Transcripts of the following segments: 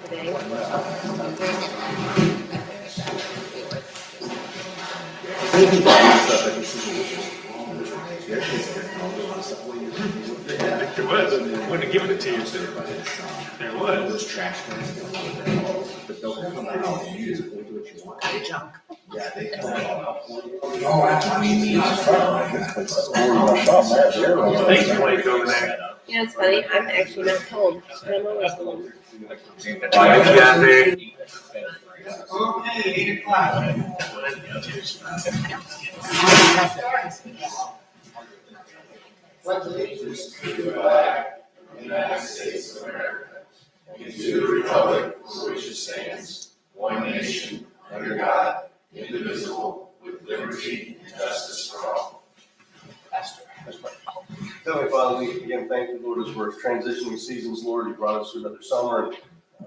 today. There was. I wouldn't have given it to you. There was. Those trash cans, but they'll come out and use it, they'll do what you want. Junk. Yeah, they come out. Thank you, Blake, over there. You know, it's funny. I'm actually not cold, but I'm always cold. Bye, Kathy. Okay, 8 o'clock. Pledge allegiance to the flag of the United States of America and to the republic for which it stands, one nation, under God, indivisible, with liberty and justice for all. Heavenly Father, we again thank you, Lord, as we're transitioning seasons, Lord. You brought us through another summer, and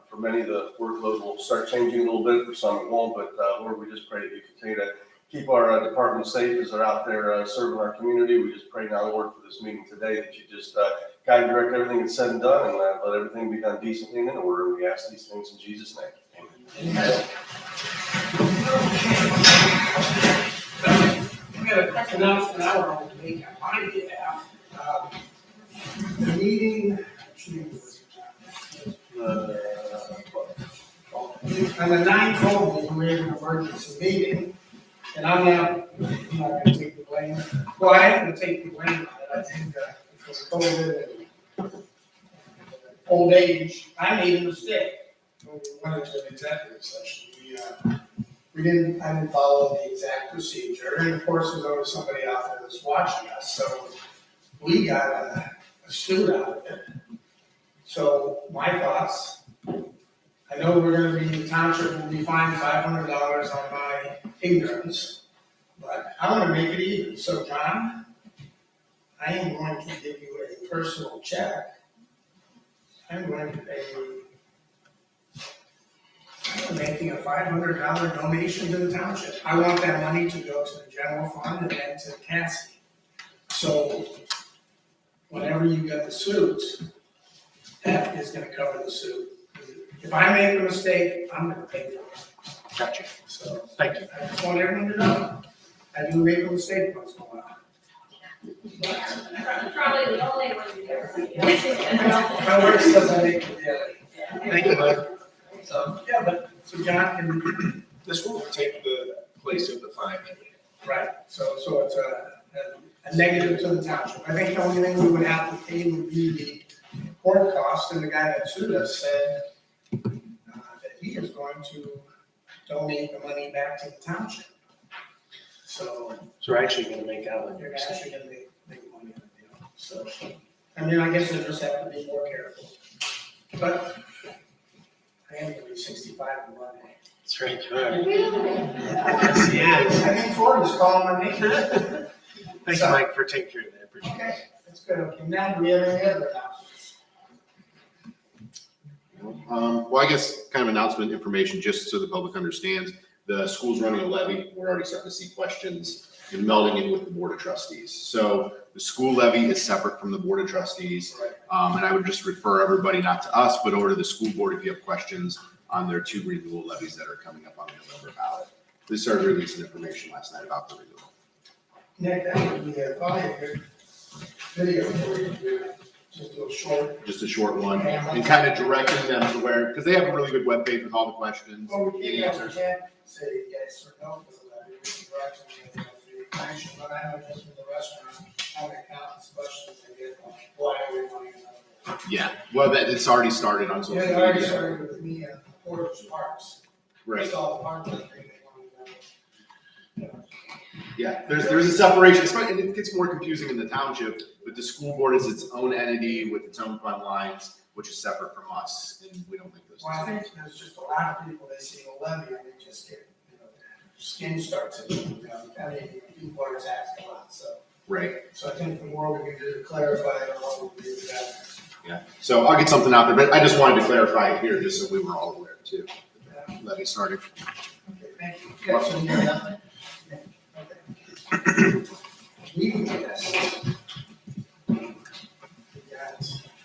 for many, the workload will start changing a little bit. For some, it won't. But Lord, we just pray that you continue to keep our department safe as they're out there serving our community. We just pray now, Lord, for this meeting today that you just guide and direct everything that's said and done, and let everything be done decently and in order. We ask these things in Jesus' name. Amen. We got a quick announcement I want to make. I wanted to have the meeting on the 9th, we had an emergency meeting, and I'm not going to take the blame. Well, I am going to take the blame on it. I think because of COVID and old age, I made a mistake when we went into an executive session. I didn't follow the exact procedure, and of course, there's always somebody out there that's watching us, so we got a suit out of it. So my thoughts, I know we're gonna be, the township will be fined $500 on my ignorance, but I wanna make it even. So John, I am going to give you a personal check. I'm going to pay you, I'm making a $500 donation to the township. I want that money to go to the general fund and then to Cassie. So whenever you get the suit, that is gonna cover the suit. If I make a mistake, I'm gonna pay for it. Gotcha. So Thank you. I just want everyone to know, I do make a mistake once in a while. Probably the only one you ever see. My wife says I make it daily. Thank you, Blake. So, yeah, but, so John can, This will take the place of the fine. right, so it's a negative to the township. I think the only thing we would have to pay would be the court cost, and the guy that sued us said that he is going to donate the money back to the township. So So we're actually gonna make out on you're your actually gonna make money on the deal. So, I mean, I guess I just have to be more careful. But I am gonna be 65 in Monday. That's right, you are. Really? Yes, he is. I think Ford is calling my name. Thank you, Mike, for taking care of that. Appreciate it. Okay, that's good. Okay, now do we have any other announcements? Well, I guess kind of announcement information, just so the public understands, the school's running a levy. We're already starting to see questions and melding in with the Board of Trustees. So the school levy is separate from the Board of Trustees. And I would just refer everybody, not to us, but over to the school board if you have questions on their 2 renewal levies that are coming up on the November ballot. They started releasing information last night about the renewal. Nick, that would be probably a good video for you to do. Just do a short. Just a short one, and kind of directing them to where, because they have a really good webpage with all the questions Well, we and can't answers. say yes or no for the levy. We can direct them to the action, but I know just in the restaurant, how many countless questions they get on why are we wanting another. Yeah, well, it's already started on social Yeah, it media. already started with me and Porter's Parks. Right. That's all the parks I think they want to know. Yeah, there's a separation, and it gets more confusing in the township, but the school board is its own entity with its own fund lines, which is separate from us, and we don't think those. Well, I think there's just a lot of people, they see the levy and they just get, their skin starts to, I mean, people are taxed a lot, so. Right, So I think the more we can do to clarify it, all will be better. yeah, so I'll get something out there, but I just wanted to clarify it here, just so we were all aware too. Levy started. Okay, thank you. Yeah, so you're done? Okay. Meeting minutes.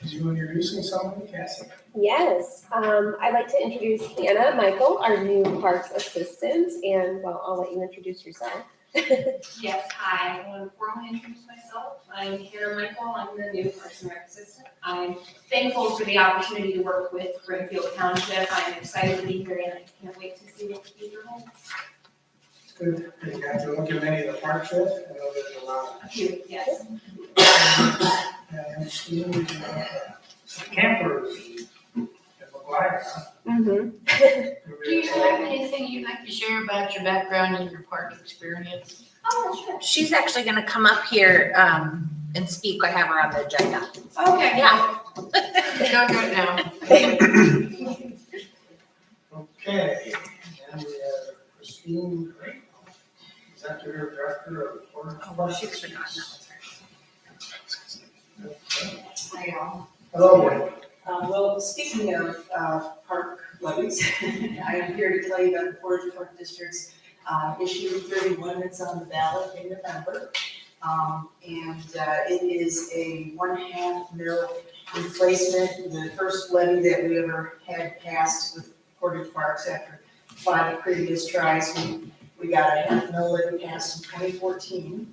You want introducing someone, Cassie? Yes, I'd like to introduce Hannah Michael, our new parks assistant, and well, I'll let you introduce yourself. Yes, hi, I want to formally introduce myself. I'm Hannah Michael, I'm the new Parks and Rec assistant. I'm thankful for the opportunity to work with Brimfield Township. I'm excited to be here and I can't wait to see what the future holds. Good. You got to look at many of the parks yet? I know there's a lot. A few, yes. And Steve, campers, and McGuire, huh? Mm-hmm. Do you have anything you'd like to share about your background and your park experience? Oh, sure. She's actually gonna come up here, and speak. I have her on the agenda. Okay. Yeah. Go do it now. Okay, and we have Christine Gray, Executive Director of Portage. Oh, she's forgotten that Okay. Hi, all. Hello. Well, speaking of park levies, I am here to tell you about the Portage Park District's issue 31 that's on the ballot in November. It is a 1/2 mil replacement, the first levy that we ever had passed with Portage Parks after 5 previous tries. We got a 1/2 mil levy passed in 2014.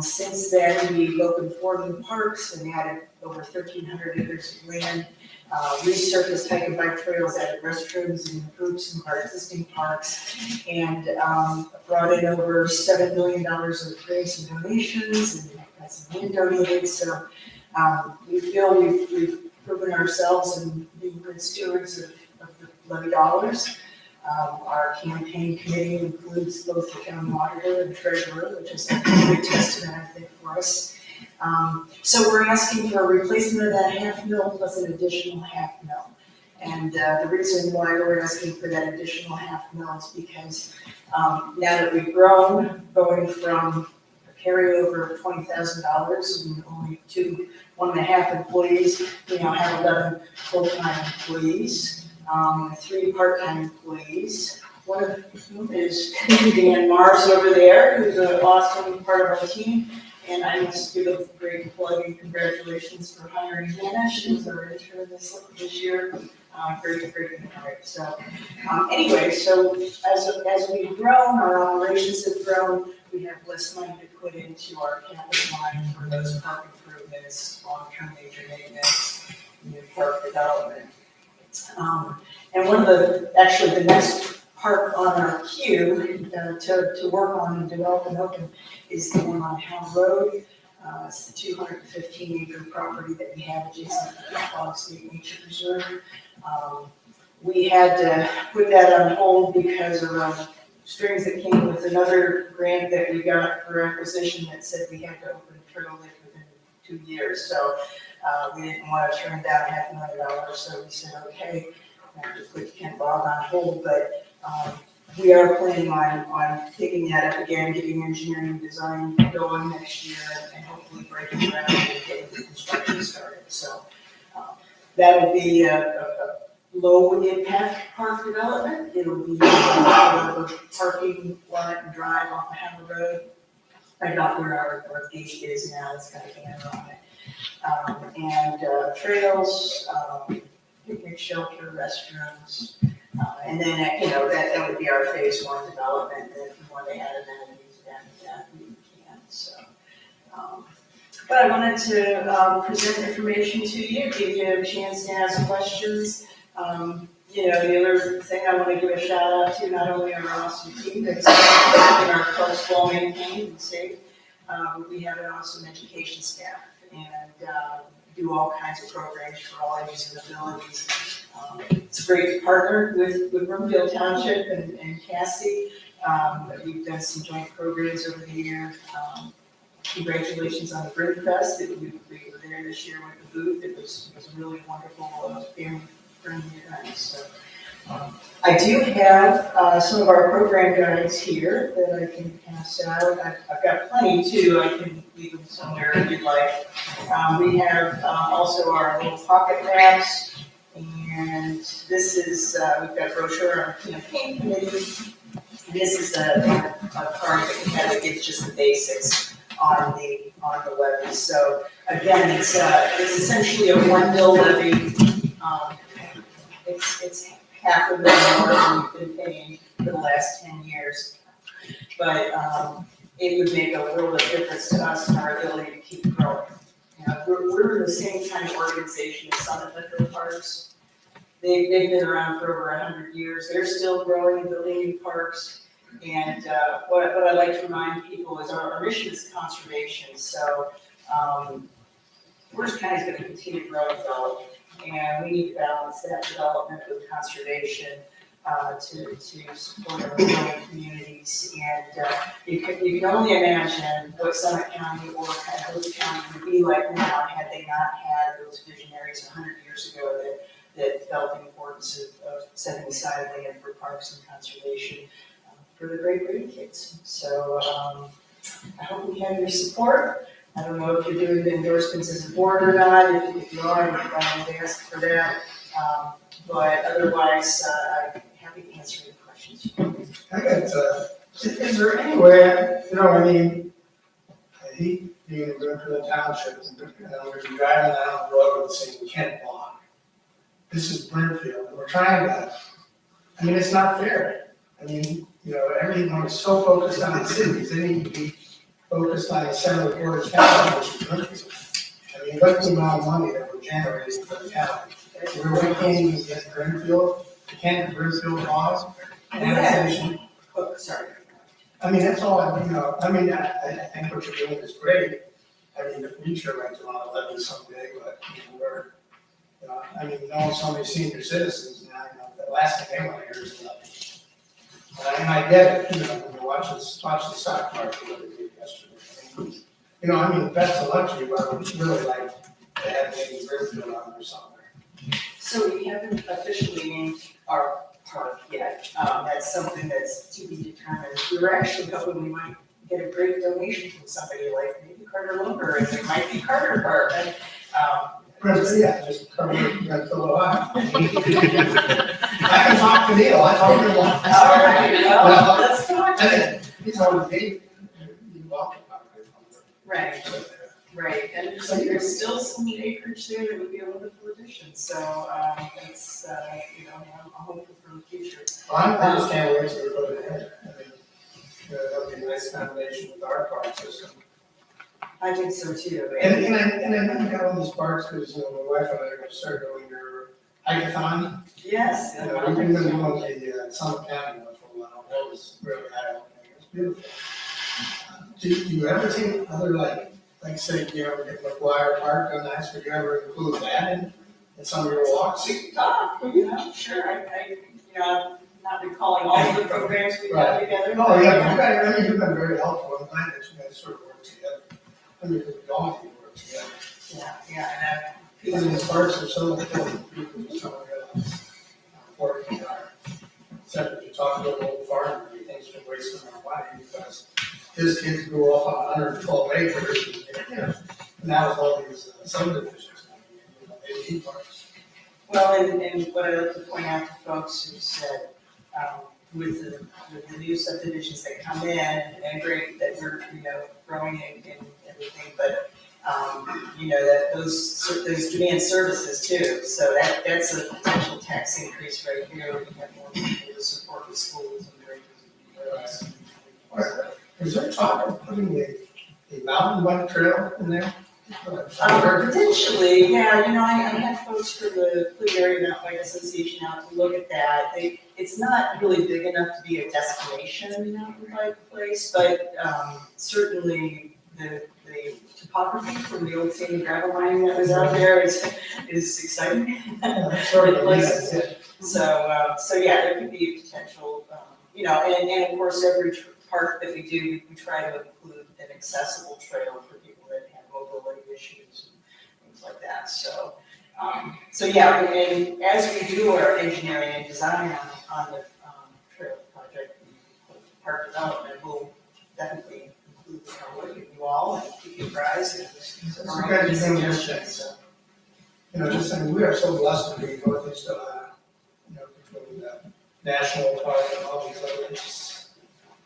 Since then, we've opened 4 new parks and added over 1,300 acres of land, resurfaced hike and bike trails, added restrooms, and improved some of our existing parks, and brought in over $7 million of grants and donations, and got some land donated. So we feel we've proven ourselves in being good stewards of the levy dollars. Our campaign committee includes both the county auditor and treasurer, which is a good testament, I think, for us. So we're asking for a replacement of that 1/2 mil plus an additional 1/2 mil. And the reason why we're asking for that additional 1/2 mil is because now that we've grown, going from a carryover of $20,000 and only 1.5 employees, we now have 11 full-time employees. 3 part-time employees. One of whom is Dan Mars over there, who's an awesome part of our team. And I must give a great plug and congratulations for hiring Hannah. She was our intern this year. Great. So anyway, so as we've grown, our operations have grown. We have less money to put into our capital line for those park improvements, long-term major maintenance, new park development. And one of the next park on our queue to work on and develop and open is the one on Howe Road. It's the 215-acre property that we have adjacent to the Kellogg State Nature Reserve. We had to put that on hold because of strings that came with another grant that we got for acquisition that said we had to open a trail lake within 2 years. So we didn't want to turn down $500,000, so we said, okay, we have to put Kent Bog on hold, but we are planning on picking that up again, getting engineering design going next year, and hopefully breaking ground and getting the construction started. So that'll be a low impact park development. It'll be a parking lot and drive off of Hammer Road, right off where our gate is now. It's got a banner on it. And trails, picnic shelter, restrooms, and then, that would be our phase 1 development, and if we want to add amenities after that, we can, so. But I wanted to present information to you, give you a chance to ask questions. The other thing I want to give a shout out to, not only our awesome team that's keeping our parks well maintained and safe, we have an awesome education staff, and do all kinds of programs for all ages and abilities. It's great to partner with Brimfield Township and Cassie. We've done some joint programs over the year. Congratulations on the Brimfest. We were there this year with the booth. It was a really wonderful family-friendly event. So I do have some of our program guides here that I can pass out. I've got plenty too. I can leave them somewhere if you'd like. We have also our little pocket maps, and this is we've got a brochure on our campaign committee. And this is a card that kind of gives just the basics on the levy. So again, it's essentially a 1 mil levy it's half of the more than we've been paying for the last 10 years. But it would make a world of difference to us and our ability to keep growing. You know, we're the same kind of organization as Summit Metro Parks. They've been around for over 100 years. They're still growing and building new parks. And what I like to remind people is our mission is conservation. So Portage County is going to continue to grow and develop, and we need to balance that development with conservation to support our growing communities. And you can only imagine what Summit County or Hood County would be like now had they not had those visionaries 100 years ago that felt the importance of setting aside land for parks and conservation for the great kids. So I hope we have your support. I don't know if you're doing the endorsements as a board or not. If you are, I'm going to ask for that. But otherwise, I'm happy to answer any questions. I got, is there any way, you know, I mean, I hate being in Brimfield Township, and we're driving down the road and saying Kent Lawn. This is Brimfield, and we're trying to, I mean, it's not fair. I mean, you know, everyone is so focused on the cities, they need to be focused on the center of Portage County, which is Brimfield. I mean, look at the amount of money that we're generating for the county. We can't even get Brimfield, we can't get Brimfield laws, annexation. Oh, sorry. I mean, that's all, I think what you're doing is great. I mean, the future might want to levy someday, but, you know, knowing so many senior citizens now, you know, the last thing they want to hear is levy. And I get it, you know, when you watch the stock market that we did yesterday. You know, I mean, best of luck to you, but I would really like to have maybe Brimfield on there somewhere. So we haven't officially named our park yet. That's something that's to be determined. We were actually hoping we might get a great donation from somebody like maybe Carter Lumber, and it might be Carter Park. And, just cover Brimfield, Ohio. I can talk to Neil, I talked to him. all right, well, let's talk to it. He's on the gate. You walk about it. Right, and so there's still some acreage there that would be a wonderful addition, so, it's, you know, I'm hopeful for the future. I just can't wait till we put it in. I mean, that'll be a nice combination with our park system. I think so too. And I got all these parks, because, you know, my wife and I are gonna start doing their hike-a-thon. Yes. You know, we've been doing the Summit County one for a while, that was really eye-opening, it was beautiful. Do you ever take other, like say, you know, get McGuire Park on that, would you ever include that in some of your walks? We can talk, you know, sure, I, you know, I'm not recalling all of the programs we've done together. Oh, yeah, you've been very helpful, I'm glad that you guys sort of work together. I mean, we all need to work together. Yeah, People in these parks are so important, people just don't realize how important they are. Except if you talk to an old farmer, he thinks he's been wasting our money because his kids grew up on 112 acres, and now with all these subdivisions, you know, they need parks. well, and what I like to point out to folks is that, with the new subdivisions that come in, and great that we're, you know, growing and everything, but, you know, that those demand services too, so that's a potential tax increase right here. We have more people to support the schools and very. Is there talk of putting a mountain bike trail in there? Potentially, yeah, you know, I had folks from the Clear Area Mountain Bike Association out to look at that. It's not really big enough to be a destination mountain bike place, but certainly the topography from the old sand and gravel mining that was out there is exciting. Places. So yeah, there could be a potential, you know, and of course, every park that we do, we try to include an accessible trail for people that have mobility issues and things like that. So yeah, and as we do our engineering and design on the trail project, park development, we'll definitely include what you all and keep you apprised and suggestions. So. You know, just saying, we are so blessed to be northeast Ohio, you know, between the national park and all these other,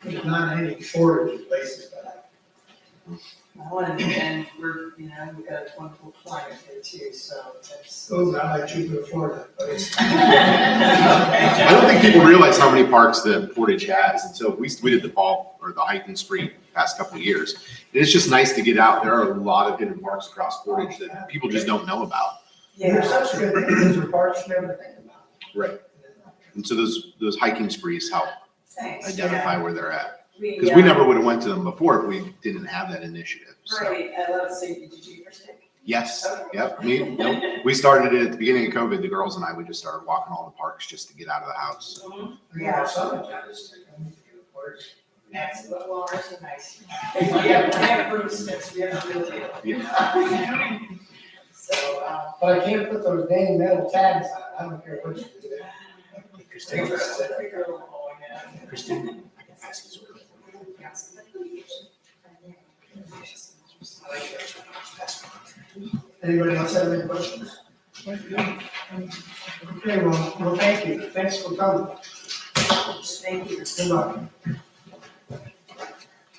there's not any shortage of places to have. Oh, and we're, you know, we've got a wonderful climate here too, so that's. Oh, not like Jupiter, Florida, but it's. I don't think people realize how many parks that Portage has. And so we did the ball or the hiking spree past couple of years. And it's just nice to get out. There are a lot of hidden parks across Portage that people just don't know about. They're such good things, or parts you never think about. Right. And so those hiking sprees help Thanks. identify where they're at. We, Because we never would have went to them before if we didn't have that initiative. So. Right, I love it. So did you first take? Yes, yep, we started it at the beginning of COVID, the girls and I, we just started walking all the parks just to get out of the house. Yeah, some of that is. Excellent, well, ours are nice. Yeah, I have broomsticks, we have a real deal. Yeah. So, But I can't put those dang metal tags on it, I don't care what you do. Christine, Christine, I can pass these over. Anybody else have any questions? Okay, well, thank you, thanks for coming. thank you. Good luck.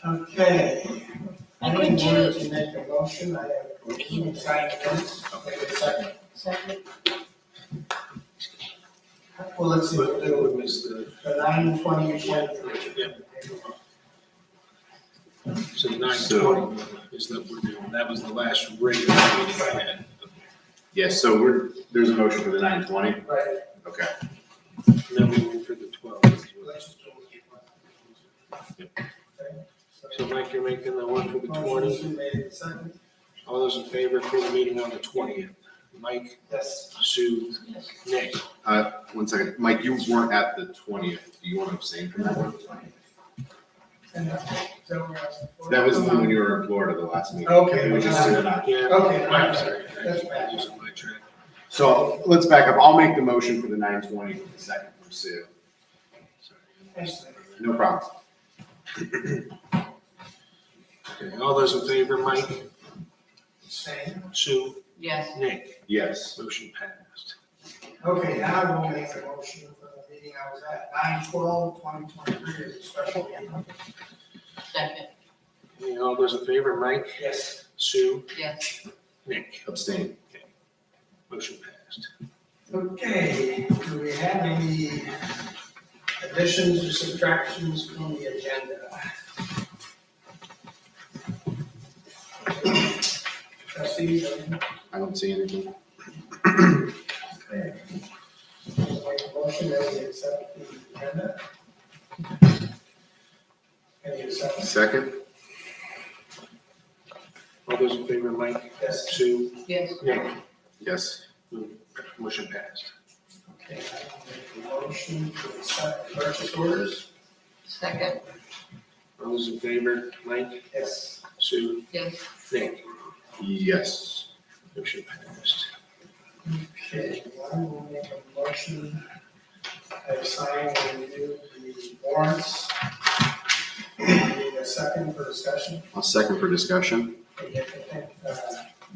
Okay. I need to make a motion, I have signed this, okay, a second. Second. Well, let's see, we'll do It was the, the 9/20/23. yeah. So 9/20 is that we're doing, that was the last regular meeting I had. Yes, so there's a motion for the 9/20. Right. Okay. And then we went for the 12th. So Mike, you're making the one for the 20. Second. All those in favor for the meeting on the 20th? Mike, Yes. Sue, Nick. 1 second. Mike, you weren't at the 20th. Do you want to abstain from that one? That was the one when you were in Florida the last meeting. Okay. We just did not. Yeah. Okay. I'm sorry. That's I'm bad. losing my track. So let's back up. I'll make the motion for the 9/20 with the second from Sue. Sorry. No problem. Okay, all those in favor, Mike, Same. Sue, Yes. Nick, Yes. motion passed. Okay, now we'll make a motion for the meeting I was at, 9/12/2023 is a special meeting. Second. Okay, all those in favor, Mike, Yes. Sue, Yes. Nick, Abstain. motion passed. Okay, do we have any additions or subtractions from the agenda? Trustees, I don't see anything. okay. Make a motion that we accept the agenda. Any second? Second? All those in favor, Mike, Yes. Sue, Yes. Nick, Yes. motion passed. Okay, I will make a motion to accept purchase orders. Second. All those in favor, Mike, Yes. Sue, Yes. Nick, Yes. motion passed. Okay, I will make a motion to sign and review the warrants. Need a second for discussion. I'll second for discussion. I think,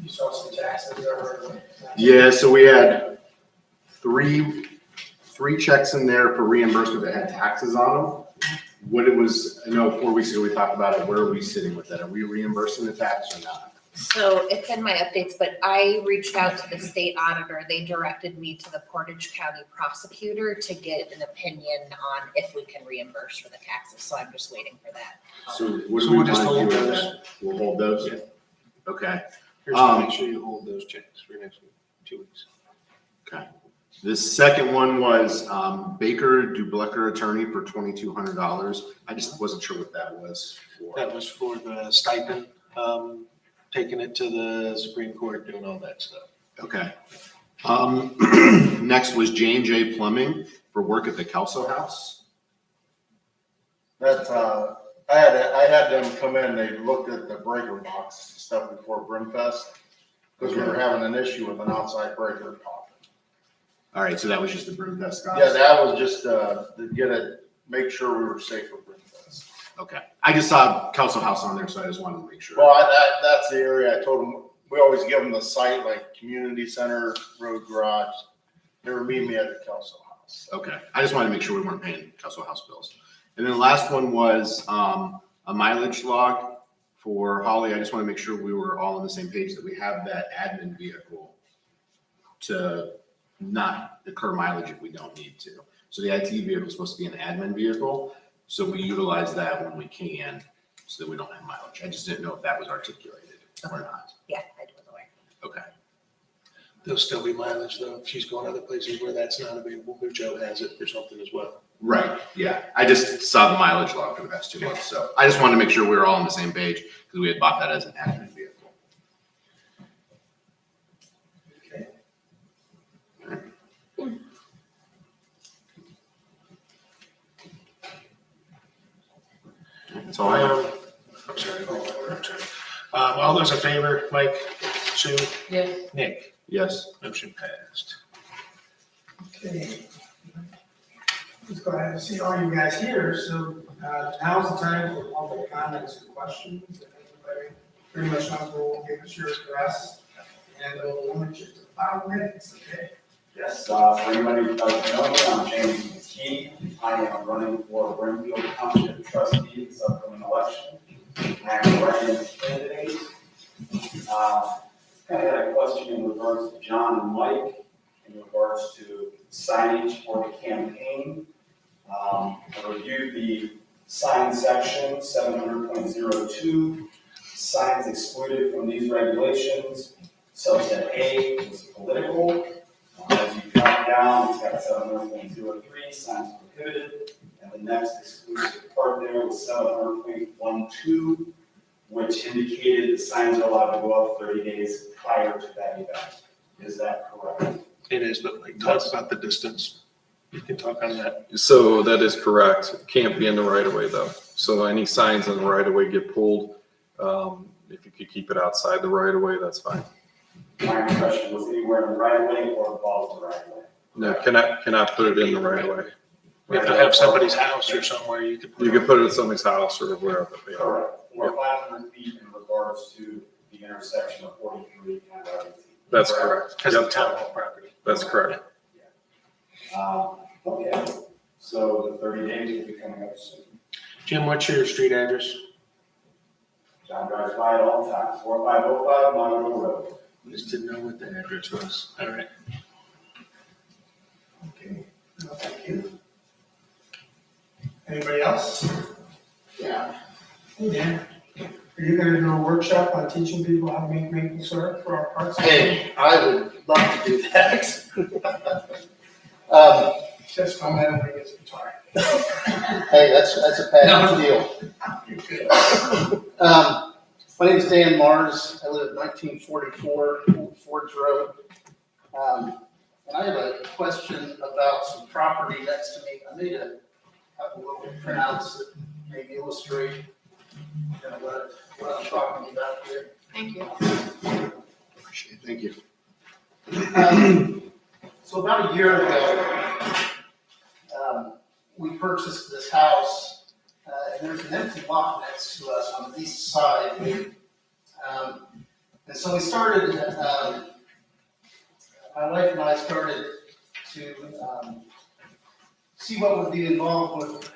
you saw some taxes or. Yeah, so we had three checks in there for reimbursement that had taxes on them. What it was, I know 4 weeks ago we talked about it, where are we sitting with that? Are we reimbursing the tax or not? So it's in my updates, but I reached out to the state auditor. They directed me to the Portage County prosecutor to get an opinion on if we can reimburse for the taxes. So I'm just waiting for that. So what So do we we'll just want to hold do with those. that? We'll hold those? Yeah. Okay. Here's to make sure you hold those checks for next week, 2 weeks. Okay. The second one was Baker Dublecker attorney for $2,200. I just wasn't sure what that was for. That was for the stipend, taking it to the Supreme Court, doing all that stuff. Okay. Next was J&J Plumbing for work at the Kelso House. That, I had them come in, they looked at the breaker box stuff before Brimfest, because we were having an issue with an outside breaker popping. All right, so that was just the Brimfest cost? Yeah, that was just, to get it, make sure we were safe for Brimfest. Okay. I just saw Kelso House on there, so I just wanted to make sure. Well, that's the area I told them, we always give them the site, like community center, road garage. They were meeting me at the Kelso House. Okay. I just wanted to make sure we weren't paying Kelso House bills. And then the last one was a mileage log For Holly, I just want to make sure we were all on the same page that we have that admin vehicle to not incur mileage if we don't need to. So the IT vehicle is supposed to be an admin vehicle, so we utilize that when we can, so that we don't have mileage. I just didn't know if that was articulated or not. Yeah, I was aware. Okay. There'll still be mileage though, if she's going other places where that's not available, if Joe has it or something as well. Right, yeah. I just saw the mileage log for the past 2 months, so I just wanted to make sure we were all on the same page because we had bought that as an admin vehicle. Okay. That's all I have. I'm sorry. All those in favor, Mike, Sue, Yes. Nick, Yes. motion passed. Okay. Let's go ahead and see all you guys here, so, now's the time for public comments and questions, and everybody pretty much knows we'll give us your address, and we'll limit you to 5 minutes, okay? Yes, for anybody who doesn't know me, I'm James McKee. I am running for Brimfield Township Trustee this upcoming election. I am running as a candidate. Kind of had a question in regards to John and Mike, in regards to signage for the campaign. I reviewed the sign section, 700.02, signs excluded from these regulations. Subset A is political. As you count down, it's got 700.03, signs prohibited, and the next exclusive part there was 700.12, which indicated the signs are allowed to go up 30 days prior to that event. Is that correct? It is, but like, talk about the distance. You can talk on that. So that is correct. It can't be in the right of way though. So any signs in the right of way get pulled. If you could keep it outside the right of way, that's fine. My impression was anywhere in the right of way or above the right of way. No, cannot put it in the right of way. We have to have somebody's house or somewhere you could. You can put it in somebody's house or wherever they are. Correct. Or 500 feet in regards to the intersection of 43 and 18. That's correct. Because of town hall property. That's correct. Okay, so the 30 days will be coming up soon. Jim, what's your street address? John drives by it all the time, 4505 Monroe Road. Just didn't know what the address was. All right. Okay, well, thank you. Anybody else? Yeah. Hey, Dan, are you gonna do a workshop on teaching people how to make maple syrup for our parks? Hey, I would love to do that. Just come in and bring his guitar. Hey, that's a package deal. My name is Dan Mars. I live at 1944 Old Forge Road. And I have a question about some property next to me. I made a couple little printouts that maybe illustrate what I'm talking about here. Thank you. Appreciate it. Thank you. So about a year ago, we purchased this house, and there's an empty lot next to us on the east side. And so we started, my wife and I started to see what would be involved with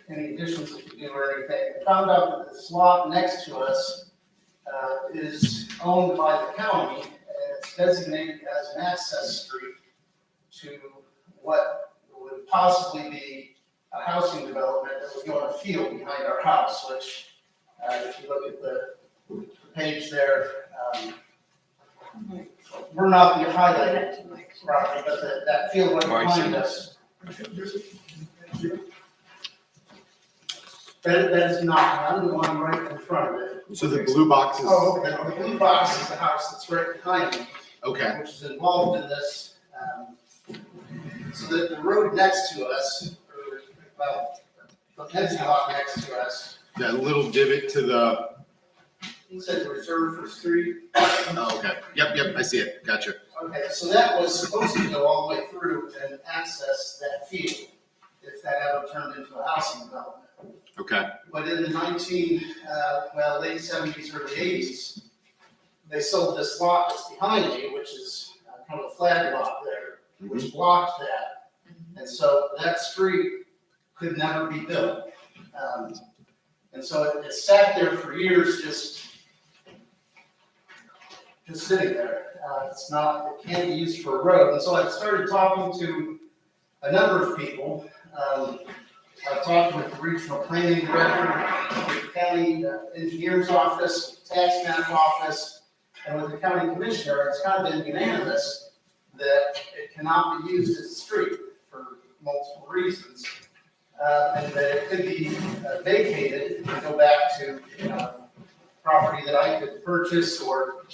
any additions we could do or anything. I found out that this lot next to us is owned by the county, and it's designated as an access street to what would possibly be a housing development that would go on a field behind our house, which, if you look at the page there, we're not the highlighted property, but that field right behind us. That is not, I'm the one right in front of it. So the blue box is, Oh, okay, the blue box is the house that's right behind me, okay, which is involved in this. So the road next to us, or about the empty lot next to us, that little divot to the, it says reserved for street. oh, okay, yep, I see it, gotcha. Okay, so that was supposed to go all the way through and access that field, if that ever turned into a housing development. Okay, But in the late 70s, early 80s, they sold this lot that's behind me, which is kind of a flag lot there, which blocked that. And so that street could never be built. And so it sat there for years, just sitting there. It can't be used for a road. And so I started talking to a number of people. I've talked with the regional planning director, with the county engineer's office, tax map office, and with the county commissioner. It's kind of been unanimous that it cannot be used as a street for multiple reasons. And that it could be vacated and go back to property that I could purchase or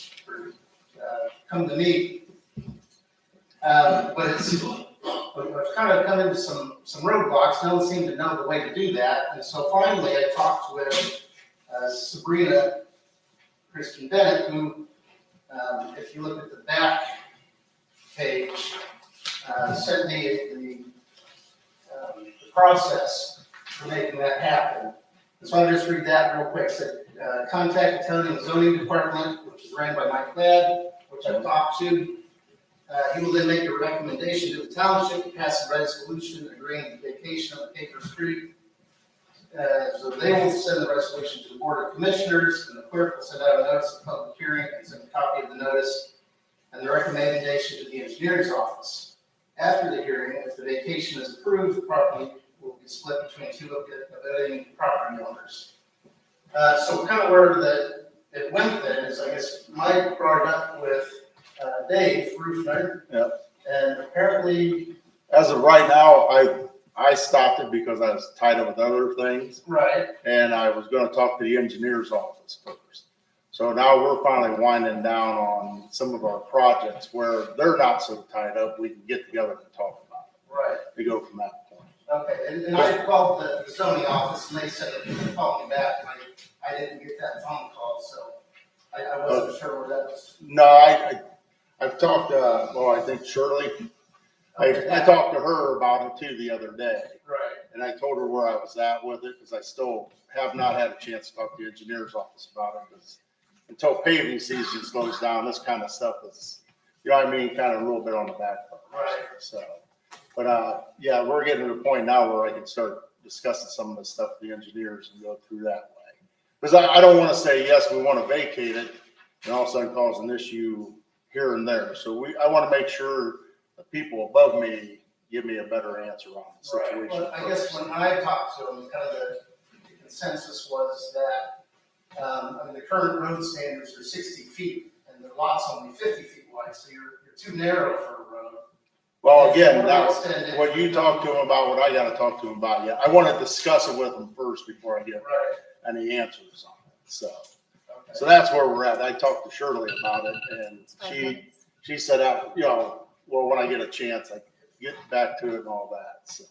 come to me. But I've kind of come into some roadblocks. No one seemed to know the way to do that. And so finally, I talked with Sabrina Christian Bennett, who, if you look at the back page, sent me the process for making that happen. So I'll just read that real quick. It said, contact the county and zoning department, which is ran by Mike Ladd, which I've talked to. He will then make a recommendation to the township to pass a resolution agreeing to the vacation of the paper street. So they will send the resolution to the board of commissioners, and the clerk will send out a notice of public hearing and send a copy of the notice and the recommendation to the engineer's office. After the hearing, if the vacation is approved, the property will be split between two abutting property owners. So kind of where it went then is, I guess, Mike brought it up with Dave Rufner. Yep. And apparently, As of right now, I stopped it because I was tied up with other things, right, and I was gonna talk to the engineer's office first. So now we're finally winding down on some of our projects where they're not so tied up, we can get together and talk about it. right. We go from that point. Okay, and I called the zoning office and they said that they would call me back, and I didn't get that phone call, so I wasn't sure where that was. No, I've talked I think Shirley, I talked to her about it too the other day. Right. And I told her where I was at with it, because I still have not had a chance to talk to the engineer's office about it, because until paving season slows down, this kind of stuff is, you know what I mean, kind of a little bit on the back burner. Right. So, but yeah, we're getting to the point now where I can start discussing some of the stuff with the engineers and go through that way. Because I don't want to say, yes, we want to vacate it, and all of a sudden cause an issue here and there. So I want to make sure the people above me give me a better answer on the situation. Right. Well, I guess when I talked to them, kind of the consensus was that, the current road standards are 60 feet, and the lot's only 50 feet wide, so you're too narrow for a road. Well, again, that's what you talk to them about, what I gotta talk to them about. Yeah, I want to discuss it with them first before I get any answers on it. So that's where we're at. I talked to Shirley about it, and she said, well, when I get a chance, I can get back to it and all that. So.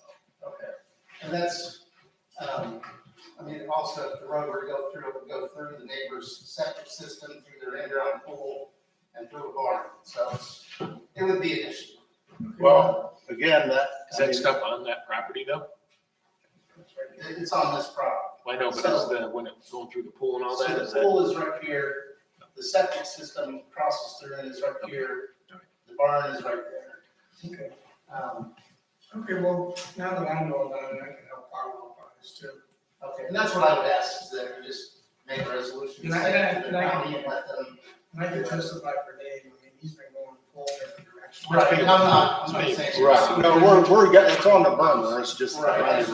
Okay, and that's, also if the road were to go through, it would go through the neighbor's septic system, through their in-ground pool, and through a barn. So it would be an issue. Well, again, Is that stuff on that property though? It's on this property. I know, but when it's going through the pool and all So that, the pool is right here, the septic system crosses through and is right here, the barn is right there. Okay. Okay, well, now that I know about it, I can help follow up on this too. Okay, and that's what I would ask, is that we just make a resolution, And I can testify for Dave, he's been going full different direction. Right, and I'm not saying. right. No, it's on the burner. It's just. Right.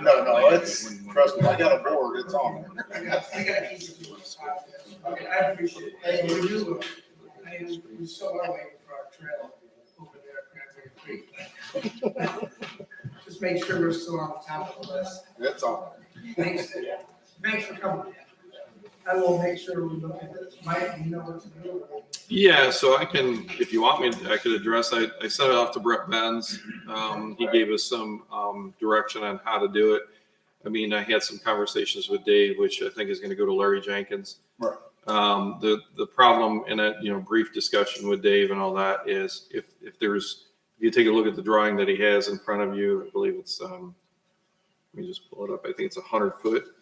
No, it's, trust me, I got a board. It's on there. I got to keep it to myself. Okay, I appreciate it. Hey, we still are waiting for our trail over there at Cranberry Creek. Just make sure we're still on the top of the list. It's on there. Thanks for coming. I will make sure we look at this. Mike, you know what to do. Yeah, so I can, if you want me, I could address, I sent it off to Brett Benz. He gave us some direction on how to do it. I had some conversations with Dave, which I think is going to go to Larry Jenkins. Right. The problem in a brief discussion with Dave and all that is if you take a look at the drawing that he has in front of you, I believe it's let me just pull it up. I think it's 100 foot.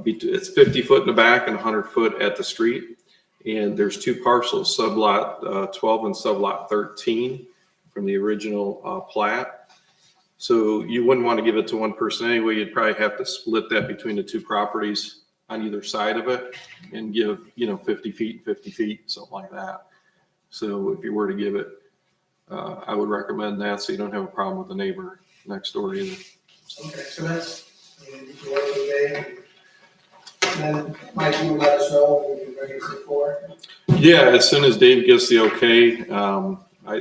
It's 50 foot in the back and 100 foot at the street. And there's two parcels, sublot 12 and sublot 13 from the original plat. So you wouldn't want to give it to one person anyway. You'd probably have to split that between the two properties on either side of it and give, 50 feet, 50 feet, something like that. So if you were to give it, I would recommend that so you don't have a problem with the neighbor next door either. Okay, so that's, you can work with Dave. And then Mike, you will let us know when we can bring it to the floor. Yeah, as soon as Dave gets the okay,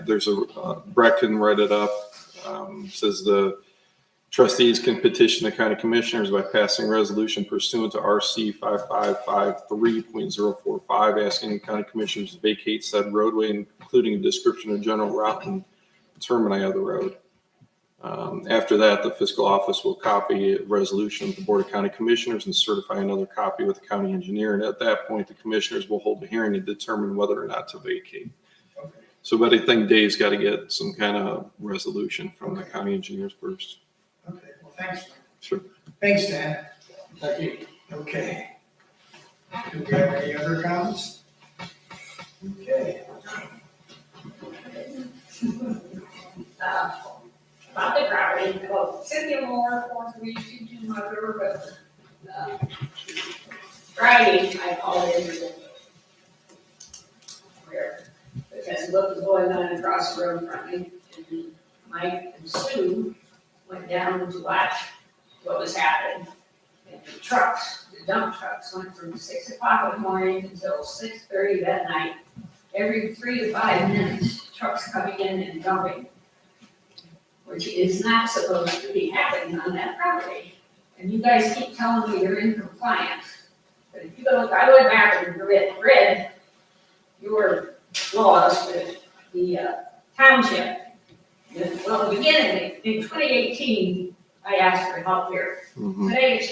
there's Brett can write it up. Says the trustees can petition the county commissioners by passing resolution pursuant to RC 5553.045, asking the county commissioners to vacate said roadway, including a description of general route and termini of the road. After that, the fiscal office will copy a resolution with the Board of County Commissioners and certify another copy with the county engineer. And at that point, the commissioners will hold a hearing to determine whether or not to vacate. Okay. So, but I think Dave's got to get some kind of resolution from the county engineers first. Okay, well, thanks. Sure. Thanks, Dan. Thank you. Okay. Do we have any other comments? Okay. About the property, well, Cynthia Moore, 4322 Mother Road. Friday, I called in because what was going on across the road from me. And Mike and Sue went down to watch what was happening. And the dump trucks went from 6 o'clock in the morning until 6:30 that night. Every 3 to 5 minutes, trucks coming in and dumping, which is not supposed to be happening on that property. And you guys keep telling me you're in compliance. But if you go, I went back and read your laws with the township. Well, the beginning, in 2018, I asked for help here. Mhm. Today,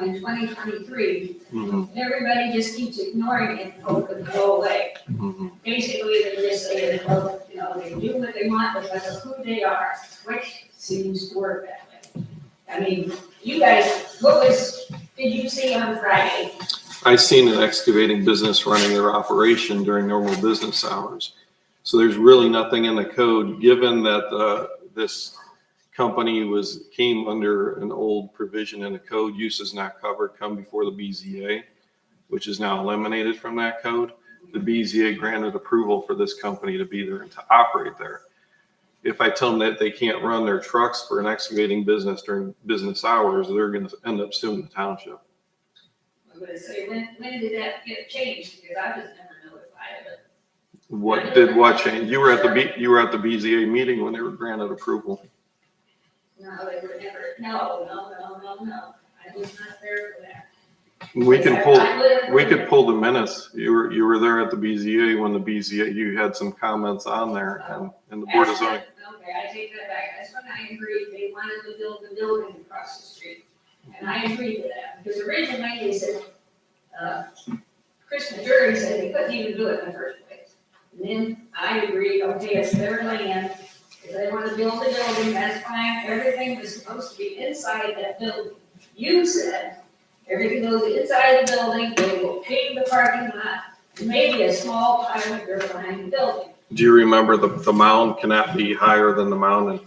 in 2023, Mhm. and everybody just keeps ignoring it and hoping to go away. Mhm. Basically, they just say, well, they do what they want because of who they are, which seems to work that way. I mean, you guys, did you see on Friday? I seen an excavating business running their operation during normal business hours. So there's really nothing in the code, given that this company came under an old provision in the code, uses not covered, come before the BZA, which is now eliminated from that code. The BZA granted approval for this company to be there and to operate there. If I tell them that they can't run their trucks for an excavating business during business hours, they're going to end up suing the township. I'm gonna say, when did that get changed? Because I was never notified of it. What did what change? You were at the BZA meeting when they were granted approval. No, they were never, no. I was not there for that. We could pull the minutes. You were there at the BZA when the BZA, you had some comments on there and the board is on. Okay, I take that back. That's when I agreed. They wanted to build the building across the street. And I agreed to that, because originally they said, Chris Majority said they couldn't even do it in the first place. And then I agreed, okay, it's their land, if they want to build the building, that's fine, everything was supposed to be inside that building. You said, everything goes inside the building, they will pave the parking lot, maybe a small pile of dirt behind the building. Do you remember the mound cannot be higher than the mound in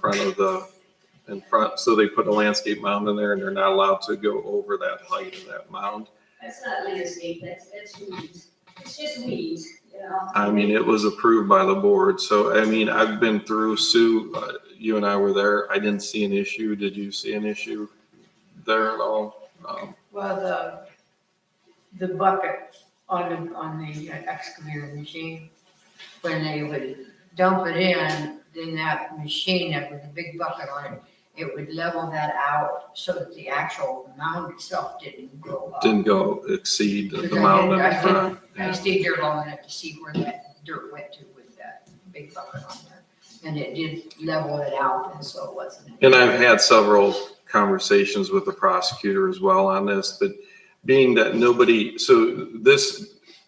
front, so they put a landscape mound in there and they're not allowed to go over that height of that mound. That's not landscape, that's weeds. It's just weeds, I mean, it was approved by the board. So, I mean, I've been through, Sue, you and I were there. I didn't see an issue. Did you see an issue there at all? Well, the bucket on the excavator machine, when they would dump it in, then that machine that with the big bucket on it, it would level that out so that the actual mound itself didn't go up. Didn't go exceed the Because mound in the front. I stayed there long enough to see where that dirt went to with that big bucket on there. And it did level it out, and so it wasn't. And I've had several conversations with the prosecutor as well on this, but being that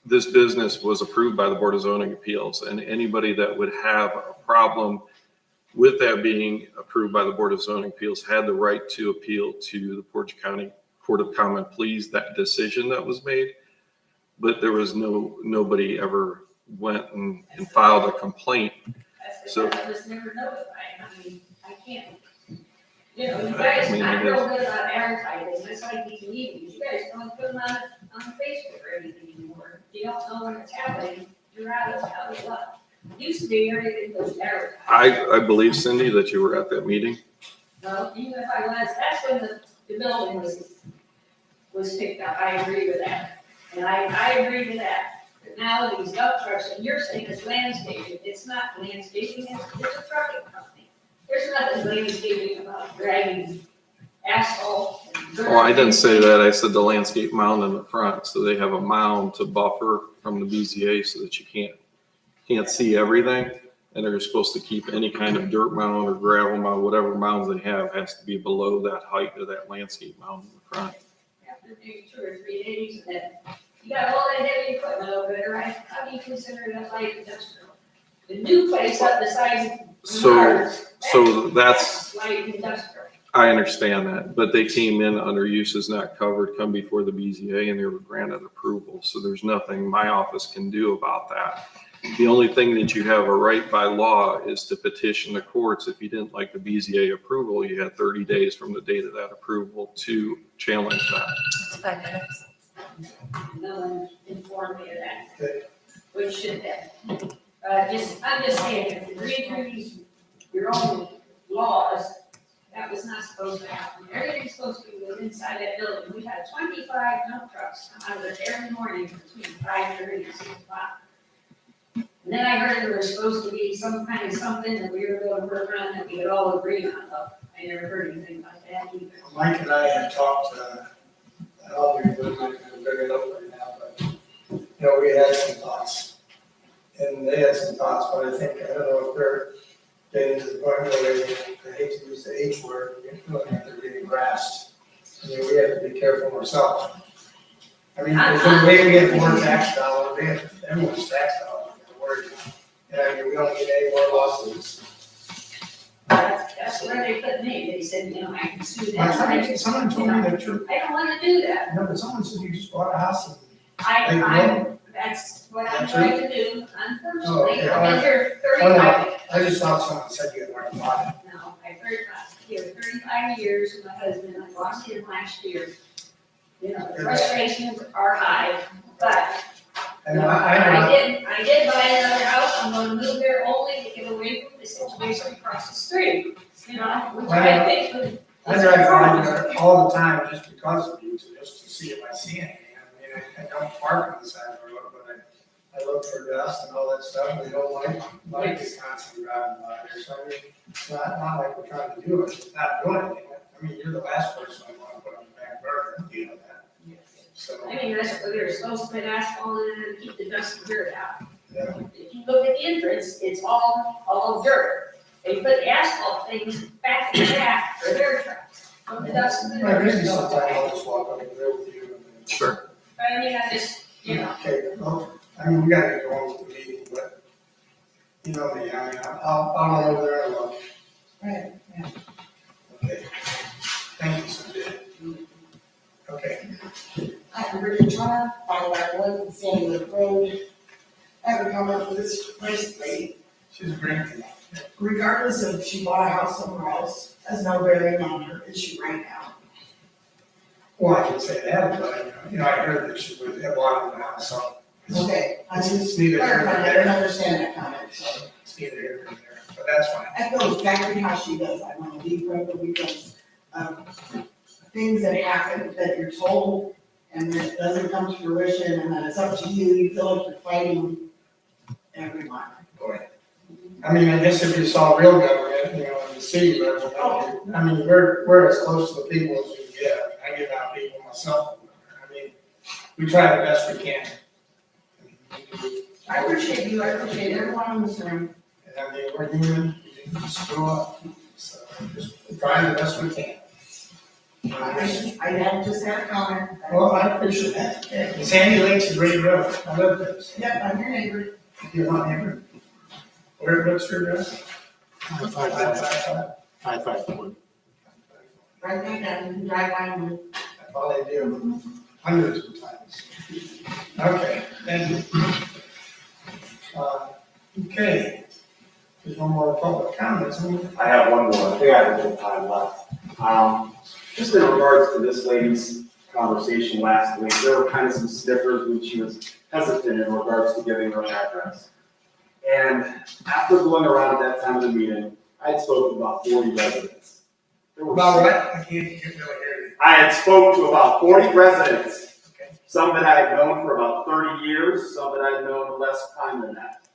this business was approved by the Board of Zoning Appeals, and anybody that would have a problem with that being approved by the Board of Zoning Appeals had the right to appeal to the Portage County Court of Common Pleas, that decision that was made. But there was nobody ever went and filed a complaint. That's So- because I was never notified. I mean, I can't. You know, you guys, I mean, I'm it real good about advertising, that's why these meetings, you guys don't put them on Facebook or anything anymore. You don't know when it's happening, you're out of luck. Used to be everything was advertised. I believe, Cindy, that you were at that meeting. Well, even if I was, that's when the building was picked up, I agree with that. And I agree with that. But now these dump trucks, and you're saying it's landscaping, it's not landscaping, it's a trucking company. There's nothing landscaping about dragging asphalt and dirt. Well, I didn't say that. I said the landscape mound in the front. So they have a mound to buffer from the BZA so that you can't see everything. And they're supposed to keep any kind of dirt mound or gravel mound, whatever mounds they have, has to be below that height of that landscape mound in the front. After maybe 2 or 3 days, and then you got all that heavy equipment over there, right? How do you consider that light industrial? The new place up beside So that's, light industrial. I understand that, but they came in under uses not covered, come before the BZA, and they were granted approval. So there's nothing my office can do about that. The only thing that you have a right by law is to petition the courts. If you didn't like the BZA approval, you had 30 days from the date of that approval to challenge that. It's 5 minutes. No one informed me of that. Which should have. I'm just saying, if you read through your own laws, that was not supposed to happen. Everything's supposed to be inside that building. We had 25 dump trucks come out of there every morning between 5:30 and 6 o'clock. And then I heard there was supposed to be some kind of something that we were going to work on that we could all agree on. But I never heard anything about that either. Mike and I had talked, I'll be really not gonna bring it up right now, but, you know, we had some thoughts. And they had some thoughts, but I think, I don't know if they're getting to the point where they, I hate to use the H word, you feel like they're getting grasped. I mean, we have to be careful ourselves. I mean, if the way we get more tax dollars, we have everyone's tax dollars, we're worried. And I mean, we don't get any more lawsuits. That's where they put me. They said, you know, I can sue that. Someone told me that you're, I don't want to do that. no, but someone said you just bought a house and. That's what I'm trying to do, Oh, unfortunately. okay. I've been here I don't 35, know. I just thought someone said you had already bought it. no, I've been here 35 years with my husband. I lost him last year. You know, the frustrations are high, but I know, I did buy another house. I'm gonna move there only to get away from the situation across the street. You know, which I think would. I drive by there all the time just because of you, just to see if I see anything. I mean, I don't park on the side of the road, but I look for dust and all that stuff, and they don't like this constant driving by there. So I mean, it's not like we're trying to do it, it's not doing anything. I mean, you're the last person I want to put on the back burner, you know that. So, I mean, that's what they're supposed to put asphalt in and keep the dust and dirt out. yeah. If you look at the entrance, it's all dirt. They put the asphalt things back in the back for their trucks. From the dust and the Right, dirt. maybe sometime I'll just walk over there with you. and- Sure. But I mean, I just, you know, Okay, well, I mean, we gotta get going with the meeting, but, you know me, I mean, I'll run over there and look. Right, yeah. Okay. Thank you, Cynthia. Okay. I'm Bridget Turner, 551 Sandy Lake Road. I have a comment for this first lady. She's a great thing. Regardless of if she bought a house somewhere else, has no bearing on her issue right now. Well, I can say that, but, you know, I heard that she was at one in the house, so. Okay, I It's just neither here nor clarified, I didn't there. understand that comment, so. It's neither here nor there, but that's fine. I feel exactly how she does. I want to leave forever because of things that happen that you're told and then it doesn't come to fruition and then it's up to you. You feel like you're fighting everyone. Boy. I mean, I guess if you saw real government, you know, in the city level, I mean, we're as close to the people as you can get. I get out people myself. I mean, we try the best we can. I appreciate you. I appreciate everyone in this room. And I mean, we're human, we can screw up, so just try the best we can. I had just had a comment. Well, I appreciate that. Sandy Lake's a great road. I love this. Yep, I'm your neighbor. You're my neighbor. What's your address? 551. 551. Right back down, you can drive by me. That's all they do, hundreds of times. Okay, thank you. Okay. There's no more public comments. I have one more, I think I have a little time left. Just in regards to this lady's conversation last week, there were kind of some snippers when she was hesitant in regards to giving her address. And after going around at that time of the meeting, I had spoken to about 40 residents. About what? I can't really hear you. I had spoke to about 40 residents, some that I had known for about 30 years, some that I had known less time than that.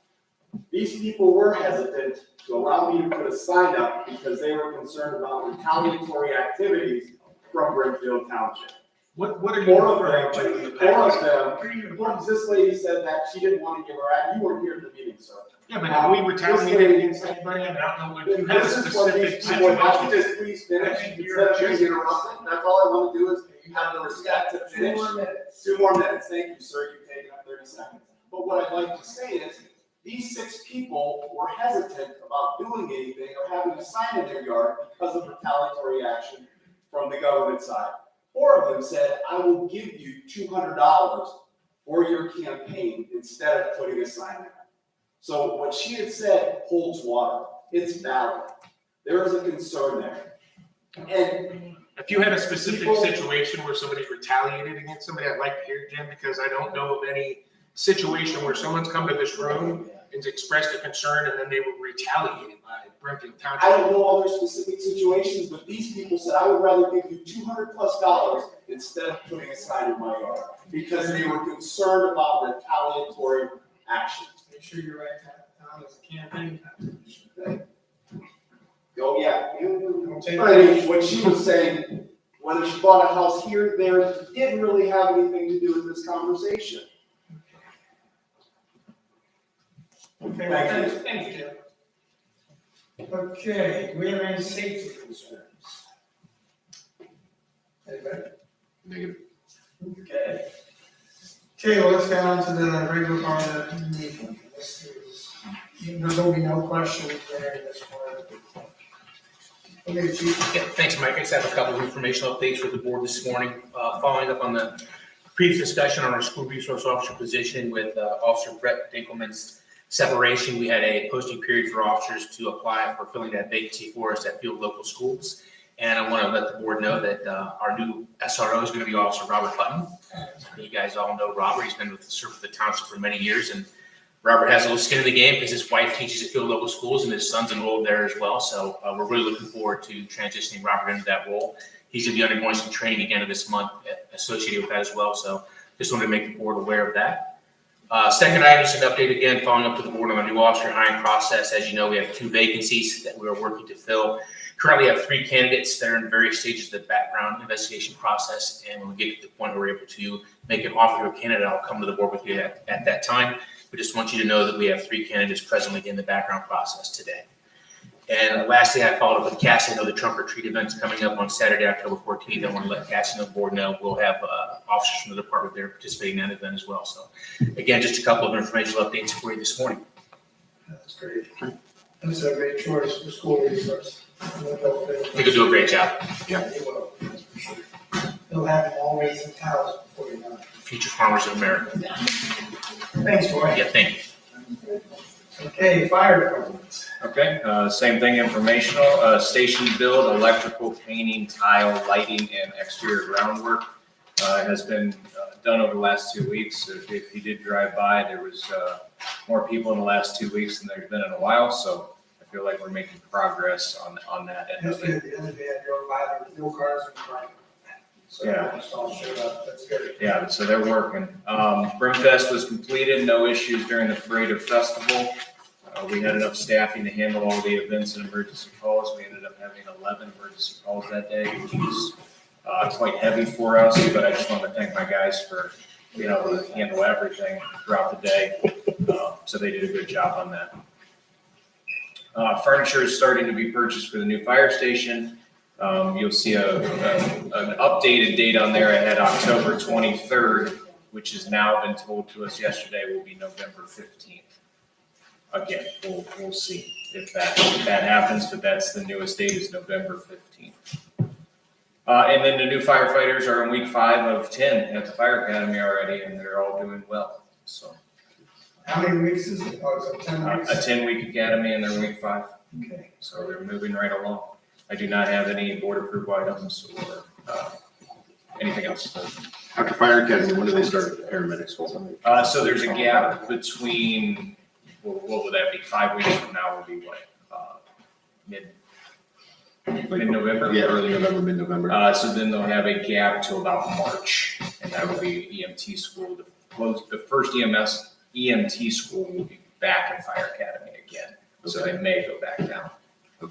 These people were hesitant to allow me to put a sign up because they were concerned about retaliatory activities from Brimfield Township. What are you Four referring to? of them, this lady said that she didn't want to give her ad, you weren't here at the meeting, sir. Yeah, but have we retaliated against anybody? I don't know what you have a This is what specific these, I would have situation. to just please finish, instead of being interrupted, that's all I want to do is have the respect to finish. 2 more minutes, thank you, sir, you've taken up 30 seconds. But what I'd like to say is, these 6 people were hesitant about doing anything or having a sign in their yard because of retaliatory action from the government side. 4 of them said, I will give you $200 for your campaign instead of putting a sign there. So what she had said holds water. It's valid. There is a concern there. And If you had a specific situation where somebody's retaliated against somebody, I'd like to hear, Jim, because I don't know of any situation where someone's come to this room and expressed a concern and then they were retaliated by Brimfield Township. I don't know other specific situations, but these people said, I would rather give you $200+ instead of putting a sign in my yard because they were concerned about retaliatory action. Make sure you're right down as a campaign. Oh, yeah. Don't take But I mean, what she was saying, whether she bought a house here, there, didn't really have anything to do with this conversation. Okay, well, thanks, Jim. Okay, do we have any safety concerns? Anybody? Negative. Okay. Okay, well, let's get on to the regular part of the meeting. This is, there's gonna be no questions during this part. Okay, Chief. Yeah, thanks, Mike. I just have a couple of informational updates for the board this morning. Following up on the previous discussion on our school resource officer position with Officer Brett Dinkelman's separation, we had a posting period for officers to apply for filling that vacancy for us at Field Local Schools. And I want to let the board know that our new SRO is going to be Officer Robert Hutton. You guys all know Robert. He's been with the township for many years, and Robert has a little skin in the game because his wife teaches at Field Local Schools and his son's enrolled there as well. So we're really looking forward to transitioning Robert into that role. He's going to be undergoing some training again this month associated with that as well. So just wanted to make the board aware of that. Second item is an update again, following up to the board on the new officer hiring process. As you know, we have 2 vacancies that we are working to fill. Currently have 3 candidates that are in various stages of the background investigation process. And when we get to the point where we're able to make an offer to a candidate, I'll come to the board with you at that time. We just want you to know that we have 3 candidates presently in the background process today. And lastly, I followed up with Cassie. I know the trunk or treat event's coming up on Saturday, October 14th. I want to let Cassie and the board know we'll have officers from the department there participating in that event as well. So again, just a couple of informational updates for you this morning. That's great. That's a great choice for school resource. I think you'll do a great job. Yeah, you will. They'll have them always in towels before you know it. Future farmers of America. Thanks, Roy. Yeah, thank you. Okay, fire department. Okay, same thing, informational, station build, electrical, painting, tile, lighting, and exterior groundwork has been done over the last 2 weeks. If you did drive by, there was more people in the last 2 weeks than there's been in a while, so I feel like we're making progress on that end That's of it. good. The other day I drove by, there was no cars in front. So Yeah. it's all showed up. That's good. Yeah, so they're working. Brimfest was completed, no issues during the parade or festival. We had enough staffing to handle all the events and emergency calls. We ended up having 11 emergency calls that day, which was quite heavy for us, but I just want to thank my guys for being able to handle everything throughout the day. So they did a good job on that. Furniture is starting to be purchased for the new fire station. You'll see an updated date on there. I had October 23rd, which has now been told to us yesterday will be November 15th. Again, we'll see if that happens, but that's the newest date is November 15th. And then the new firefighters are in week 5 of 10 at the fire academy already, and they're all doing well. So How many weeks is it? Oh, it's 10 weeks? a 10-week academy, and they're in week 5. Okay. So they're moving right along. I do not have any board approval items or anything else. After Fire Academy, when do they start the paramedic school? So there's a gap between, what would that be, 5 weeks from now would be what? Mid-November? Yeah, early November, mid-November. So then they'll have a gap till about March, and that will be EMT school. The first EMT school will be back at Fire Academy again, so they may go back down.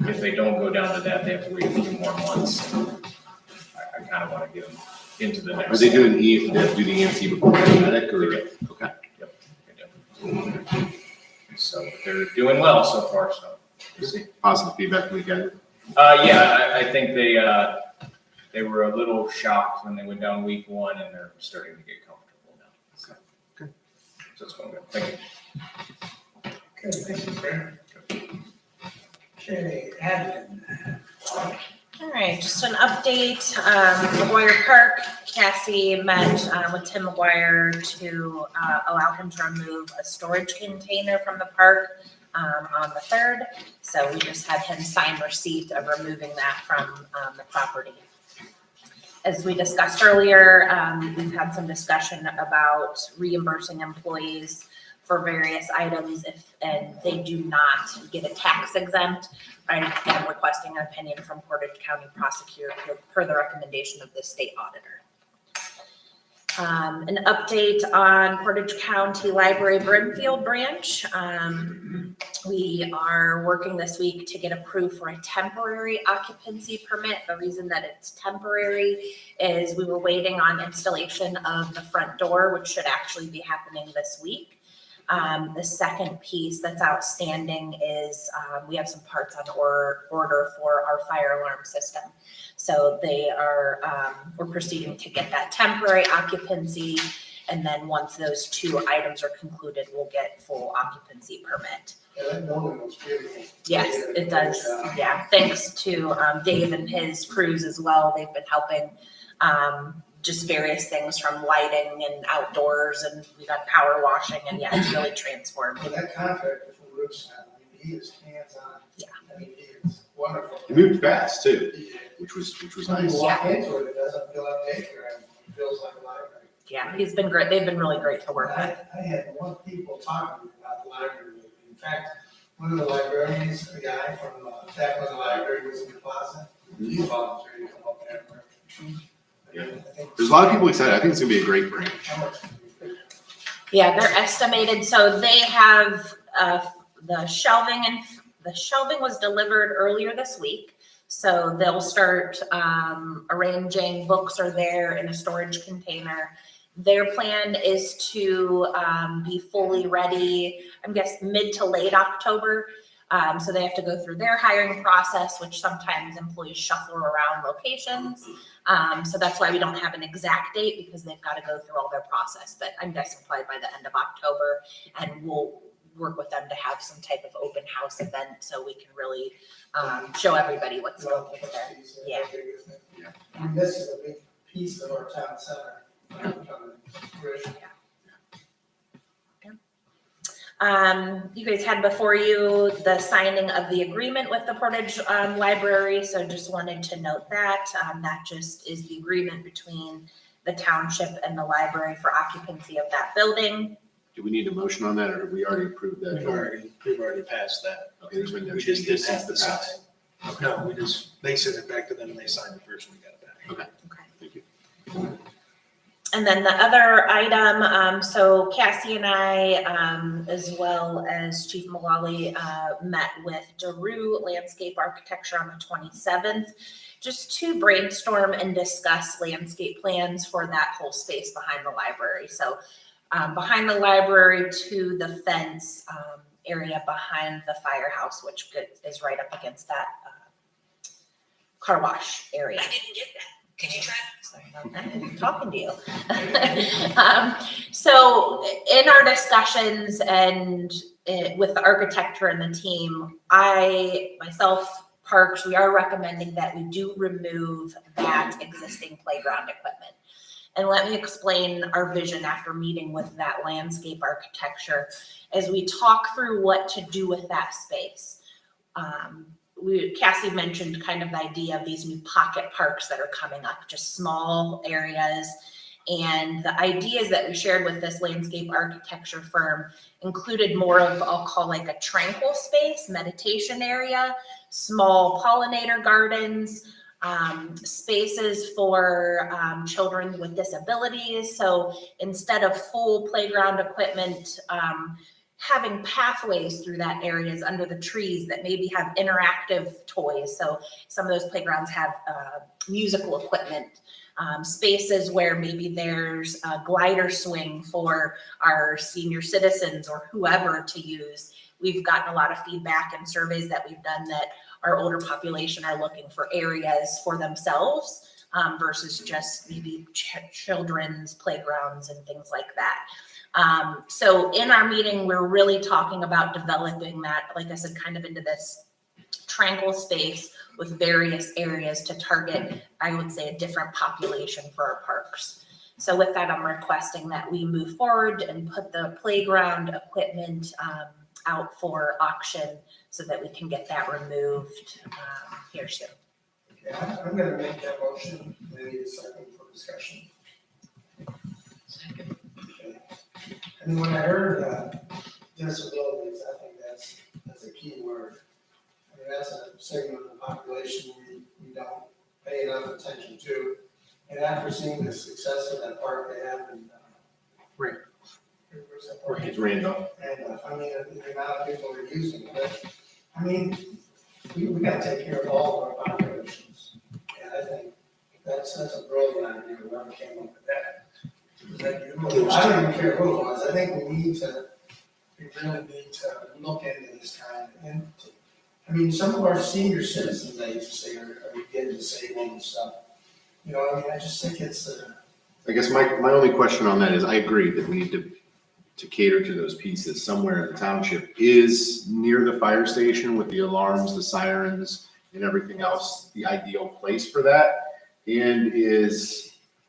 If they don't go down to that, they have to wait a few more months. I kind of want to get them into the next. Are they doing they have to do the EMT before paramedic or? Okay. Yep, they do. So they're doing well so far, so we'll see. Positive feedback from the academy? Yeah, I think they were a little shocked when they went down week 1, and they're starting to get comfortable now. So, okay. So it's going good. Thank you. Okay, thank you, Brandon. Okay, admin. All right, just an update. McGuire Park, Cassie met with Tim McGuire to allow him to remove a storage container from the park on the 3rd. So we just had him sign receipt of removing that from the property. As we discussed earlier, we've had some discussion about reimbursing employees for various items and they do not get a tax exempt. I am requesting an opinion from Portage County Prosecutor per the recommendation of the state auditor. An update on Portage County Library Brimfield branch. We are working this week to get approved for a temporary occupancy permit. The reason that it's temporary is we were waiting on installation of the front door, which should actually be happening this week. The second piece that's outstanding is we have some parts on order for our fire alarm system. So they are, we're proceeding to get that temporary occupancy. And then once those 2 items are concluded, we'll get full occupancy permit. Yeah, that building looks beautiful. Yes, it does. Yeah, thanks to Dave and his crews as well. They've been helping just various things from lighting and outdoors, and we got power washing, and yeah, it's really transformed. Well, that contractor from Roofstown, I mean, he is hands-on. Yeah. I mean, he is wonderful. He moved fast too, which was When nice. you walk into it, it doesn't feel like daycare, it feels like a library. Yeah, he's been great. They've been really great to work with. I had more people talking about the library. In fact, one of the librarians, a guy from back when the library was in the plaza, he volunteered to come up there. Yeah. There's a lot of people excited. I think it's gonna be a great branch. Yeah, they're estimated, so they have the shelving was delivered earlier this week. So they'll start arranging, books are there in a storage container. Their plan is to be fully ready, I'm guessing mid to late October. So they have to go through their hiring process, which sometimes employees shuffle around locations. So that's why we don't have an exact date, because they've got to go through all their process. But I'm guessing probably by the end of October, and we'll work with them to have some type of open house event so we can really show everybody what's going on there. Yeah. I mean, this is a big piece of our town center. You guys had before you the signing of the agreement with the Portage Library, so just wanted to note that. That just is the agreement between the township and the library for occupancy of that building. Do we need a motion on that, or have we already approved that? We've already passed that. Okay, there's been no We just changes didn't since have the to sign. past. No, they sent it back to them and they signed it first and we got it back. Okay. Okay. Thank you. And then the other item, so Cassie and I, as well as Chief Malali, met with Daru Landscape Architecture on the 27th, just to brainstorm and discuss landscape plans for that whole space behind the library. So behind the library to the fence area behind the firehouse, which is right up against that car wash area. I didn't get that. Could you try that? Sorry about that. I'm talking to you. So in our discussions and with the architecture and the team, myself, Parks, we are recommending that we do remove that existing playground equipment. And let me explain our vision after meeting with that landscape architecture as we talk through what to do with that space. Cassie mentioned kind of the idea of these new pocket parks that are coming up, just small areas. And the ideas that we shared with this landscape architecture firm included more of, I'll call like a tranquil space, meditation area, small pollinator gardens, spaces for children with disabilities. So instead of full playground equipment, having pathways through that areas under the trees that maybe have interactive toys. So some of those playgrounds have musical equipment. Spaces where maybe there's a glider swing for our senior citizens or whoever to use. We've gotten a lot of feedback and surveys that we've done that our older population are looking for areas for themselves versus just maybe children's playgrounds and things like that. So in our meeting, we're really talking about developing that, like I said, kind of into this tranquil space with various areas to target, I would say, a different population for our parks. So with that, I'm requesting that we move forward and put the playground equipment out for auction so that we can get that removed here soon. Okay, I'm gonna make that motion, maybe a second for discussion. Second. Okay. And when I heard disabilities, I think that's a key word. I mean, that's a segment of the population we don't pay enough attention to. And after seeing the success of that park they have in, Right. where's that park? It's Randolph. And, I mean, the amount of people are using it, but, I mean, we gotta take care of all of our populations. And I think that's a brilliant idea, whoever came up with that. I don't even care who it was, I think we really need to look into this kind and, I mean, some of our senior citizens, I used to say, are getting disabled and stuff. You know, I mean, I just think it's, I guess my only question on that is, I agree that we need to cater to those pieces somewhere in the township. Is near the fire station with the alarms, the sirens, and everything else the ideal place for that? And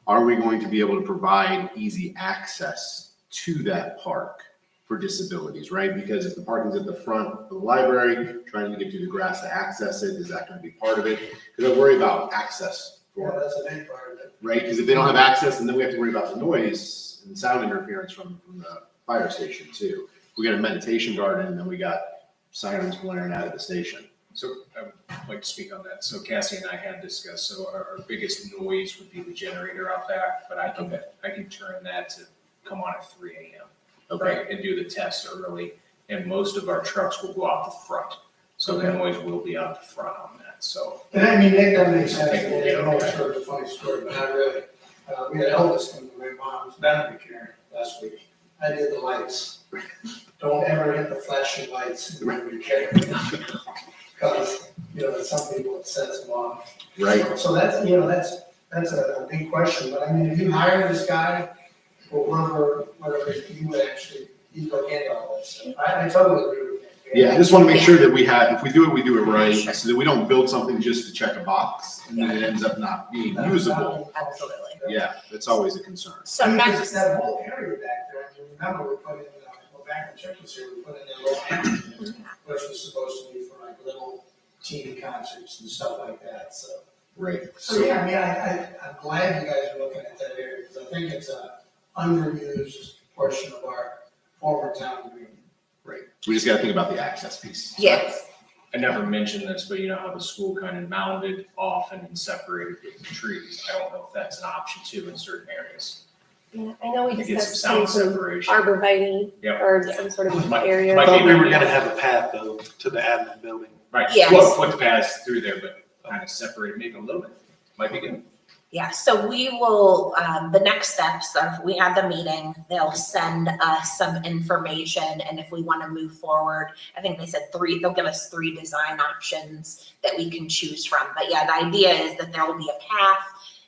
are we going to be able to provide easy access to that park for disabilities, right? Because if the parking's at the front of the library, trying to get through the grass to access it, is that going to be part of it? Because I worry about access yeah, for it, that's a big part of it. right? Because if they don't have access, and then we have to worry about the noise and sound interference from the fire station too. We got a meditation garden, and then we got sirens blaring out of the station. So I would like to speak on that. So Cassie and I had discussed, so our biggest noise would be the generator out back, but I can turn that to come on at 3 a.m. Okay. Right, and do the test early, and most of our trucks will go out the front. So the noise will be out the front on that, so. And I mean, that doesn't make sense, I don't know if it's a funny story, but not really. We had Elvis come to my mom's benefit care last week. I did the lights. Don't ever hit the flashing lights in memory care. Because, some people it sets them off. Right. So that's a big question, but I mean, if you hire this guy, or whatever, you would actually, you look into all this stuff. I totally agree with that. Yeah, I just want to make sure that if we do it right, so that we don't build something just to check a box, and then it ends up not being usable. Absolutely. Yeah, that's always a concern. So Because next, it's that whole area back there, I mean, remember we put in, back in Church's here, we put in that little amphitheater, which was supposed to be for like little teeny concerts and stuff like that, so. Right. So, yeah, I mean, I'm glad you guys are looking at that area, because I think it's a underused portion of our former town green. Right. We just got to think about the access piece. yes, I never mentioned this, but you know how the school kind of mounded off and then separated with the trees. I don't know if that's an option too in certain areas. Yeah, I know we To get discussed some sound some separation. arborvitae Yep. or some sort of Might- area. might Thought we were gonna have a path though to the admin building. Right, Yes. foot paths through there, but kind of separate, maybe a little bit, might be good. yeah, so we will, the next steps are, we have the meeting, they'll send us some information, and if we want to move forward, I think they said they'll give us 3 design options that we can choose from. But yeah, the idea is that there will be a path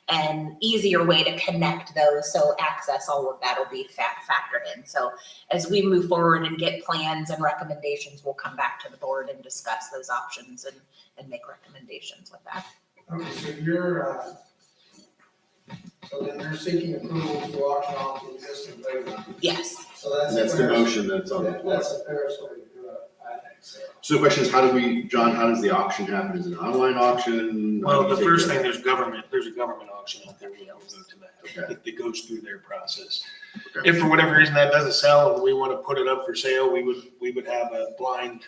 and easier way to connect those, so access, all of that will be factored in. So as we move forward and get plans and recommendations, we'll come back to the board and discuss those options and make recommendations with that. Okay, so then you're seeking approval to auction off the existing playground. Yes. So that's. That's the motion that's on the floor. That's the fairest way to do it, I think, so. So the question is, John, how does the auction happen? Is it an online auction? How Well, do you the take first that? thing, there's a government auction out there, we don't go to that. Okay. It goes through their process. Okay. If for whatever reason that doesn't sell and we want to put it up for sale, we would have a blind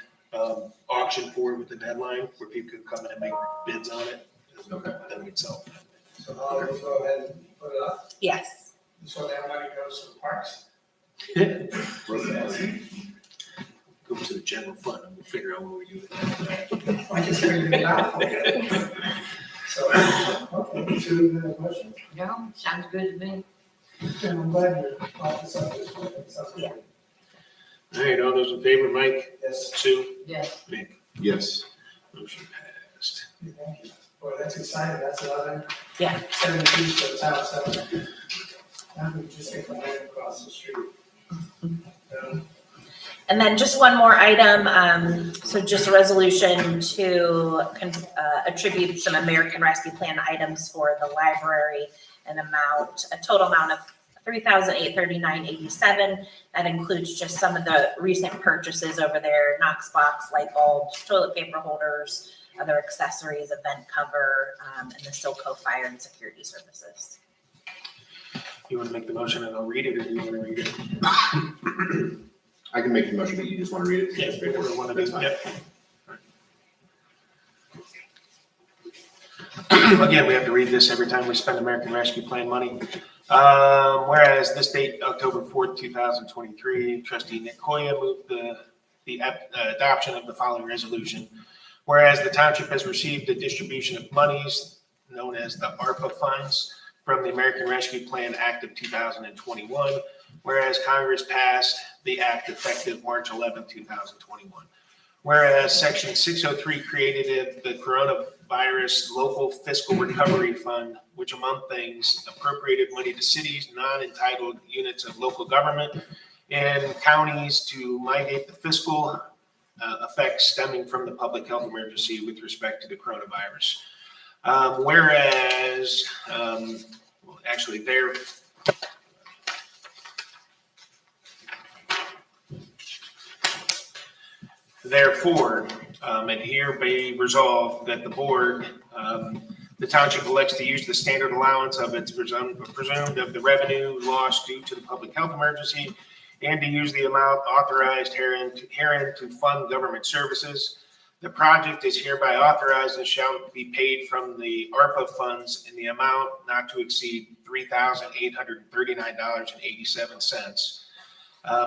auction for it with the deadline where people could come in and make bids on it. Okay. Then we'd sell. So I'll just go ahead and put it up, Yes. so that money goes to the parks. Go to the general fund and we'll figure out what we do with that. I just figured it out for you. So, okay, so you have a question? No, sounds good to me. And I'm glad you're off the subject. Yeah. All right, all those in favor, Mike, Yes. Sue, Yes. Nick, Yes. motion passed. Thank you. Boy, that's exciting. That's another. Yeah. 7 feet for the town center. Now we just get the land across the street. And then just one more item, so just a resolution to attribute some American Rescue Plan items for the library, a total amount of $3,839.87. That includes just some of the recent purchases over there, Knox box, light bulbs, toilet paper holders, other accessories, event cover, and the Silco Fire and Security Services. You want to make the motion and I'll read it, or do you want to read it? I can make the motion, but you just want to read it? Yes, or one of these, yep. Again, we have to read this every time we spend American Rescue Plan money. Whereas this date, October 4th, 2023, trustee Nick Hoya moved the adoption of the following resolution. Whereas the township has received a distribution of monies known as the ARPA funds from the American Rescue Plan Act of 2021. Whereas Congress passed the act effective March 11, 2021. Whereas Section 603 created the Coronavirus Local Fiscal Recovery Fund, which among things appropriated money to cities, non-entitled units of local government, and counties to mitigate the fiscal effects stemming from the public health emergency with respect to the coronavirus. Therefore, and hereby resolved that the board, the township elects to use the standard allowance of its presumed of the revenue lost due to the public health emergency, and to use the amount authorized herein to fund government services. The project is hereby authorized and shall be paid from the ARPA funds in the amount not to exceed $3,839.87.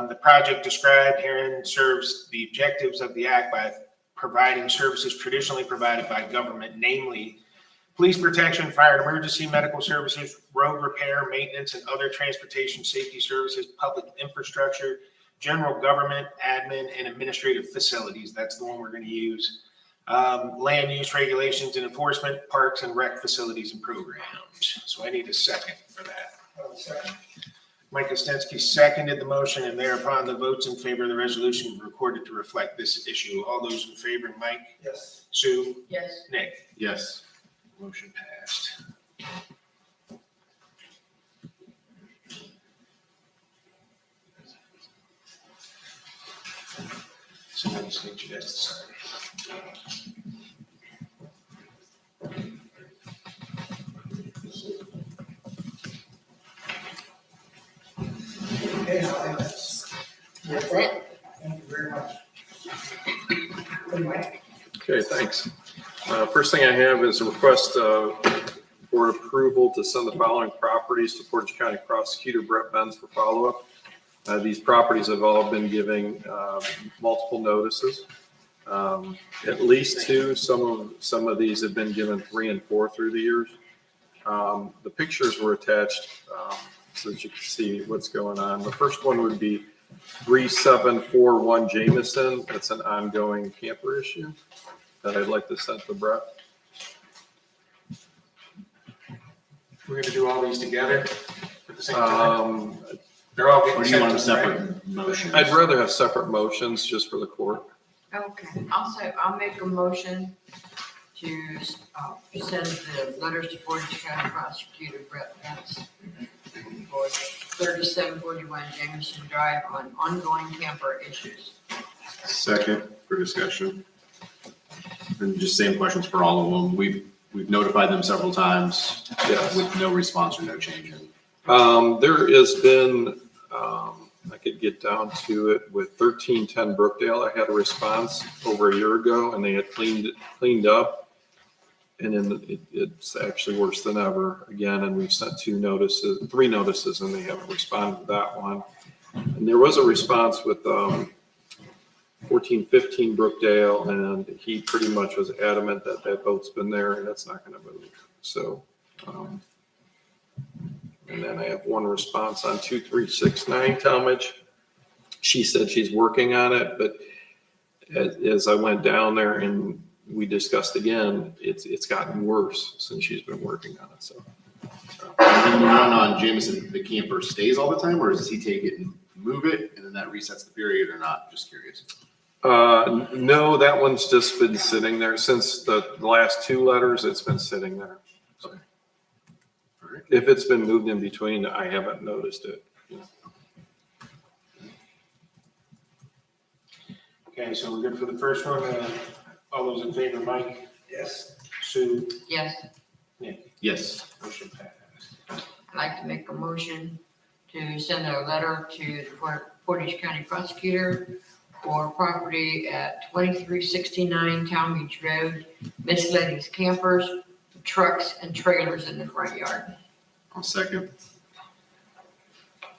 The project described herein serves the objectives of the act by providing services traditionally provided by government, namely police protection, fire and emergency medical services, road repair, maintenance, and other transportation safety services, public infrastructure, general government, admin, and administrative facilities. That's the one we're going to use. Land use regulations and enforcement, parks and rec facilities and programs. So I need a second for that. Second. Mike Ostensky seconded the motion, and thereupon the votes in favor of the resolution were recorded to reflect this issue. All those in favor, Mike, Yes. Sue, Yes. Nick, Yes. motion passed. So I just need you guys to sign. Okay, I think that's it. Thank you very much. Hey, Mike. Okay, thanks. First thing I have is a request for approval to send the following properties to Portage County Prosecutor Brett Benz for follow-up. These properties have all been giving multiple notices. At least two, some of these have been given 3 and 4 through the years. The pictures were attached so that you can see what's going on. The first one would be 3741 Jameson. That's an ongoing camper issue that I'd like to send to Brett. We're going to do all these together at the same time. They're all getting Or do you want them sent to them, right? separate motions? I'd rather have separate motions just for the court. Okay, I'll make a motion to send the letters to Portage County Prosecutor Brett Benz for 3741 Jameson Drive on ongoing camper issues. Second for discussion. And just same questions for all of them. We've notified them several times. Yes. With no response or no change in. There has been, I could get down to it with 1310 Brookdale. I had a response over a year ago and they had cleaned up. And then it's actually worse than ever again. And we've sent 3 notices and they haven't responded to that one. And there was a response with 1415 Brookdale, and he pretty much was adamant that that boat's been there and it's not going to move. So, and then I have one response on 2369 Talmadge. She said she's working on it, but as I went down there and we discussed again, it's gotten worse since she's been working on it. So. And the one on Jameson, the camper stays all the time, or does he take it and move it, and then that resets the period, or not? Just curious. No, that one's just been sitting there since the last 2 letters. It's been sitting there. So, all right. If it's been moved in between, I haven't noticed it. Okay, so we're good for the first one. All those in favor, Mike? Yes. Sue? Yes, Yes. Motion passed. I'd like to make a motion to send a letter to the Portage County Prosecutor for property at 2369 Talmadge Road, miscellaneous campers, trucks, and trailers in the front yard. I'll second.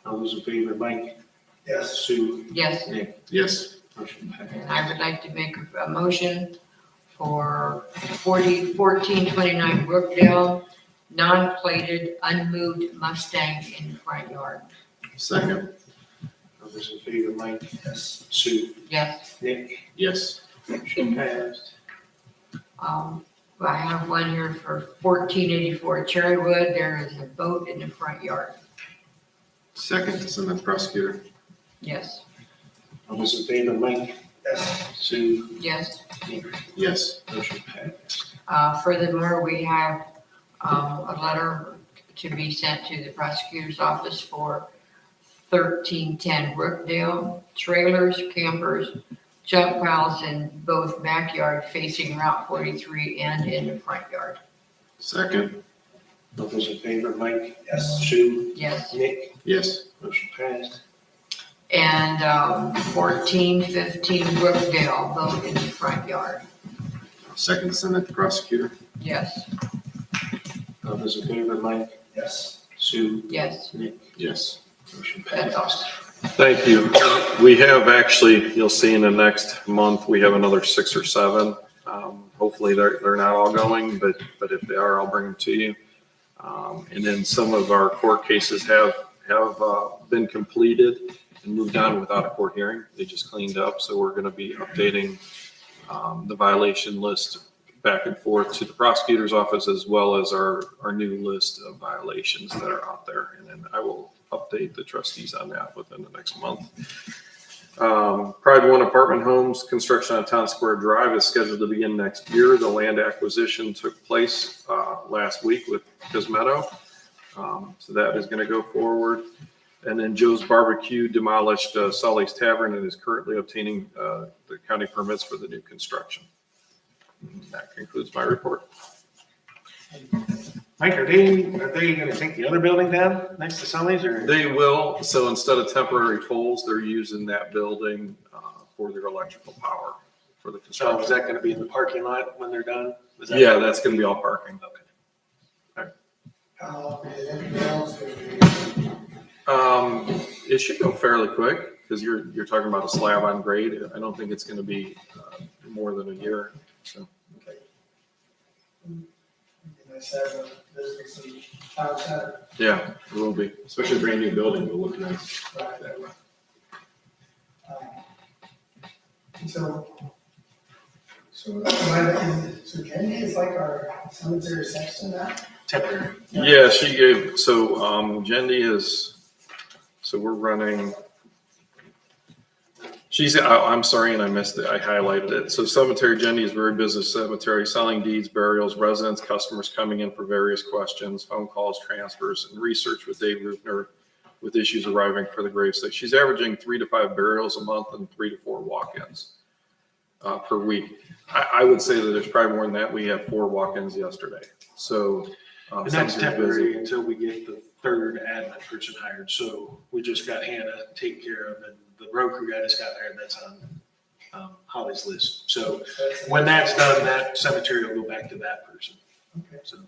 All those in favor, Mike? Yes. Sue? Yes, Yes. Motion passed. and I would like to make a motion for 1429 Brookdale, non-plated, unmoved Mustang in the front yard. Second. All those in favor, Mike? Yes. Sue? Yes. Nick? Yes. Motion passed. I have one here for 1484 Cherrywood. There is a boat in the front yard. Second to send that to prosecutor. Yes, All those in favor, Mike? Yes. Sue? yes. Nick? Yes. Motion passed. Furthermore, we have a letter to be sent to the prosecutor's office for 1310 Brookdale, trailers, campers, junk piles in both backyard facing Route 43 and in the front yard. Second. All those in favor, Mike? Yes. Sue? Yes. Nick? Yes. Motion passed. And 1415 Brookdale, both in the front yard. Second to send that to prosecutor. Yes, All those in favor, Mike? Yes. Sue? yes. Nick? Yes. Motion That's all. passed. Thank you. We have actually, you'll see in the next month, we have another 6 or 7. Hopefully they're not all going, but if they are, I'll bring them to you. And then some of our court cases have been completed and moved on without a court hearing. They just cleaned up. So we're going to be updating the violation list back and forth to the prosecutor's office, as well as our new list of violations that are out there. And then I will update the trustees on that within the next month. Pride 1 apartment homes construction on Town Square Drive is scheduled to begin next year. The land acquisition took place last week with Pismetto. So that is going to go forward. And then Joe's Barbecue demolished Sully's Tavern and is currently obtaining the county permits for the new construction. And that concludes my report. Mike, are they gonna take the other building down next to Sully's, or? They will. So instead of temporary tolls, they're using that building for their electrical power for the So construction. is that gonna be in the parking lot when they're done? Is that- Yeah, that's going to be all parking. How long is it? It should go fairly quick because you're talking about a slab on grade. I don't think it's going to be more than a year. So Nice to have a business in town center. yeah, it will be. Especially a brand new building, will look nice. Right. So Jenny is like our cemetery section now? Temporary. Yeah, she gave. So Jendi is. So we're running. She's, I'm sorry, and I missed it. I highlighted it. So cemetery, Jendi is very business cemetery, selling deeds, burials, residents, customers coming in for various questions, phone calls, transfers, and research with Dave Rufner. with issues arriving for the gravesite. She's averaging 3 to 5 burials a month and 3 to 4 walk-ins per week. I would say that there's probably more than that. We had 4 walk-ins yesterday. So. And that's things are busy. temporary until we get the third admin person hired. So we just got Hannah taken care of, and the road crew guy just got hired. That's on Holly's list. So when that's done, that cemetery will go back to that person. So.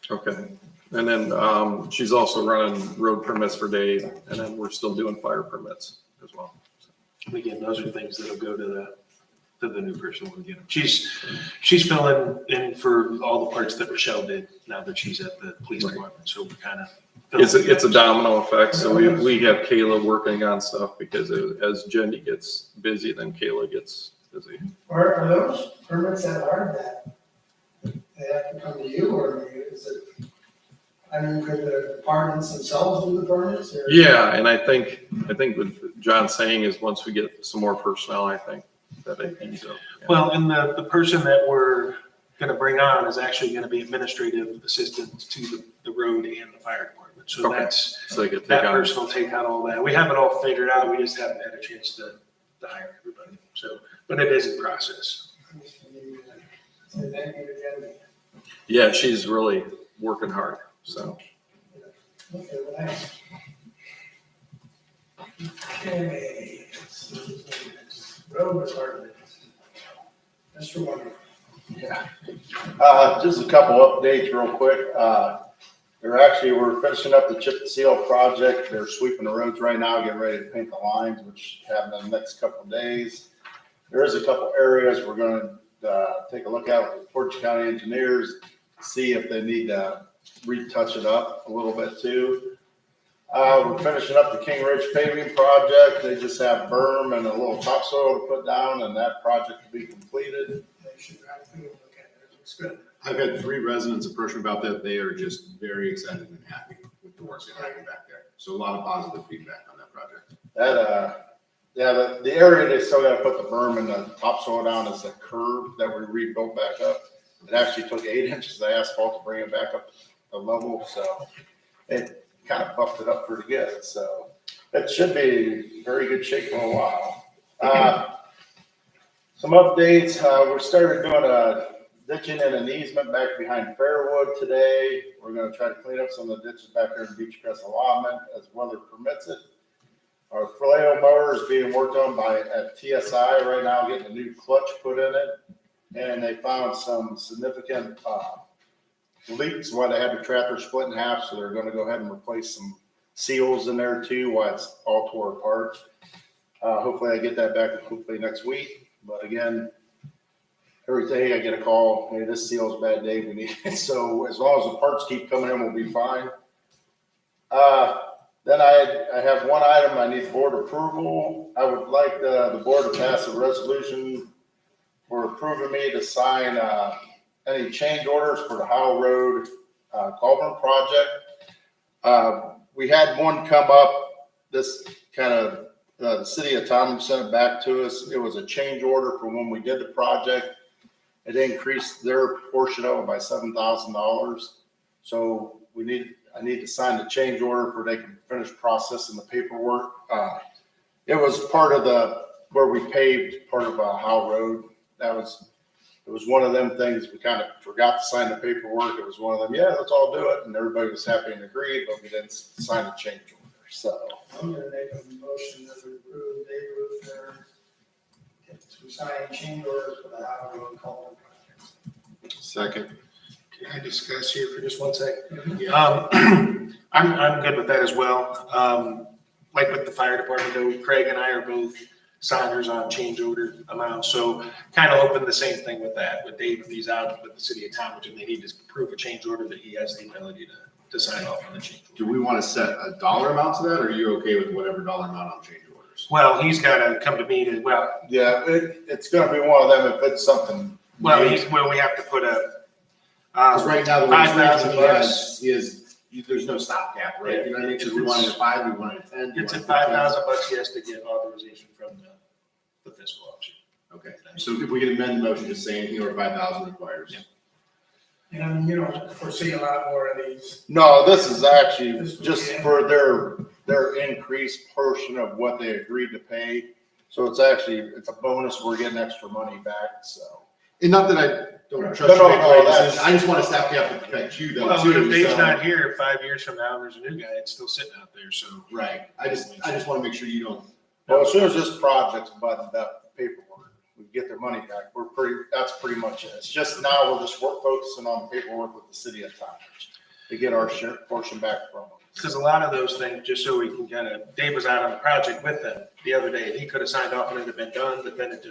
Okay. And then she's also running road permits for Dave, and then we're still doing fire permits as well. And again, those are things that'll go to the new person when we get them. She's filling in for all the parts that Rochelle did now that she's at the police department. So we're kind of. It's a domino effect. So we have Kayla working on stuff because as Jenny gets busy, then Kayla gets busy. Are those permits that are that, they have to come to you, or is it, I mean, could the departments themselves do the permits? Or? Yeah, and I think what John's saying is once we get some more personnel, I think that I think so. Yeah. Well, and the person that we're gonna bring on is actually gonna be administrative assistant to the road and the fire department. So Okay. So they could take that on. person will take on all that. We have it all figured out. We just haven't had a chance to hire everybody. So, but it is in process. Yeah, she's really working hard. So. Okay, well, thanks. Okay. Road department. Mr. Wonderful. Yeah. Just a couple updates real quick. We're finishing up the chip and seal project. They're sweeping the roads right now, getting ready to paint the lines, which happen in the next couple of days. There is a couple areas we're going to take a look at with the Portage County engineers, see if they need to retouch it up a little bit too. We're finishing up the King Ridge paving project. They just have berm and a little topsoil to put down, and that project will be completed. They should have to look at it. It looks good. I've had 3 residents approach me about that. They are just very excited and happy with the work that happened back there. So a lot of positive feedback on that project. The area they still got to put the berm and the topsoil down is the curb that we rebuilt back up. It actually took 8 inches of asphalt to bring it back up to level, so it kind of buffed it up pretty good. So it should be very good shape for a while. Some updates. We started doing a ditching and an easement back behind Fairwood today. We're going to try to clean up some of the ditches back there in Beechcrest allotment as weather permits it. Our flail mower is being worked on at TSI right now, getting a new clutch put in it. And they found some significant leaks why they had the tractor split in half. So they're going to go ahead and replace some seals in there too while it's all tore apart. Hopefully I get that back hopefully next week. But again, every day I get a call, hey, this seal's a bad day, we need it. So as long as the parts keep coming in, we'll be fine. Then I have one item I need board approval. I would like the board to pass a resolution for approving me to sign any change orders for the Howell Road culvert project. We had one come up, this kind of, the city of Taunton sent it back to us. It was a change order for when we did the project. It increased their portion of it by $7,000. So I need to sign the change order for they can finish processing the paperwork. It was part of where we paved part of Howell Road. It was one of them things we kind of forgot to sign the paperwork. It was one of them, yeah, let's all do it. And everybody was happy and agreed, but we didn't sign the change order. So I'm going to make a motion that we approve Dave Ruther to sign change orders for the Howell Road culvert project. Second. Can I discuss here for just 1 second? Yeah. I'm good with that as well. Like with the fire department, though, Craig and I are both signers on change order amounts. So kind of hoping the same thing with that. With Dave, if he's out with the city of Talmadge and they need to approve a change order, that he has the ability to sign off on the change order. Do we want to set a dollar amount to that, or are you okay with whatever dollar amount on change orders? Well, he's got to come to me to, yeah, it's going to be one of them if it's something. we have to put a, Because right now, the way $5,000 he has, there's no stopgap, right? You know what I mean? Because we wanted at 5, we wanted at 10. it's at $5,000 he has to get authorization from the fiscal officer. Okay, so if we can amend the motion, just say anything over 5,000 requires. Yeah. And I mean, you don't foresee a lot more of these. No, this is actually just for their increased portion of what they agreed to pay. So it's a bonus. We're getting extra money back, so. And not that I don't trust No, you, no, make no, the right that's- decision. I just want to staff have to protect you though Well, too. if Dave's so- not here 5 years from now, there's a new guy, it's still sitting out there, so. Right. I just want to make sure you don't. Well, as soon as this project's buttoned up, paperwork, we get their money back. That's pretty much it. It's just now we're just focusing on paperwork with the city of Tonbridge to get our share portion back from them. Because a lot of those things, just so we can kind of, Dave was out on the project with them the other day, and he could have signed off and it had been done, but then it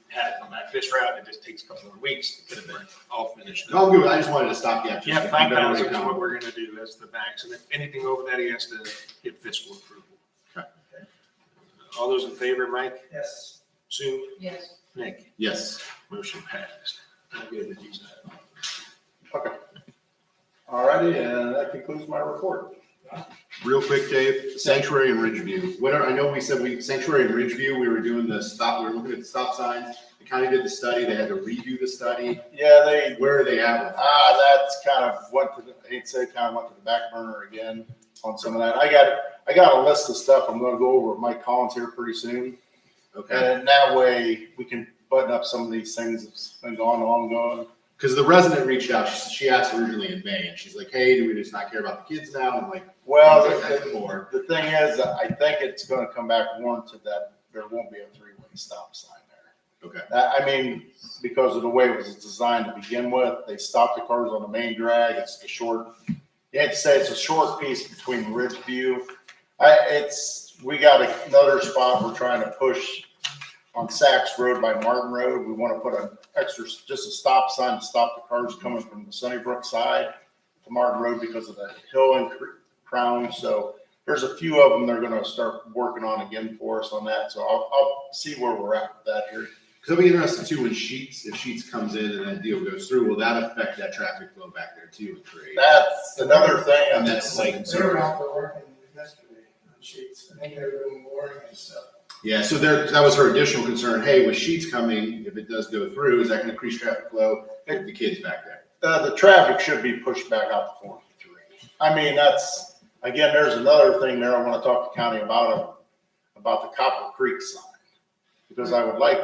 had to come back this route, it just takes a couple more weeks, it could have been all finished. No, I'm good. I just wanted to stop you. Yeah, 5,000 is what we're gonna do as the max, and if anything over that, he has to get fiscal approval. Okay. All those in favor, Mike, Yes. Sue, Yes. Nick, Yes. motion passed. I'm good with these. Okay. All righty, and that concludes my report. Real quick, Dave, Sanctuary and Ridgeview. I know we said Sanctuary and Ridgeview, we were doing we were looking at the stop signs. The county did the study, they had to redo the study. Yeah, Where are they at with it? that's kind of I hate to say, kind of went to the back burner again on some of that. I got a list of stuff I'm gonna go over with Mike Collins here pretty soon. Okay. And that way we can button up some of these things that's been going on. Because the resident reached out, she asked originally in May, and she's like, hey, do we just not care about the kids now? And I'm like, Well, the the thing is, I think it's gonna come back warranted that there won't be a three-way stop sign there. okay. I mean, because of the way it was designed to begin with, they stopped the cars on the main drag. It's the short, you have to say it's a short piece between Ridgeview. We got another spot we're trying to push on Sachs Road by Martin Road. We want to put an extra, just a stop sign to stop the cars coming from the Sunnybrook side to Martin Road because of the hill and crown. So there's a few of them they're going to start working on again for us on that. So I'll see where we're at with that here. Because I'll be interested too when if Sheets comes in and that deal goes through, will that affect that traffic flow back there too? And create? That's another thing. And that's like, They were out there working yesterday on sheets. I think they were doing mooring and stuff. yeah, so that was her additional concern. Hey, with Sheets coming, if it does go through, is that going to increase traffic flow? Get the kids back there. The traffic should be pushed back out to 43. I mean, there's another thing there I want to talk to county about the Copper Creek sign. Because I would like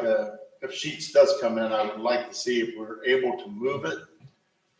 if Sheets does come in, I would like to see if we're able to move it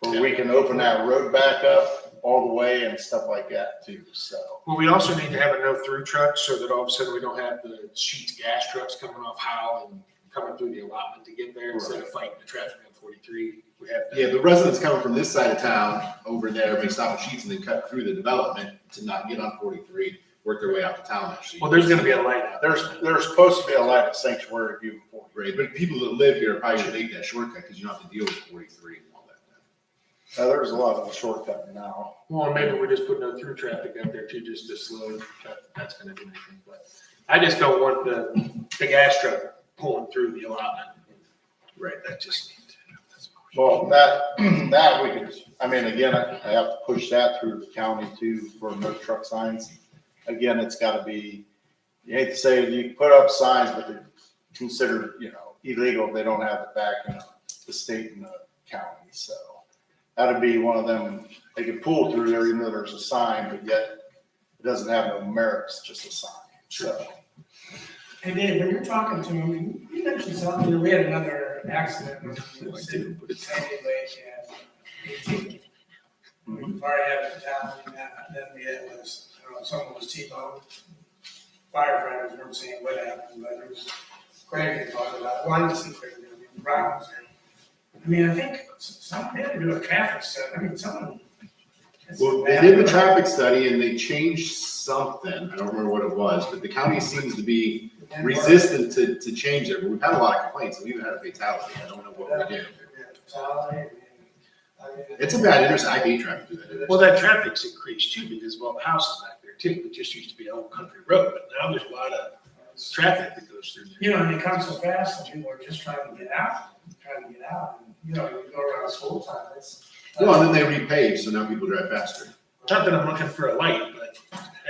where we can open that road back up all the way and stuff like that too, so. Well, we also need to have a no-through truck so that all of a sudden we don't have the Sheets gas trucks coming off Howell and coming through the allotment to get there instead of fighting the traffic on 43. We have that. Yeah, the residents coming from this side of town over there, they stop at Sheets and then cut through the development to not get on 43, work their way out to town. Well, there's going to be a light out. There's supposed to be a light at Sanctuary View before. Right, but people that live here probably should take that shortcut because you don't have to deal with 43 and all that. There's a lot of shortcut now. Well, maybe we just put no through traffic out there too, just to slow, that's going to do anything. But I just don't want the gas truck pulling through the allotment. Right, that just. Well, that we could, I mean, again, I have to push that through the county too for no truck signs. Again, it's gotta be, you hate to say it, you put up signs, but they're considered, illegal if they don't have it back in the state and the county, so. That'd be one of them, they could pull through there even though there's a sign, but yet it doesn't have no merits, just a sign, so. Hey Dave, when you're talking to him, you mentioned something, we had another accident in Sandy Lake and 18. We've already had a fatality, and then we had someone was T-boned. Firefighters weren't saying what happened, but it was Craig talked about it. Well, I just think there's going to be problems there. I mean, I think they had to do a traffic study. I mean, someone. Well, they did the traffic study and they changed something. I don't remember what it was, but the county seems to be resistant to change it. We've had a lot of complaints. We even had a fatality. I don't know what we did. It's a bad intersection. I hate traffic through that intersection. Well, that traffic's increased too because, well, the house is back there too. It just used to be an old country road, but now there's a lot of traffic that goes through there. And they come so fast and people are just trying to get out. And, you go around school time. Well, and then they repave, so now people drive faster. Not that I'm looking for a light, but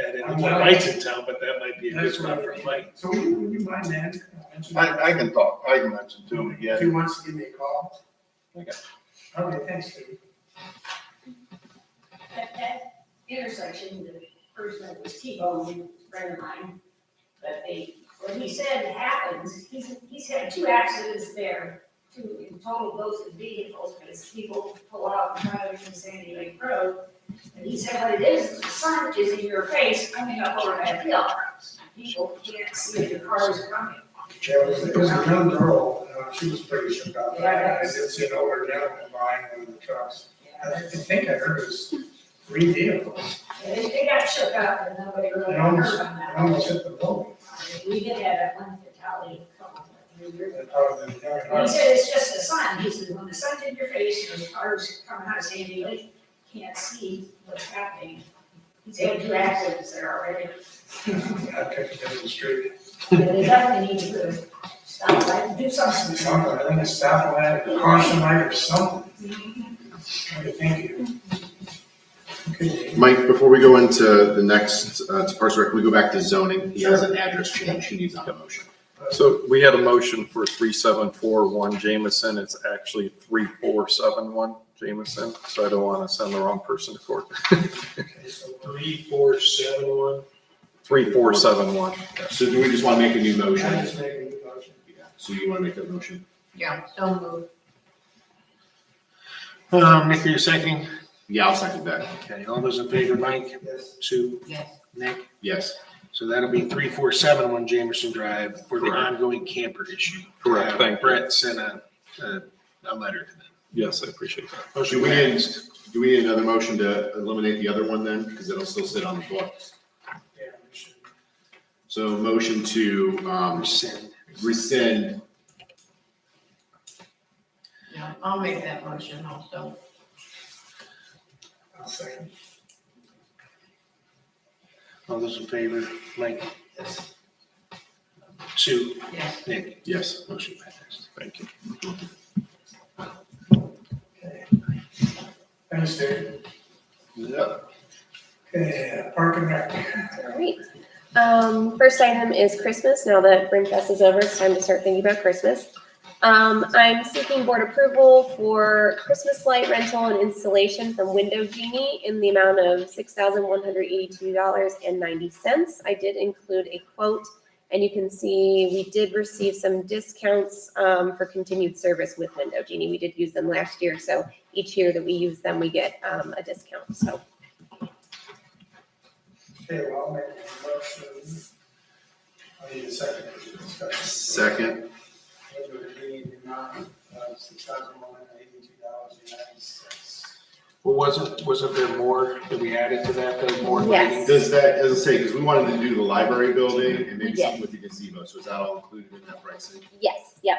and more lights in town, but that might be a good spot for a light. So would you mind, man? I can talk, I can mention to him again. If he wants to give me a call. Okay. Okay, thanks, Steve. At that intersection, the person that was T-boned, a friend of mine, but what he said happens, he's had 2 accidents there, 2 in total, both with vehicles, because people pull out and drive in Sandy Lake Road. And he said what it is the sun is in your face coming up over that hill. People can't see the cars coming. Yeah, it was a young girl, she was pretty shook up. I did see an older gentleman behind one of the trucks. I think I heard it was 3 vehicles. And they got shook up and nobody really It got almost, hurt on it that. almost hit the building. We did have one fatality a couple of years ago. It probably didn't have And he said it's just the sun. He said when the sun's in your face, those cars coming out of Sandy Lake can't see what's happening. He's had 2 accidents there already. I picked it in the street. And they definitely need to stop that, do something. Something, I think a stop light, a caution light or something. Okay, thank you. Okay. Mike, before we go into the next, to Parks and Rec, we go back to zoning. He has an address change. He needs on a motion. So we had a motion for 3741 Jameson. It's actually 3471 Jameson, so I don't want to send the wrong person to court. Okay, so 3471. 3471. So do we just want to make a new motion? I just make a new motion. Yeah. So you want to make that motion? Yeah, so moved. Nick, are you seconding? Yeah, I'll second that. Okay, all those in favor, Mike, Yes. Sue, Yes. Nick? Yes. So that'll be 3471 Jamerson Drive for the Correct. ongoing camper issue. Correct, thank you. Brett sent a letter to them. Yes, I appreciate that. Motion Do we need, passed. do we need another motion to eliminate the other one then? Because it'll still sit on the books. Yeah, we should. So motion to, Rescind. rescind. Yeah, I'll make that motion also. I'll second. All those in favor, Mike? Yes. Sue, Yes. Nick? Yes. Motion passed. Thank you. Okay. Thanks, Dave. Yeah. Okay, Park and Rec. All right. First item is Christmas. Now that Brimfest is over, it's time to start thinking about Christmas. I'm seeking board approval for Christmas light rental and installation from Window Genie in the amount of $6,182.90. I did include a quote, and you can see we did receive some discounts for continued service with Window Genie. We did use them last year, so each year that we use them, we get a discount. So Okay, well, I'll make a motion. I need a second for the discussion. Second. Which would be the amount of $6,182.90. Well, wasn't there more that we added to that, though, more Yes. lighting? Does that, as I say, because we wanted to do the library building and maybe We did. something with the gazebo, so is that all included in that pricing? yes, yep.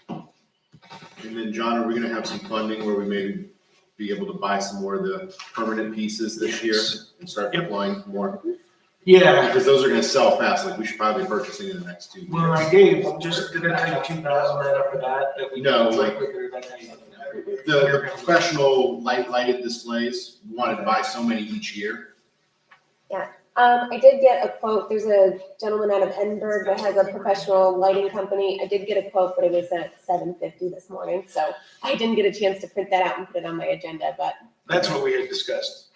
And then, John, are we gonna have some funding where we may be able to buy some more of the permanent pieces this year and start Yep. deploying more? Yeah, Because those are gonna sell fast, like we should probably be purchasing in the next 2 years. well, I gave, did I tell you 2,000 right after that we? No, like- Quicker, that's how you- The professional lighted displays, we wanted to buy so many each year. I did get a quote. There's a gentleman out of Edinburgh that has a professional lighting company. I did get a quote, but it was at $750 this morning, so I didn't get a chance to print that out and put it on my agenda, but That's what we had discussed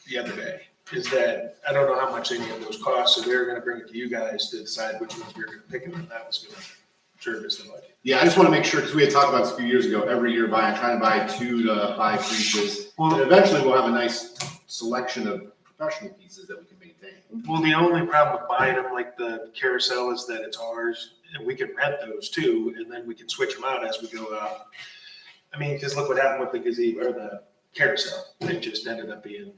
the other day, is that I don't know how much any of those cost, so they're gonna bring it to you guys to decide which ones we're gonna pick, and that was gonna service the budget. Yeah, I just want to make sure, because we had talked about this a few years ago, every year trying to buy 2 to 5 pieces. And eventually we'll have a nice selection of professional pieces that we can maintain. Well, the only problem with buying them like the carousel is that it's ours, and we can rent those too, and then we can switch them out as we go out. I mean, because look what happened with the gazebo, or the carousel, it just ended up being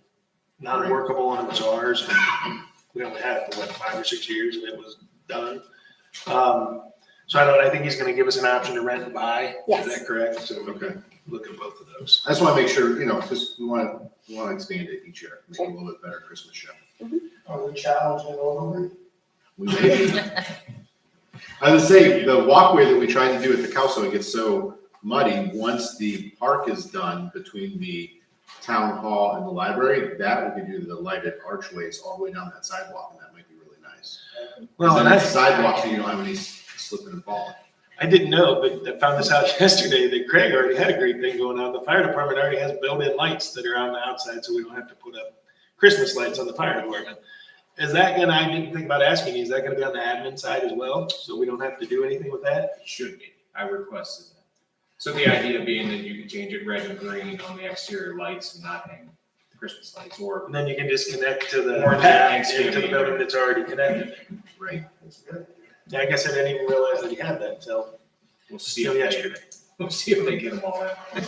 non-workable, and it was ours, and we only had it for what, 5 or 6 years, and it was done. So I think he's gonna give us an option to rent and buy, Yes. is that correct? So we Okay. can look at both of those. I just want to make sure, because we want to expand it each year, make it a little bit better Christmas show. Are we challenging over? We may. I was say, the walkway that we tried to do at the council, it gets so muddy, once the park is done between the town hall and the library, that we could do the lighted archways all the way down that sidewalk, and that might be really nice. Well, Then and it's that's, sidewalk, so you don't have any slipping and falling. I didn't know, but I found this out yesterday that Craig already had a great thing going on. The fire department already has built-in lights that are on the outside, so we don't have to put up Christmas lights on the fire department. Is that gonna, I didn't think about asking you, is that gonna be on the admin side as well? So we don't have to do anything with that? It should be. I requested that. So the idea being that you can change it red and green on the exterior lights and not hang Christmas lights, or And then you can just connect to the Or to pad, Thanksgiving. into the building that's already connected. right. Yeah, I guess I didn't even realize that he had that until We'll see till if yesterday. we'll see if they get them all in.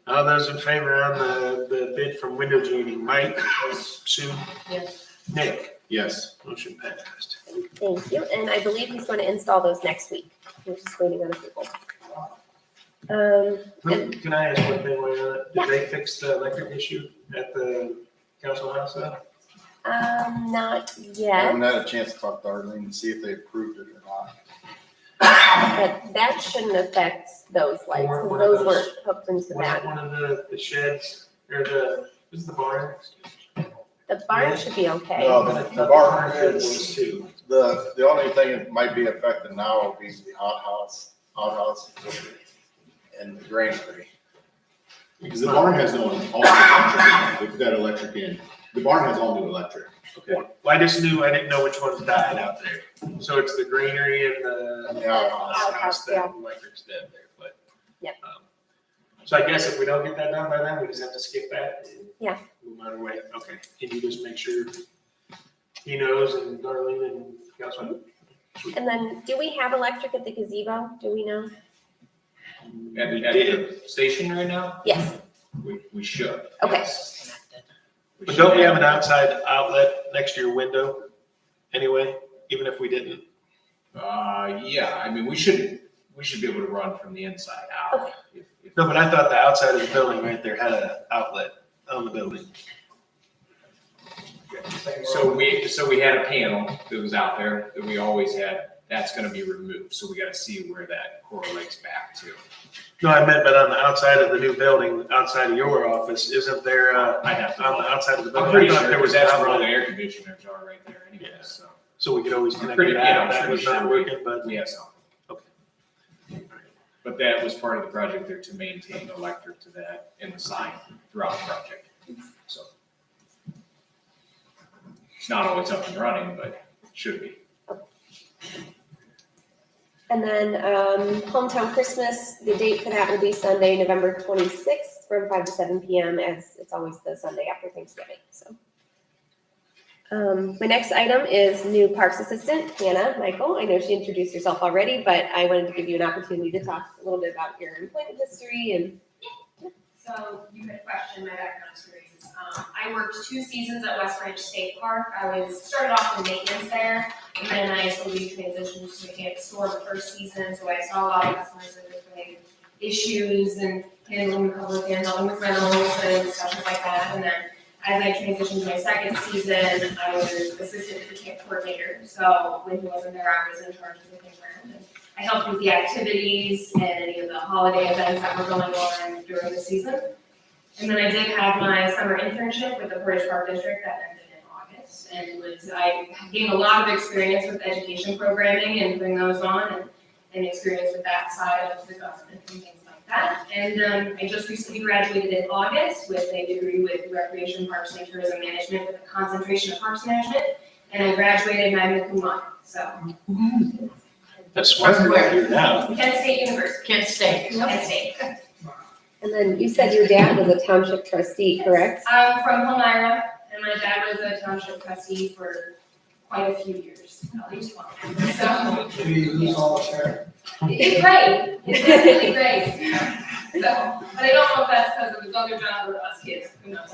All those in favor on the bid from Window Genie, Mike, Sue, Yes. Nick, Yes. motion passed. Thank you, and I believe he's going to install those next week. We're just waiting on approval. Can I ask one thing while you're on it? Did they fix the electric issue at the council house though? Not I yet, haven't had a chance to talk to Arlene and see if they approved it or not. but that shouldn't affect those lights, Or because one of those those- weren't hooked into Was it that. one of the sheds, or was it the barn? The barn should be okay. No, the barn Was is, too. the only thing that might be affected now will be the outhouse, and the granary. Because the barn has no all new electric, they've got electric in. The barn has all new electric. Okay, well, I didn't know which ones died out there. So it's the granary and the outhouse that electric's dead there, but. Yep. So I guess if we don't get that done by then, we just have to skip that. And Yeah. move on our way. Okay, can you just make sure he knows and Darlene and Councilman? And then, do we have electric at the gazebo? Do we know? At We at did. the station right now, Yes, we should. okay. yes. But don't we have an outside outlet next to your window anyway, even if we didn't? Yeah, I mean, we should be able to run from the inside out. Okay. If- No, but I thought the outside of the building right there had an outlet on the building. So we had a panel that was out there that we always had, that's gonna be removed, so we gotta see where that correlates back to. No, I meant, but on the outside of the new building, outside of your office, isn't there, I have to. on the outside of the building? I'm pretty I thought sure there was that's an where all the outlet. air conditioners are right there anyway, Yeah. so. So we could always connect Pretty- it yeah, out. I'm That pretty was not sure working, but. We have some. Okay. But that was part of the project there to maintain electric to that in the sign throughout the project, so. It's not always up and running, but it should be. And then, hometown Christmas, the date for that will be Sunday, November 26th, from 5 to 7 PM, as it's always the Sunday after Thanksgiving, so. My next item is new parks assistant, Hannah Michael. I know she introduced herself already, but I wanted to give you an opportunity to talk a little bit about your employment history and. So you had questioned my background experiences. I worked 2 seasons at West Branch State Park. I started off in maintenance there, and then I slowly transitioned to mechanic store the first season. So I saw a lot of customers that were having issues and handling public and helping with rentals and stuff like that. And then as I transitioned to my second season, I was assistant mechanic coordinator. So when he wasn't there, I was in charge of the campground. And I helped with the activities and any of the holiday events that were going on during the season. And then I did have my summer internship with the Portage Park District that ended in August. And I gained a lot of experience with education programming and putting those on and experience with that side of the government and things like that. And I just recently graduated in August with a degree with Recreation, Parks, and Tourism Management with a concentration of Parks Management. And I graduated magna cum laude, so. That's smart right here now. Kent State University. Kent State. Kent State. And then you said your dad was a township trustee, correct? I'm from Palmyra, and my dad was a township trustee for quite a few years, at least 20. So, Did you lose all his hair? it's great, it's really great. So, but I don't know if that's because of his other job or us kids, who knows?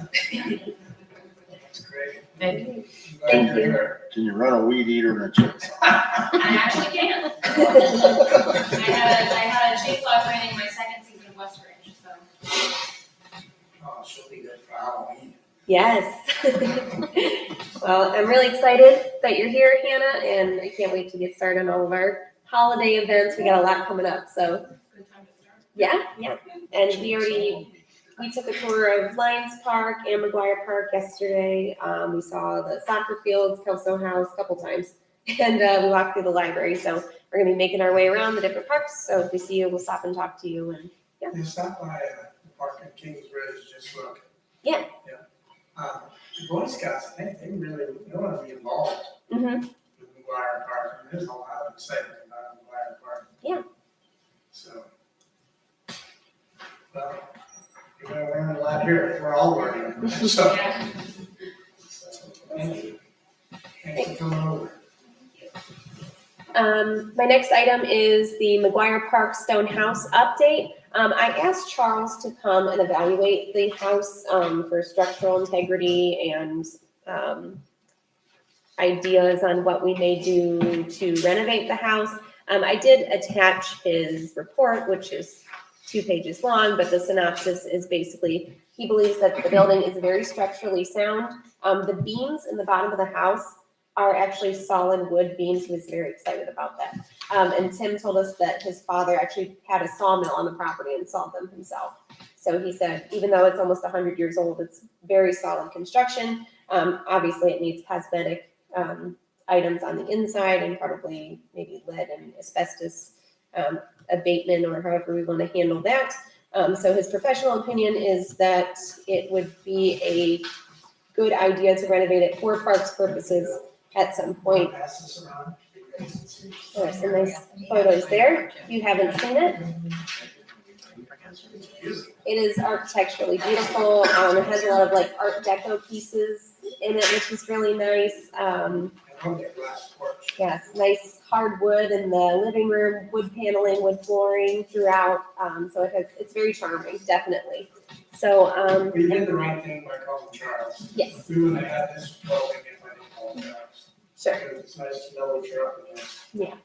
That's great. Thank you. Thank you. Can you run a weed eater and a chainsaw? I actually can. I had a chainsaw training my second season of West Branch, so. Oh, she'll be good for Halloween. Yes. Well, I'm really excited that you're here, Hannah, and I can't wait to get started on all of our holiday events. We got a lot coming up, so. Good time to start. Yeah. And we took a tour of Lions Park and McGuire Park yesterday. We saw the soccer fields, Kelso House a couple times. And we walked through the library, so we're gonna be making our way around the different parks. So if we see you, we'll stop and talk to you. And You stop by the park in Kingsbridge, just look. Yeah. The Boy Scouts, I think they really, they want to be involved Mhm. with McGuire Park, and there's a lot of excitement about McGuire Park. Yeah. So, well, you're gonna learn a lot here, we're all learning, so. Thank you. Thanks for coming over. My next item is the McGuire Park Stone House update. I asked Charles to come and evaluate the house for structural integrity and ideas on what we may do to renovate the house. I did attach his report, which is 2 pages long, but the synopsis is basically, he believes that the building is very structurally sound. The beams in the bottom of the house are actually solid wood beams. He was very excited about that. And Tim told us that his father actually had a sawmill on the property and sawed them himself. So he said, even though it's almost 100 years old, it's very solid construction. Obviously, it needs cosmetic items on the inside and probably maybe lead and asbestos abatement or however we want to handle that. So his professional opinion is that it would be a good idea to renovate it for parks purposes at some point. Pass this around. There are some nice photos there. If you haven't seen it, it is architecturally beautiful. It has a lot of like Art Deco pieces in it, which is really nice. Yes, nice hardwood in the living room, wood paneling, wood flooring throughout. So it's very charming, definitely. So, We did the right thing by calling Charles. Yes. We wouldn't have had this building if I didn't call Charles. Sure. Because it's nice to know what you're up against. Yeah.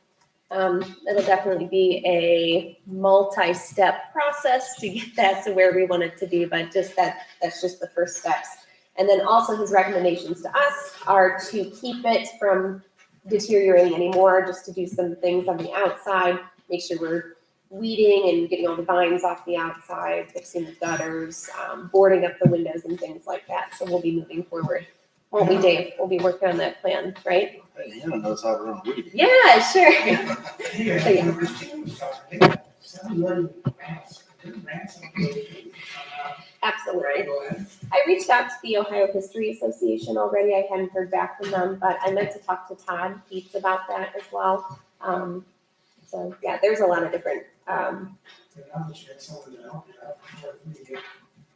It'll definitely be a multi-step process to get that to where we want it to be, but that's just the first steps. And then also his recommendations to us are to keep it from deteriorating anymore, just to do some things on the outside, make sure we're weeding and getting all the vines off the outside, fixing the gutters, boarding up the windows and things like that. So we'll be moving forward. Won't we, Dave? We'll be working on that plan, right? Hey, Hannah knows how to run a weed. Yeah, sure. Yeah, So, yeah. they got 7 million grants. Absolutely. I reached out to the Ohio History Association already. I hadn't heard back from them, but I meant to talk to Todd Keats about that as well. So yeah, there's a lot of different.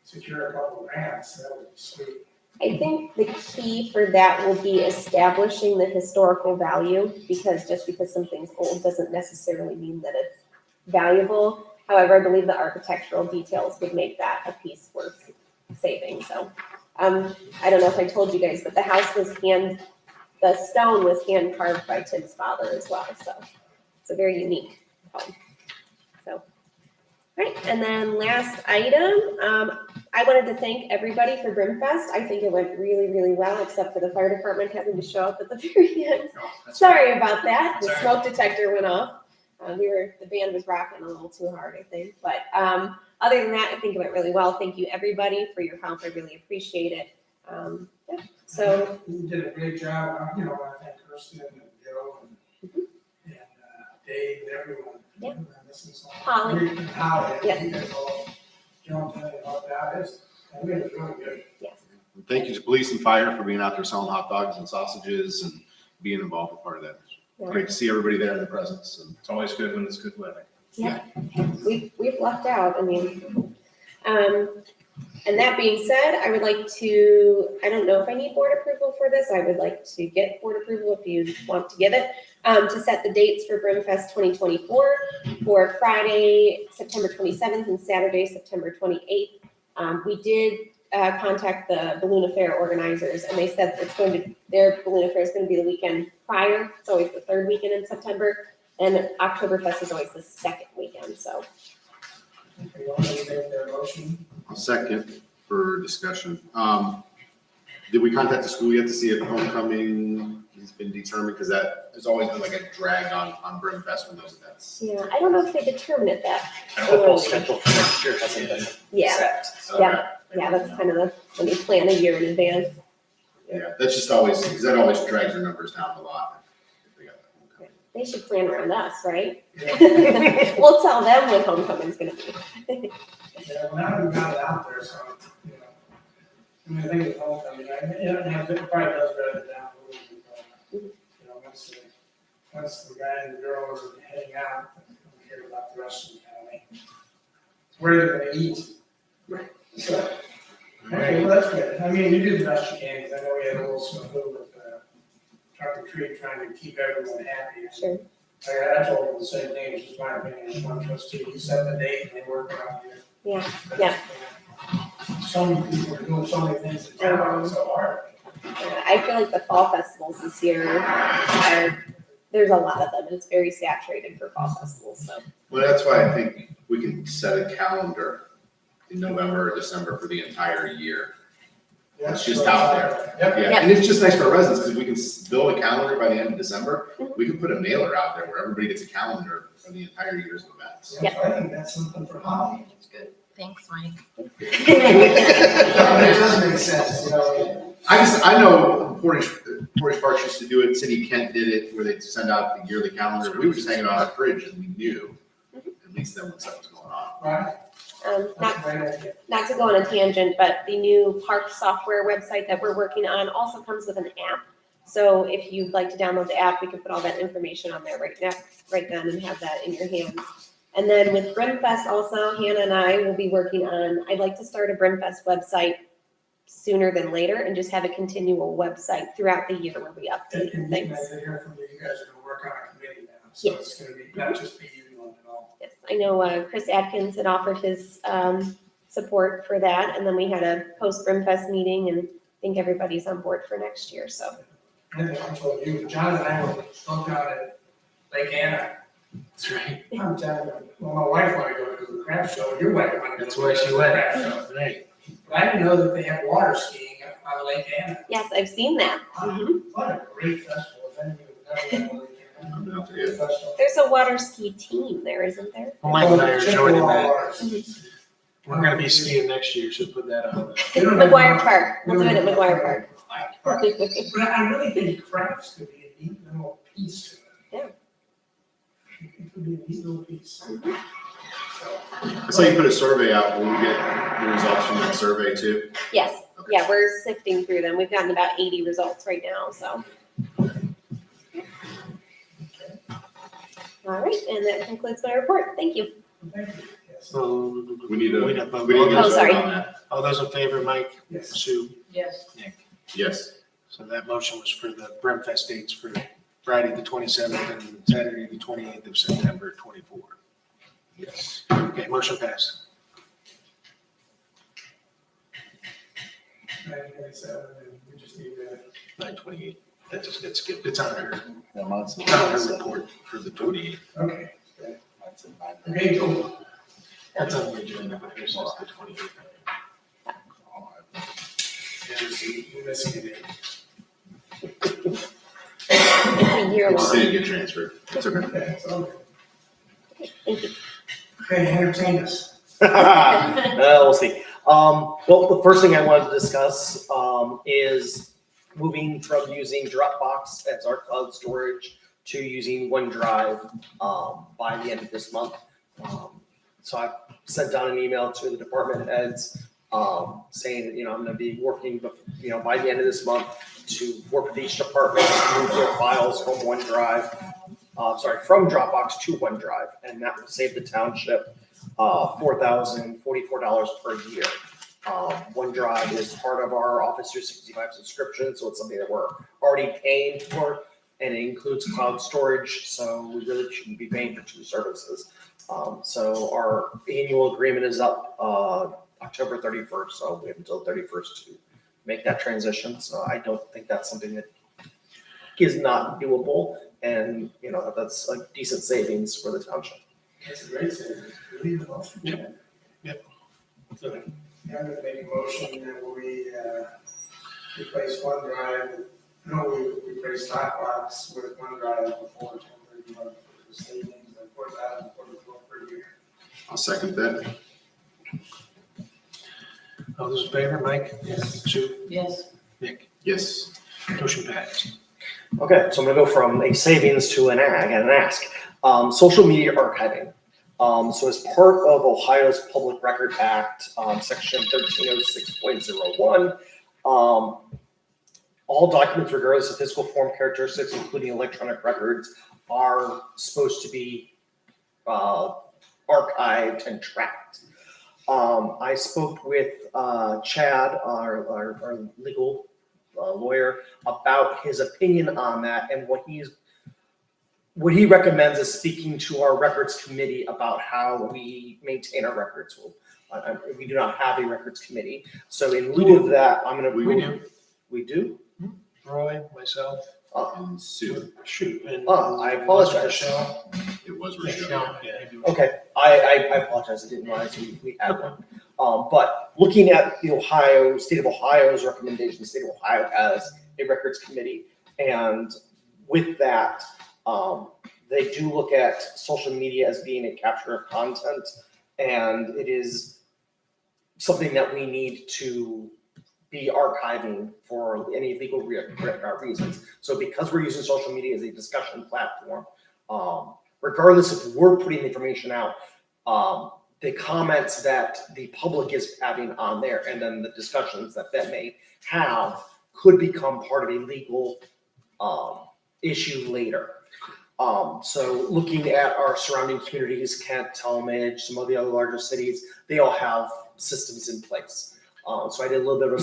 Secure a couple grants, that would be sweet. I think the key for that will be establishing the historical value, because just because something's old doesn't necessarily mean that it's valuable. However, I believe the architectural details would make that a piece worth saving. So, I don't know if I told you guys, but the stone was hand carved by Tim's father as well. So it's a very unique home. So, right. And then last item, I wanted to thank everybody for Brimfest. I think it went really, really well, except for the fire department having to show up at the very end. Sorry about that. The smoke detector went off. The band was rocking a little too hard, I think. But other than that, I think it went really well. Thank you, everybody, for your help. I really appreciate it. Yeah. So You did a great job. I want to thank Kirsten and Joe and Dave and everyone. Yeah. This is all- Holly. Holly. Yes. You guys all jumped in and helped out. It was really good. Yes. Thank you to police and fire for being out there selling hot dogs and sausages and being involved with part of that. Great to see everybody there in the presence. And It's always good when it's good weather. Yeah. We've lucked out. I mean, and that being said, I would like to, I don't know if I need board approval for this. I would like to get board approval if you want to give it, to set the dates for Brimfest 2024 for Friday, September 27th and Saturday, September 28th. We did contact the balloon affair organizers, and they said their balloon affair is going to be the weekend prior. It's always the 3rd weekend in September, and Oktoberfest is always the 2nd weekend. So. Okay, you want me to make their motion? a second for discussion. Did we contact the school yet to see if homecoming has been determined? Because that has always been like a drag on Brimfest when those events. Yeah, I don't know if they determined it that. I know the whole schedule for next year hasn't been Yeah, set. yeah, that's kind of when you plan a year in advance. Yeah, that's just always, because that always drags your numbers down a lot. If They should plan around us, right? Yeah. We'll tell them when homecoming's gonna be. Yeah, well, now we've got it out there, so, you know. I mean, I think it's homecoming, it probably does better down a little bit, but, you know, once the guy and the girl are heading out, we hear about the rest of the family. Where they're gonna eat. Right. So, okay, well, that's good. I mean, you do the best you can, because I know we had a little snafu with, truck or treat, trying to keep everyone happy. Sure. I told them the same thing, it's just my opinion, as one trustee, you set the date and they work around you. Yeah, yeah. So many people are doing so many things in town, it's so hard. I feel like the fall festivals this year there's a lot of them, and it's very saturated for fall festivals, so. Well, that's why I think we can set a calendar in November or December for the entire year. It's just out there. Yep. Yeah, and it's just nice for our residents because we can build a calendar by the end of December. We can put a mailer out there where everybody gets a calendar for the entire year's events. Yeah, I think that's something for Holly. That's good. Thanks, Mike. It does make sense, you know. I know Portage Parks used to do it, City of Kent did it, where they'd send out the yearly calendar. We would just hang it on our fridge and we knew, at least then when something was going on. Right. Not to go on a tangent, but the new park software website that we're working on also comes with an app. So if you'd like to download the app, we can put all that information on there right then and have that in your hands. And then with Brimfest also, Hannah and I will be working on, I'd like to start a Brimfest website sooner than later and just have a continual website throughout the year where we update And things. I hear from you, you guys are gonna work on a committee now, so it's gonna be, not just be you doing it all. Yes, I know Chris Adkins had offered his support for that, and then we had a post Brimfest meeting, and I think everybody's on board for next year, so. And then I told you, John and I were both out at Lake Anna. That's right. I'm telling you, well, my wife wanted to go to the craft show, your wife wanted to go That's to why she the went. craft show. Right. But I didn't know that they have water skiing on Lake Anna. Yes, I've seen that. Mhm. What a great festival, if any of you have never been to Lake Anna. I'm out there, Great yeah. festival. There's a water ski team there, isn't there? Well, Mike and I are joining Chippewa that. waters. We're gonna be skiing next year, so put that on. They don't have- McGuire Park, we'll do it at McGuire Park. But I really think crafts could be a neat little piece to it. Yeah. It could be a neat little piece. That's how you put a survey out, when we get the results from that survey too. Yes, yeah, we're sifting through them. We've gotten about 80 results right now, so. All right, and that concludes my report. Thank you. Thank you. Yes. So We need to, We we didn't vote. didn't get Oh, a sorry. vote on that. all those in favor, Mike, Yes. Sue, Yes. Nick. Yes. So that motion was for the Brimfest dates for Friday, the 27th, and Saturday, the 28th of September, 24. Yes. Okay, motion passed. 9:27, and we just need to. 9/28. That just gets skipped. It's on her, Yeah, mine's- it's on her report for the 28th. Okay. mine's in mine. Okay, cool. That's on the agenda, but here's just the 28th. You're missing it. It's a year It just long. didn't get transferred. It's okay. Okay, so, Thank you. okay, entertain us. We'll see. Well, the first thing I wanted to discuss, is moving from using Dropbox as our cloud storage to using OneDrive, by the end of this month. So I sent out an email to the department heads, saying that, I'm gonna be working, by the end of this month to work with each department to move their files from OneDrive, from Dropbox to OneDrive, and that will save the township $4,044 per year. OneDrive is part of our Office 365 subscription, so it's something that we're already paying for, and it includes cloud storage, so we really shouldn't be paying for two services. So our annual agreement is up October 31st, so we have until 31st to make that transition. So I don't think that's something that is not doable, and that's a decent savings for the township. That's a great savings. Really good motion. Yep. So, yeah, I'm gonna make a motion that we, replace OneDrive, we replace Dropbox with OneDrive before 10/31 for the savings of $4,044 per year. I'll second that. All those in favor, Mike? Yes. Sue, Yes. Nick. Yes. Motion passed. Okay, so I'm gonna go from a savings to an ask. Social media archiving. So as part of Ohio's Public Record Act, section 1306.01, all documents regardless of physical form characteristics, including electronic records, are supposed to be archived and tracked. I spoke with Chad, our legal lawyer, about his opinion on that, and what he recommends is speaking to our records committee about how we maintain our records. We do not have a records committee, so in lieu of that, I'm gonna. We do. We do? Roy, myself, And Sue, shoot. And I apologize. Rochelle. it was Rochelle, Rochelle. yeah. Okay, I apologize, I didn't realize we had one. But looking at the state of Ohio's recommendation, the state of Ohio has a records committee. And with that, they do look at social media as being a capture of content. And it is something that we need to be archiving for any legal reasons. So because we're using social media as a discussion platform, regardless if we're putting the information out, the comments that the public is having on there and then the discussions that may have could become part of a legal issue later. So looking at our surrounding communities, Kent, Talmadge, some of the other larger cities, they all have systems in place. So I did a little bit of a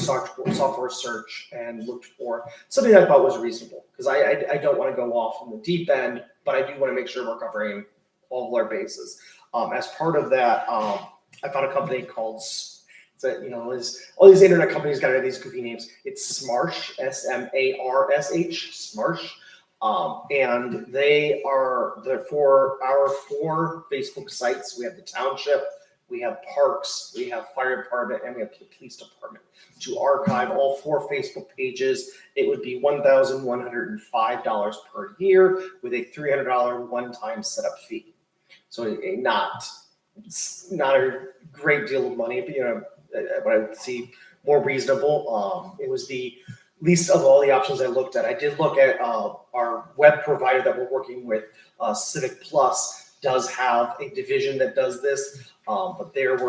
software search and looked for something that I thought was reasonable, because I don't want to go off in the deep end, but I do want to make sure we're covering all of our bases. As part of that, I found a company called, all these internet companies got these goofy names. It's Smarsh, SMARSH, Smarsh. And they're for our 4 Facebook sites. We have the township, we have parks, we have fire department, and we have the police department. To archive all 4 Facebook pages, it would be $1,105 per year with a $300 one-time setup fee. So it's not a great deal of money, but what I would see more reasonable. It was the least of all the options I looked at. I did look at our web provider that we're working with, Civic Plus, does have a division that does this, but theirs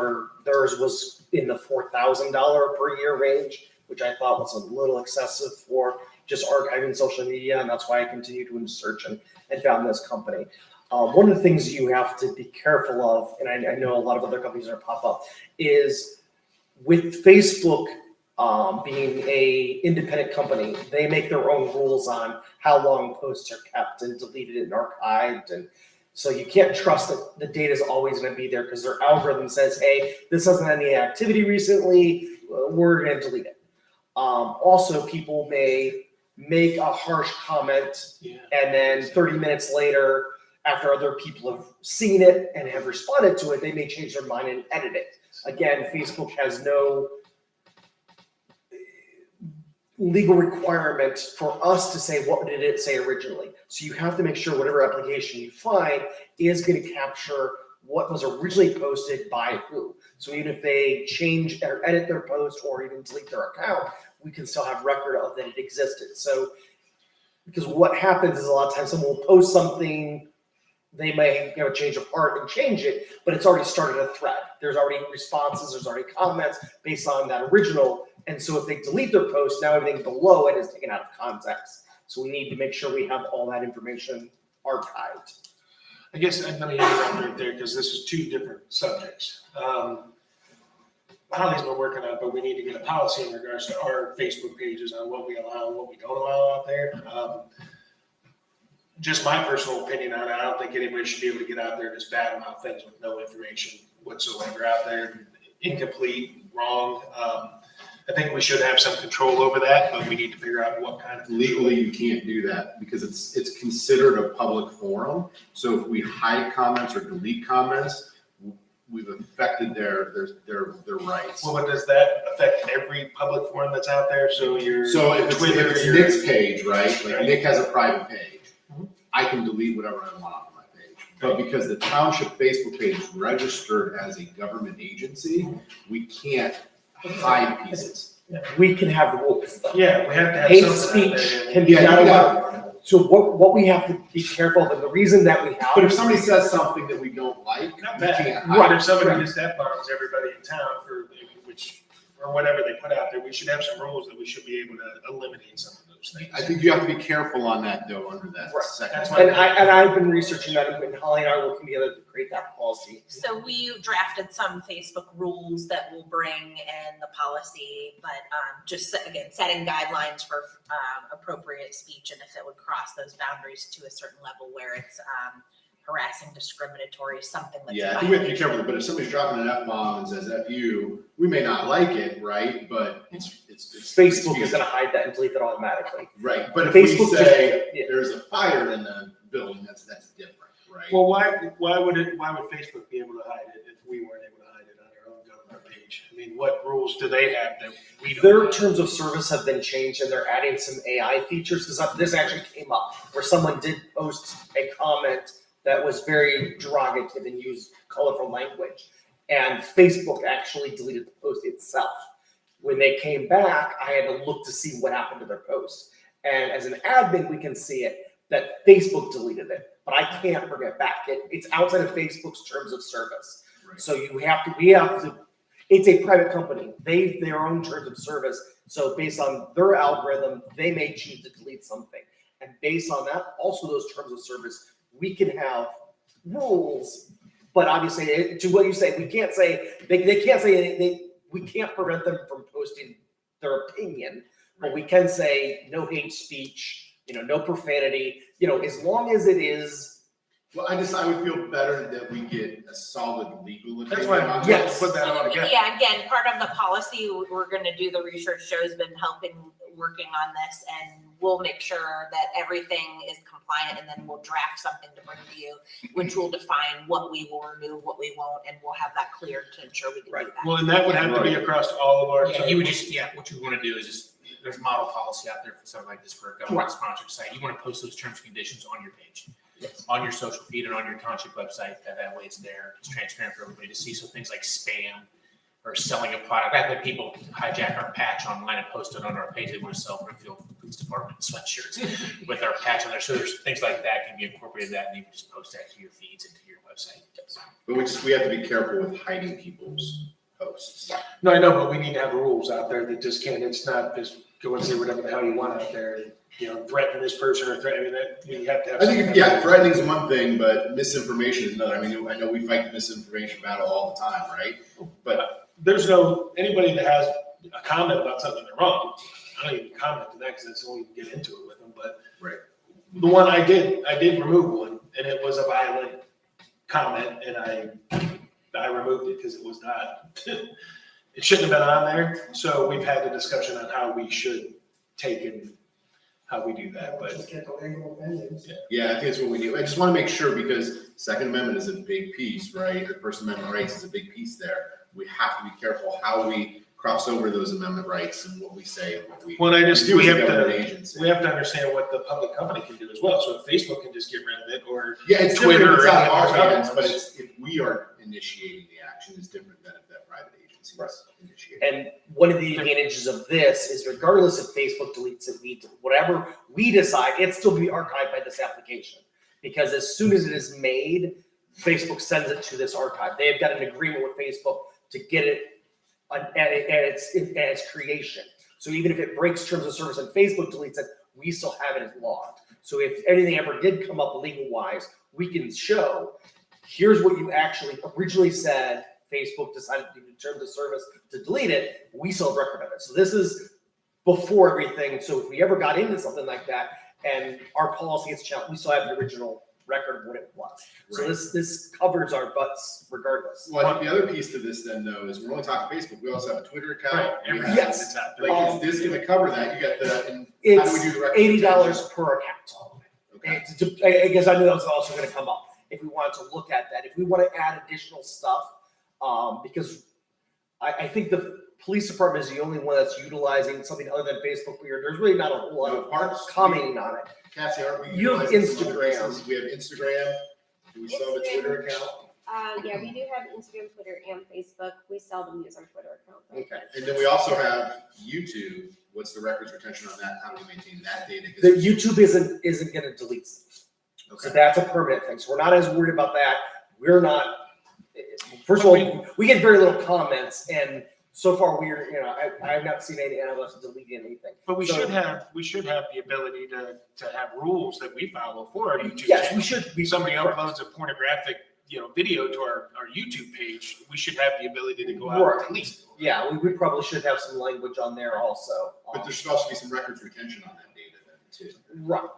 was in the $4,000 per year range, which I thought was a little excessive for just archiving social media, and that's why I continued to search and found this company. One of the things you have to be careful of, and I know a lot of other companies are pop up, is with Facebook being a independent company, they make their own rules on how long posts are kept and deleted and archived, and so you can't trust that the data is always going to be there, because their algorithm says, hey, this hasn't had any activity recently, we're going to delete it. Also, people may make a harsh comment, and then 30 minutes later, after other people have seen it and have responded to it, they may change their mind and edit it. Again, Facebook has no legal requirement for us to say what did it say originally. So you have to make sure whatever application you find is going to capture what was originally posted by who. So even if they change or edit their post or even delete their account, we can still have record of that it existed. So because what happens is a lot of times someone will post something, they may change of heart and change it, but it's already started a thread. There's already responses, there's already comments based on that original. And so if they delete their post, now everything below it is taken out of context. So we need to make sure we have all that information archived. I guess, and let me interrupt right there, because this is 2 different subjects. Holly's been working on it, but we need to get a policy in regards to our Facebook pages on what we allow and what we don't allow out there. Just my personal opinion on it, I don't think anybody should be able to get out there and just badmouth things with no information whatsoever out there, incomplete, wrong. I think we should have some control over that, but we need to figure out what kind of. Legally, you can't do that because it's considered a public forum. So if we hide comments or delete comments, we've affected their rights. Well, but does that affect every public forum that's out there? So if it's Nick's page, right? Like Nick has a private page. I can delete whatever I want on my page. But because the township Facebook page is registered as a government agency, we can't hide pieces. We can have rules. Yeah, we have to have Hate something out speech there. can be not allowed. So what we have to be careful of, and the reason that we have. But if somebody says something that we don't like, Not we bad. can't. Right, if somebody just that bothers everybody in town or whatever they put out there, we should have some rules that we should be able to eliminate some of those things. I think you have to be careful on that though, under that Right. second. That's one. why- And I've been researching that, and Holly and I are working together to create that policy. So we drafted some Facebook rules that we'll bring in the policy, but just again, setting guidelines for appropriate speech, and if it would cross those boundaries to a certain level where it's harassing, discriminatory, something that's. Yeah, I think we have to be careful, but if somebody's dropping an F-bomb and says F you, we may not like it, right? But it's Facebook is gonna hide that and delete that automatically. Right, but if we Facebook say just- there's a fire in the building, that's different, right? Well, why would Facebook be able to hide it if we weren't able to hide it on our own government page? I mean, what rules do they have that we don't? Their have? terms of service have been changed, and they're adding some AI features, because this actually came up, where someone did post a comment that was very derogative and used colorful language. And Facebook actually deleted the post itself. When they came back, I had to look to see what happened to their post. And as an admin, we can see it, that Facebook deleted it, but I can't bring it back. It's outside of Facebook's terms of service. Right. So we have to, it's a private company. They have their own terms of service. So based on their algorithm, they may choose to delete something. And based on that, also those terms of service, we can have rules, but obviously, to what you say, we can't say, they can't say anything, we can't prevent them from posting their opinion, but we can say no hate speech, no profanity, as long as it is. Well, I would feel better that we get a solid legal opinion. That's why on we this. put that all together. Yeah, again, part of the policy, we're gonna do the research. Joe's been working on this, and we'll make sure that everything is compliant, and then we'll draft something to bring to you, which will define what we will remove, what we won't, and we'll have that clear to ensure we can do that. Well, and that would have to be across all of our. Yeah, you would just, what you want to do is just, there's model policy out there for something like this for a government-sponsored site. You want to post those terms and conditions on your page, on your social feed and on your township website. That way it's there. It's transparent for everybody to see. So things like spam or selling a product. I've had people hijack our patch online and post it on our page. They want to sell Brimfield Police Department sweatshirts with our patch on there. So there's things like that can be incorporated that, and you can just post that to your feeds and to your website. But we have to be careful with hiding people's posts. No, I know, but we need to have rules out there that just can't, it's not just go and say whatever the hell you want out there, threaten this person or threaten that, you have to have. I think, threatening is one thing, but misinformation is another. I mean, I know we fight the misinformation battle all the time, right? But there's anybody that has a comment about something they're wrong, I don't even comment to that because that's only get into it with them, but. Right. The one I did remove one, and it was a violent comment, and I removed it because it was not, it shouldn't have been on there. So we've had a discussion on how we should take and how we do that, but. Just get the legal opinions. yeah, I think that's what we do. I just want to make sure, because Second Amendment is a big piece, right? The First Amendment rights is a big piece there. We have to be careful how we cross over those amendment rights and what we say and what we. Well, we have agency. we have to understand what the public company can do as well. So if Facebook can just get rid of it, or Yeah, it's Twitter, different if it's or out of our any of those hands, other but ones. if we are initiating the action, is different than if that private agency is initiating. And one of the advantages of this is, regardless if Facebook deletes it, whatever we decide, it's still be archived by this application. Because as soon as it is made, Facebook sends it to this archive. They've got an agreement with Facebook to get it at its creation. So even if it breaks terms of service and Facebook deletes it, we still have it as logged. So if anything ever did come up legal-wise, we can show, here's what you actually originally said. Facebook decided to do terms of service to delete it. We still have record of it. So this is before everything. So if we ever got into something like that and our policy gets challenged, we still have the original record of what it was. So Right. this covers our butts regardless. Well, I think the other piece to this then, though, is we're only talking Facebook. We also have a Twitter account. Right, We everything have- Yes. that's out there. Like, is this going to cover that? You got the, and how do we It's do the $80 per account. Okay. I guess I knew that was also going to come up if we wanted to look at that. If we want to add additional stuff, because I think the police department is the only one that's utilizing something other than Facebook. There's really not a whole lot No, of parks, commenting on it. Cassie, aren't we? You have utilizing some other Instagram. places? We have Instagram. Do we still have a Twitter account? Yeah, we do have Instagram, Twitter, and Facebook. We seldom use our Twitter account. though. Okay. And then we also have YouTube what's the records retention on that? How do we maintain that data? The YouTube isn't gonna delete stuff. So Okay. that's a permanent thing. So we're not as worried about that. We're not, first of all, we get very little comments, and so far we're, I have not seen any of us deleting anything. But we So- should have the ability to have rules that we follow for our YouTube. Yes, channel. we should. If somebody uploads a pornographic, video to our YouTube page, we should have the ability to go out Right. and delete it. Yeah, we probably should have some language on there also. But there should also be some records retention on that data then too. Right.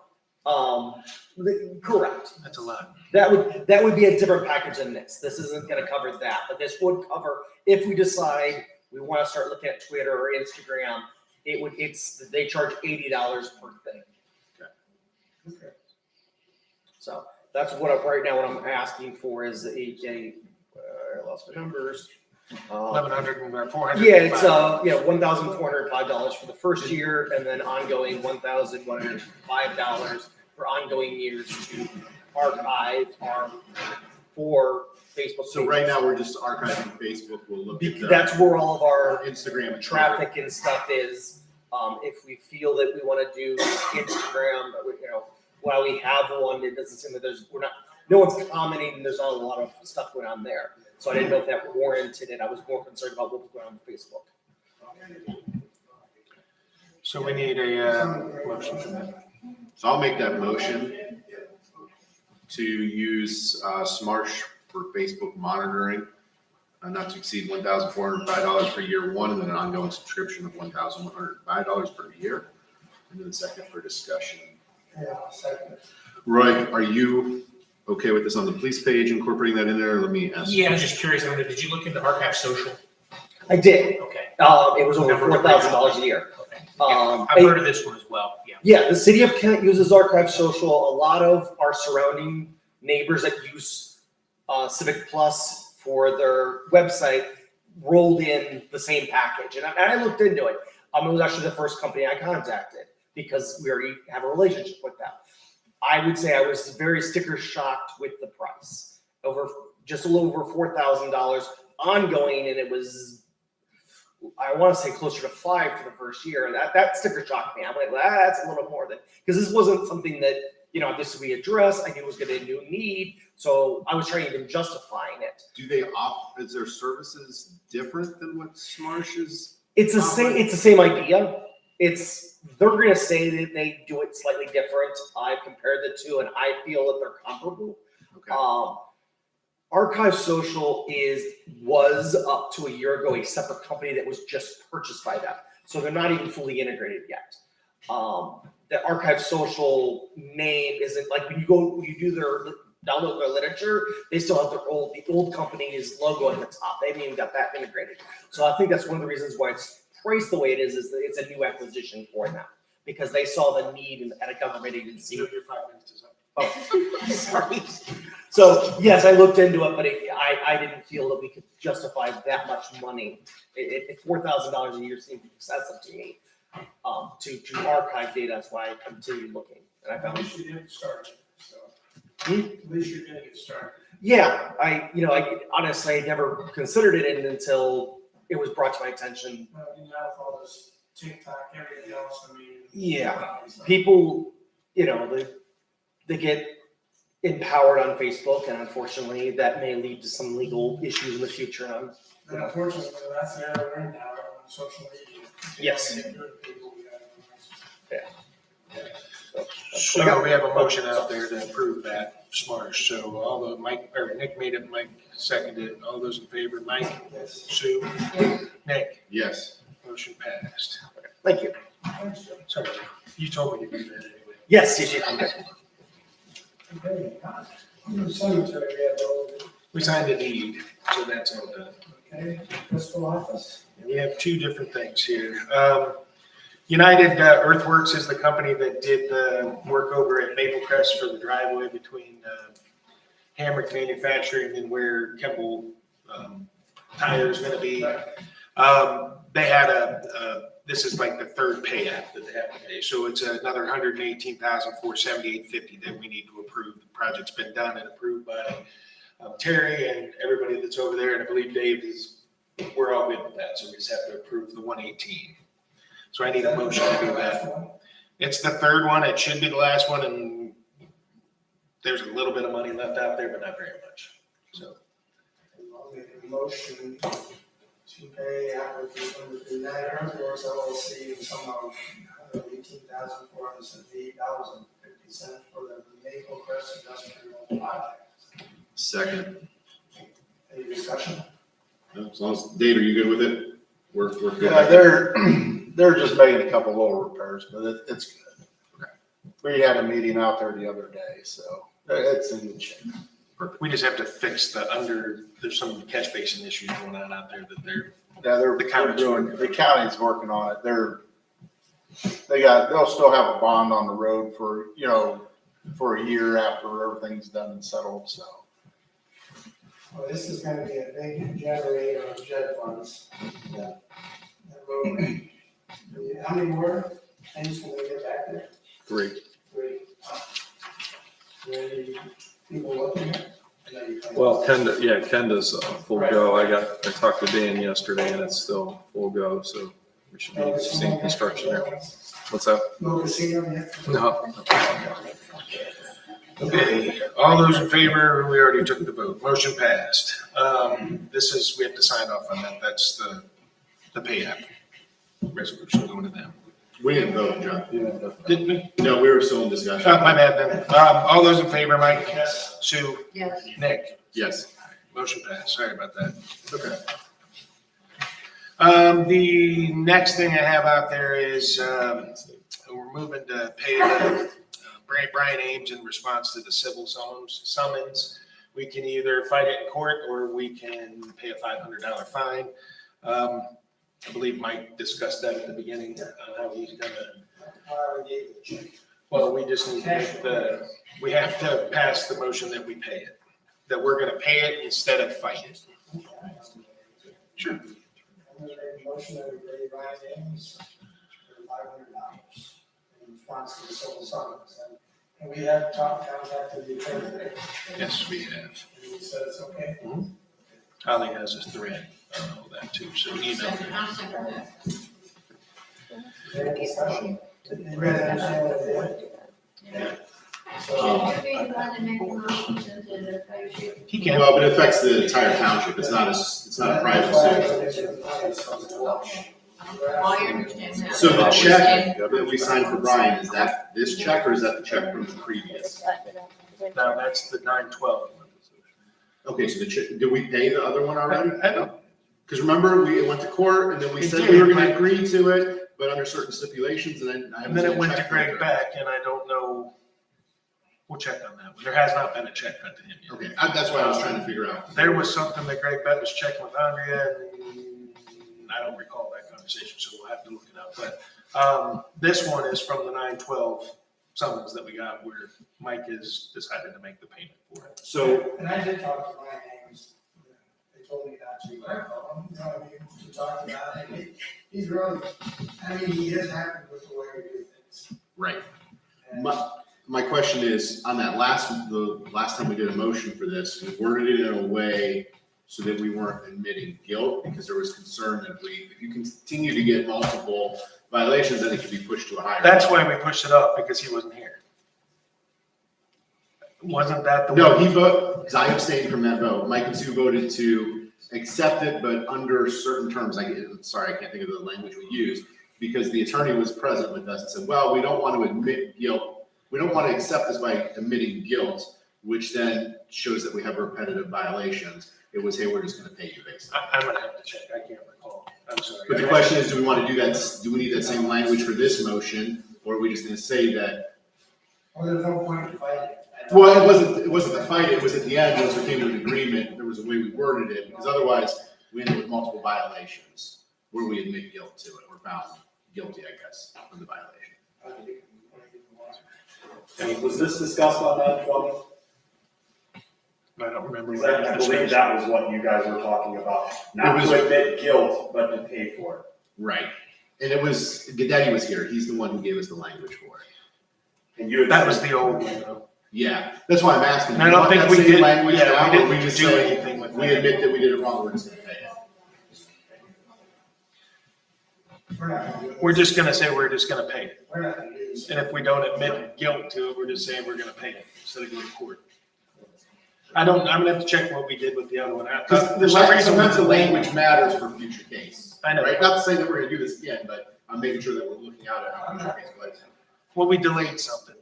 Correct. That's a lot. That would be a different package than this. This isn't gonna cover that, but this would cover, if we decide we wanna start looking at Twitter or Instagram, they charge $80 per thing. Okay. So that's right now what I'm asking for is I lost my numbers. 1,100 and 400. Yeah, it's $1,405 for the first year, and then ongoing $1,105 for ongoing years to archive our 4 Facebook. So right now, we're just archiving Facebook. We'll look at That's where all of our Instagram and traffic and stuff is. If we feel that we want to do Instagram, while we have one, it doesn't seem that no one's commenting, and there's not a lot of stuff going on there. So I didn't know if that warranted it. I was more concerned about what was going on Facebook. So we need a motion for that. So I'll make that motion to use Smarsh for Facebook monitoring, not to exceed $1,405 per year one, and then an ongoing subscription of $1,105 per year. And then second for discussion. Yeah, second. Roy, are you okay with this on the police page, incorporating that in there? Let me ask. Yeah, I was just curious. Did you look into Archive Social? I did. Okay. It was over $4,000 a year. Okay. I've heard of this one as well. Yeah. Yeah, the city of Kent uses Archive Social. A lot of our surrounding neighbors that use Civic Plus for their website rolled in the same package. And I looked into it. It was actually the first company I contacted because we already have a relationship with them. I would say I was very sticker shocked with the price. Just a little over $4,000 ongoing, and it was, I want to say closer to $5,000 for the first year. That sticker shocked me. I'm like, that's a little more than, because this wasn't something that, this we addressed. I knew it was going to be a new need. So I was trying to even justifying it. Do they is their services different than what Smarsh is? It's the same idea. They're going to say that they do it slightly different. I've compared the two, and I feel that they're comparable. Okay. Archive Social was up to a year ago a separate company that was just purchased by them, so they're not even fully integrated yet. The Archive Social name isn't like when you download their literature, they still have the old company's logo at the top. They haven't even got that integrated. So I think that's one of the reasons why it's priced the way it is that it's a new acquisition for them because they saw the need at a government agency. Your 5 minutes is up. Oh, sorry. So yes, I looked into it, but I didn't feel that we could justify that much money. $4,000 a year seemed excessive to me to archive data. That's why I continued looking, and I At found. least you didn't start it, so. Hmm? At least you're gonna get started. Yeah, I honestly never considered it until it was brought to my attention. Now with all this TikTok, everything else, I mean. Yeah, people, they get empowered on Facebook, and unfortunately, that may lead to some legal issues in the future. And unfortunately, that's the era we're in now, on social media. Yes. So we have a motion out there to approve that Smarsh. So Nick made it, Mike seconded it. All those in favor, Mike, Sue, Nick, Yes. motion passed. Thank you. Sorry, you told me to do that anyway. Yes, I'm good. Okay. Cemetery, we have all, We signed a deed, so that's all done. okay, fiscal office. And we have 2 different things here. United Earthworks is the company that did the work over at Maple Crest for the driveway between Hamrick Manufacturing and where Kemble Tire is going to be. They had this is like the 3rd pay app that they have to pay. So it's another $118,478.50 that we need to approve. The project's been done and approved by Terry and everybody that's over there. And I believe Dave we're all good with that. So we just have to approve the 118. So I need a motion to do that. It's the third one. It should be the last one, and there's a little bit of money left out there, but not very much. So I'll make a motion to pay applicant the United Earthworks LLC in sum of $18,478.50 for the Maple Crest Industrial Project. Second. Any discussion? As long as, Dave, are you good with it? We're good. Yeah, they're just making a couple little repairs, but it's good. We had a meeting out there the other day, so it's in good shape. we just have to fix there's some catch basin issues going on out there that The county's working on it. They'll still have a bond on the road for a year after everything's done and settled, so. Well, this is gonna be a big generator of JED funds. Yeah. That road. How many more things can we get back there? 3. Three. Any people looking at? Well, Kenda's full go. I talked to Dan yesterday and it's still full go, so we should be seeing construction there. What's that? No casino yet? No. Okay, all those in favor, we already took the vote. Motion passed. We have to sign off on that. That's the pay app resolution going to them. We didn't vote, John. Didn't we? No, we were still in discussion. Oh, my bad then. All those in favor, Mike? Yes. Sue? Yes. Nick? Yes. Motion passed. Sorry about that. Okay. The next thing I have out there is, we're moving to pay the Brian Ames in response to the civil summons. We can either fight it in court or we can pay a $500 fine. I believe Mike discussed that at the beginning, how he's gonna. Well, we just need we have to pass the motion that we pay it, that we're gonna pay it instead of fight it. Sure. I'm gonna make a motion that we pay Ryan Ames for $500 in response to the civil summons. And we have contacted the attorney there. Yes, we have. And he said it's okay. Holly has his thread on all that too, so email me. Any discussion? Everybody understand what they did? He can. Well, but it affects the entire township. It's not a private suit. So the check that we signed for Brian, is that this check or is that the check from the previous? No, that's the 9/12. Okay, so did we pay the other one already? I don't. Because remember, it went to court and then we It said did. we were gonna agree to it, but under certain stipulations, and then I haven't And then seen it a went to check from Greg her. Beck, and I don't know. We'll check on that. There has not been a check cut to him yet. Okay, that's what I was trying to figure out. There was something that Greg Beck was checking with Andrea, and I don't recall that conversation, so we'll have to look it up. But this one is from the 9/12 summons that we got, where Mike has decided to make the payment for it. So, And I did talk to Ryan Ames. They told me not to, but I called him, to talk about it. He's really, he is happy with the way we do things. right. My question is, on the last time we did a motion for this, we worded it in a way so that we weren't admitting guilt, because there was concern that if you continue to get multiple violations, then it could be pushed to a higher. That's why we pushed it up, because he wasn't here. Wasn't that the No, one? he voted, because I abstained from that vote. Mike and Sue voted to accept it, but under certain terms. Sorry, I can't think of the language we used, because the attorney was present with us and said, well, we don't want to admit guilt. We don't want to accept this by admitting guilt, which then shows that we have repetitive violations. It was, hey, we're just going to pay you basically. I'm gonna have to check. I can't recall. I'm sorry. But the question is, do we want to do that? Do we need that same language for this motion, or are we just going to say that? Well, there's no point in fighting. Well, it wasn't a fight. It was at the end, once we came to an agreement, there was a way we worded it, because otherwise we ended with multiple violations where we admit guilt to it, or found guilty, I guess, of the violation. Was this discussed on that, Tony? I don't remember. Because I believe that was what you guys were talking about, not to admit guilt, but to pay for it. Right. And it was, Gaddetti was here. He's the one who gave us the language for it. And That was the old one, though. Yeah, that's why I'm asking. I don't think we did. Language Yeah, now, we or we didn't just do say, anything with we that. admit that we did it wrong, we're just gonna pay it. We're not gonna do it. We're just gonna say we're just gonna pay it. We're not gonna do this. And if we don't admit guilt to it, we're just saying we're gonna pay it instead of going to court. I'm gonna have to check what we did with the other one. Because There's some reason sometimes the we delayed it. language matters for future case. I know. Right? Not to say that we're gonna do this again, but I'm making sure that we're looking out at how future case plays. Well, we delayed something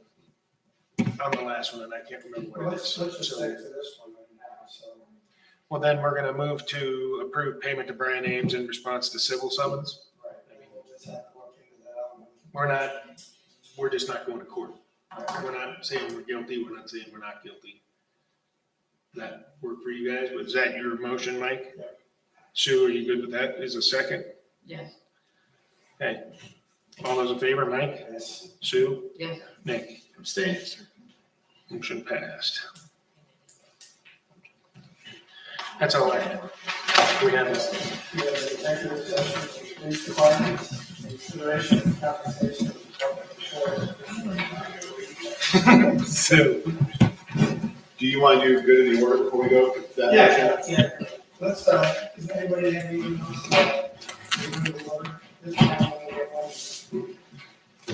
on the last one, and I can't remember Well, what it let's is. just So- stick to this one right now, so. Well, then we're gonna move to approve payment to Brian Ames in response to civil summons. Right, we'll just have to look into that other one. We're just not going to court. We're not saying we're guilty, we're not saying we're not guilty. That work for you guys? Was that your motion, Mike? Yeah. Sue, are you good with that? Is a second? Yes, Okay. All those in favor, Mike? Yes. Sue? yes. Nick? Abstain. Motion passed. That's all I have. We have this. We have an executive session for the police department, consideration of compensation of public employees. Sue? Do you want to do good in the order before we go to that? Yeah. Let's, does anybody have any this time we only get one.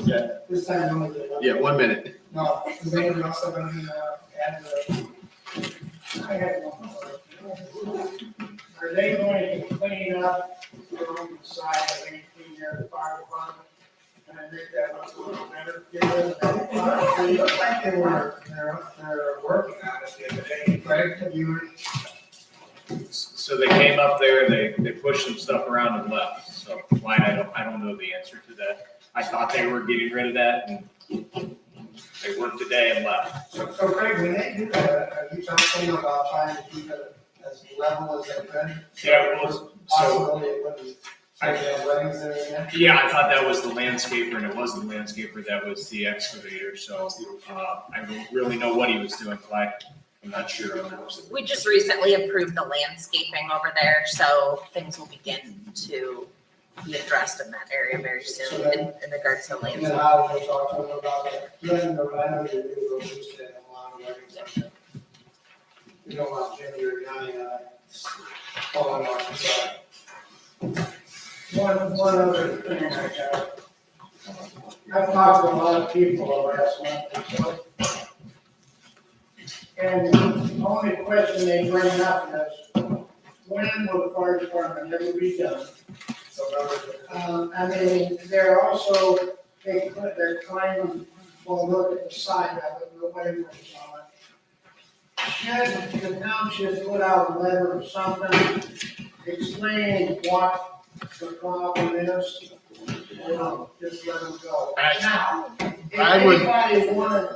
Yeah. This time we only get one. Yeah, 1 minute. No, does anybody else have any, add I have one. Are they going to clean up the side of 18 near the fire department? And I think that was a little better. Get rid of that. They look like they're working on it the other day. Craig, have you? So they came up there, they pushed some stuff around and left. So why, I don't know the answer to that. I thought they were getting rid of that and they worked today and left. So Craig, when they do that, are you talking about trying to keep it as level as they can? Yeah, well, so, Possibility it wouldn't, so they have weddings there again? yeah, I thought that was the landscaper and it wasn't the landscaper, that was the excavator. So, I don't really know what he was doing, Clyde. I'm not sure on that. We just recently approved the landscaping over there, so things will begin to be addressed in that area very soon in regards to And then landscaping. I will talk to them about that. I know you do those instead of a lot of weddings. You don't want Jimmy or Johnny, falling off the side. One other thing I got. I've talked to a lot of people the last month or so. And the only question they bring up is, when will the fire department ever be done? I mean, they're also, they're claiming, well, look at the side of it, nobody knows on it. Should the township put out a letter or something explaining what the problem is? Or just let them go? Now, if I would- anybody wanted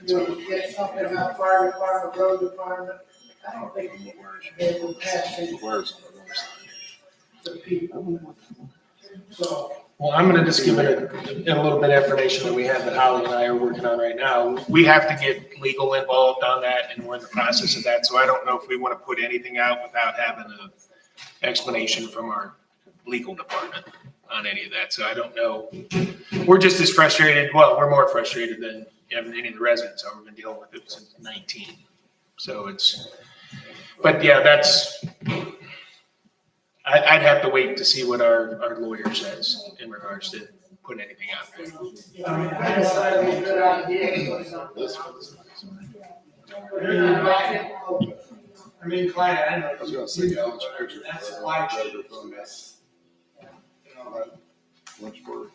to get something about fire department, road department, I don't think they would pass it to people. So, Well, I'm gonna just give it a little bit of information that we have that Holly and I are working on right now. We have to get legal involved on that, and we're in the process of that, so I don't know if we wanna put anything out without having an explanation from our legal department on any of that, so I don't know. We're just as frustrated, well, we're more frustrated than any of the residents are. We've been dealing with it since 19. So but yeah, I'd have to wait to see what our lawyer says in regards to putting anything out there. I mean, I decided it was a good idea. This one's. I mean, Clyde, I know. I was gonna say, yeah, it's a picture. That's why. Much work.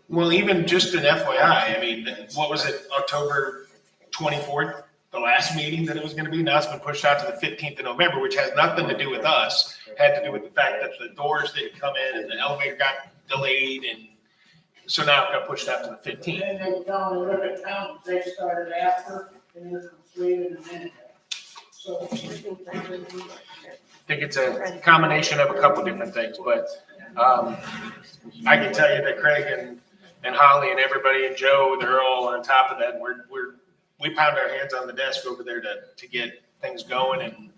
Well, even just an FYI, I mean, what was it, October 24th, the last meeting that it was gonna be? Now it's been pushed out to the 15th of November, which has nothing to do with us. Had to do with the fact that the doors didn't come in and the elevator got delayed, and so now it got pushed out to the 15th. And then they tell me, look at towns, they started after, and they're completed, and then. So. I think it's a combination of a couple different things, but I can tell you that Craig and Holly and everybody and Joe, they're all on top of that. And we pound our hands on the desk over there to get things going, and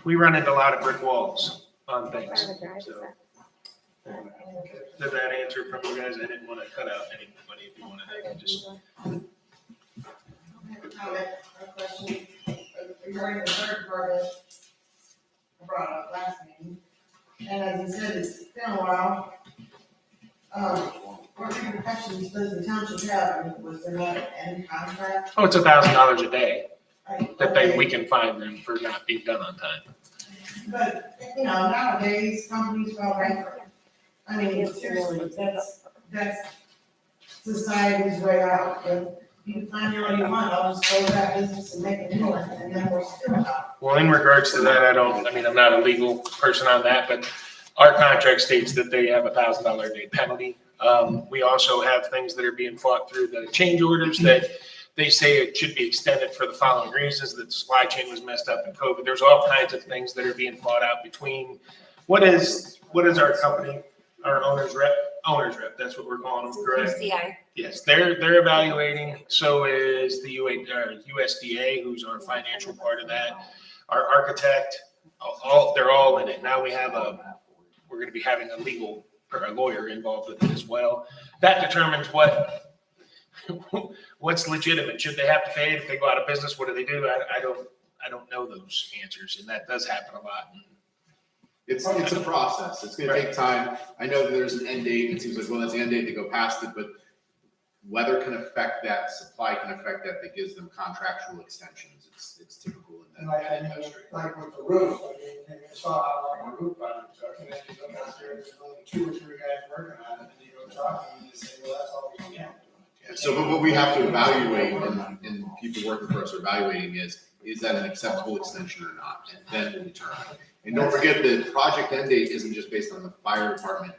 we run into a lot of brick walls on things. So, did that answer from you guys? I didn't want to cut out anybody if you wanted to just. A question regarding the third department. brought up last meeting. And as I said, it's been a while. What repercussions does the township have, and was there not an end contract? Oh, it's $1,000 a day that Okay. we can fine them for not being done on time. But, nowadays, companies file bankrupt. I mean, seriously, that's society's way out, but you can find your way you want, I'll just go to that business and make a new one, and then we're still out. Well, in regards to that, I'm not a legal person on that, but our contract states that they have $1,000 a day penalty. We also have things that are being fought through the change orders that they say it should be extended for the following reasons, that the supply chain was messed up in COVID. There's all kinds of things that are being fought out between, what is our company, our owner's rep, that's what we're calling them, correct? UCI. Yes, they're evaluating, so is the USDA, who's our financial part of that, our architect, they're all in it. Now we're gonna be having a lawyer involved with it as well. That determines what's legitimate. Should they have to pay it? If they go out of business, what do they do? I don't know those answers, and that does happen a lot. It's a process. It's gonna take time. I know that there's an end date. It seems like, well, that's the end date, they go past it, but weather can affect that, supply can affect that gives them contractual extensions. It's typical in And that industry. like with the roof, you saw how long the roof project took, and then you look out there, there's only 2 or 3 guys working on it, and you go talk to them and you say, well, that's all we can. Yeah, so but what we have to evaluate, and people working for us are evaluating is that an acceptable extension or not? And then we'll determine. And don't forget that project end date isn't just based on the fire department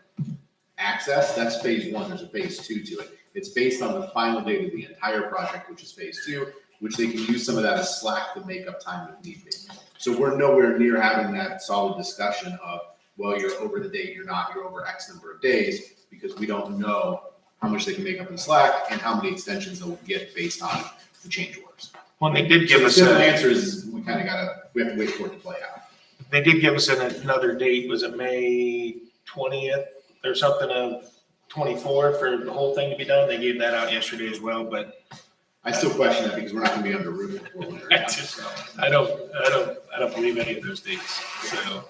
access, that's phase 1, there's a phase 2 to it. It's based on the final date of the entire project, which is phase 2, which they can use some of that as slack to make up time if need be. So we're nowhere near having that solid discussion of, well, you're over the date, you're over X number of days, because we don't know how much they can make up in slack and how many extensions they'll get based on the change orders. Well, they did give us The simple answer is we have to wait for it to play out. They did give us another date, was it May 20th or something of 24 for the whole thing to be done? They gave that out yesterday as well, but I still question that because we're not gonna be under roof. I don't believe any of those dates, so.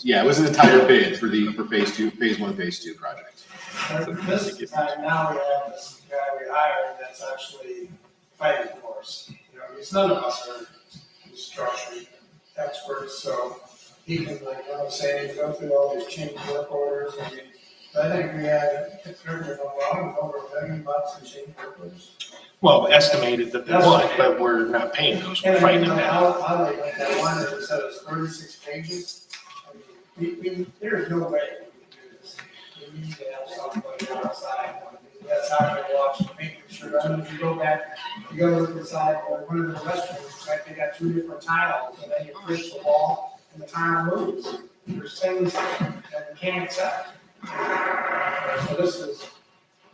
Yeah, it was an entire bid for phase 1, phase 2 projects. This time now we have this guy we hired that's actually fighting for us. Because none of us are construction experts, so he can, like I was saying, go through all these change work orders. I think we had, if there's a lot, over $1 million in change work orders. Well, estimated that they would, but we're not paying those, we're fighting them now. I like that one that said it's 36 pages. I mean, there's no way we can do this. We need to have somebody outside. That's how I watch, making sure, I mean, if you go back, you go look inside, or one of the restrooms, like they got 2 different tiles, and then you push the wall, and the tile moves. There's things that we can't accept. So this is,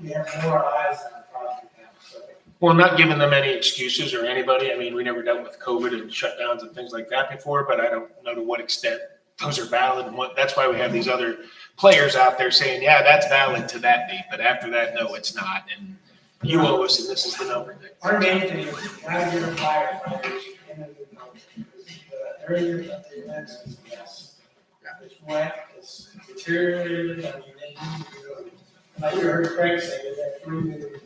we have more eyes on the project now, so. Well, not giving them any excuses or anybody. I mean, we never dealt with COVID and shutdowns and things like that before, but I don't know to what extent those are valid. And that's why we have these other players out there saying, yeah, that's valid to that date, but after that, no, it's not. And you owe us, and this is the number. Our main thing is you gotta get our firefighters in the building. The area that they live is a mess. It's wet, it's deteriorated, I mean, they need to be doing. Like you heard Craig say, they have 3 new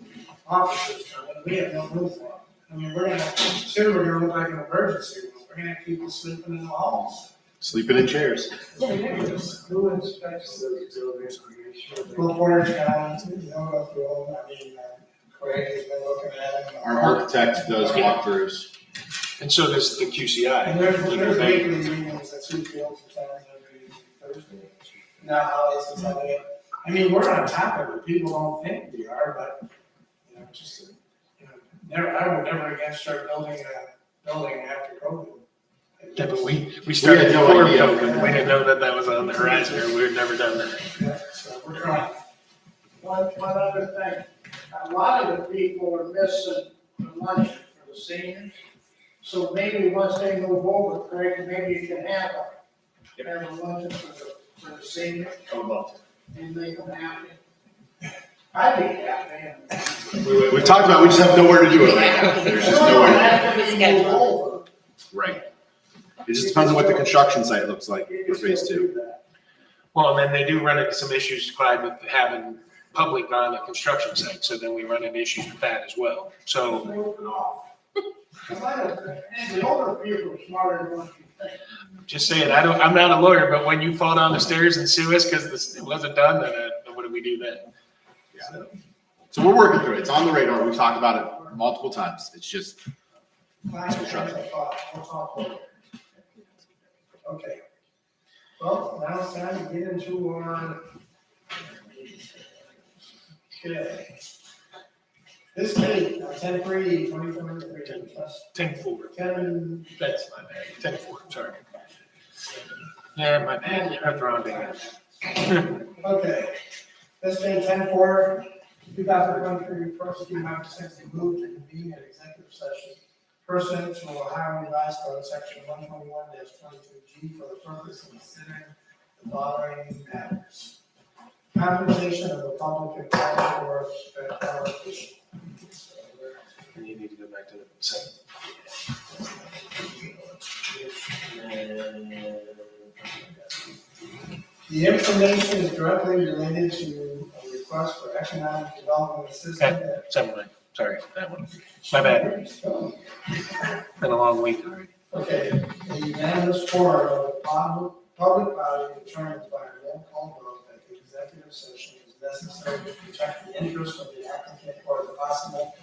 officers coming, we have no room for them. I mean, soon we're gonna look like an emergency room, we're gonna have people sleeping in the halls. Sleeping in chairs. Who inspects those buildings? Well, Portage County, go through them, I mean, Craig has been looking at them. Our architect does walkthroughs. And so does the QCI. And there's weekly meetings at Sioux Fields and towns every Thursday. Now, holidays and Sunday. I mean, we're on top of it. People don't think we are, but, I would never again start building a building after COVID. Yeah, but we started had no before idea. COVID. We didn't know that was on the horizon, or we had never done that. Yeah, so we're trying. One other thing, a lot of the people are missing the luncheon for the seniors. So maybe once they move over, Craig, maybe you can have a luncheon for the seniors. I would love to. And make them happy. I'd be happy. We've talked about, we just have nowhere to do it right now. There's just nowhere to do it. Over. Right. It just depends on what the construction site looks like for phase two. Well, and then they do run into some issues, Clyde, with having public on a construction site, so then we run into issues with that as well. So, The older people are smarter than what you think. just saying, I'm not a lawyer, but when you fall down the stairs and sue us because it wasn't done, then what do we do then? Yeah. So we're working through it. It's on the radar. We've talked about it multiple times. It's just, it's construction. We'll talk later. Okay. Well, now it's time to get into our. Okay. This date, 10/3/2023. 10-4. Kevin, That's my bad. 10-4, sorry. Yeah, my bad. That's wrong day. okay. This date, 10/4/2023, trustee Mount Sensi moved to convene an executive session pursuant to Ohio Revised Code, section 121-22G, for the purpose of considering the following matters. Compensation of the public and private or official. And you need to go back to the second. The information is directly related to a request for economic development assistance. Seven line. Sorry, that one. My bad. Been a long week already. Okay, a unanimous board of the public body determines by a roll call vote that the executive session is necessary to protect the interest of the applicant or the possible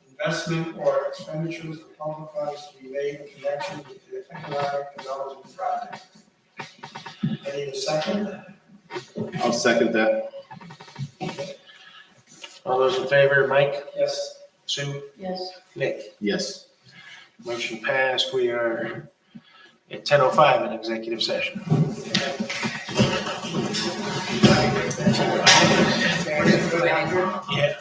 investment or expenditures of public funds to be made in connection with the economic development project. I need a second. I'll second that. All those in favor, Mike, Yes. Sue, Yes. Nick? Yes. Motion passed. We are at 10:05 in executive session. Yeah.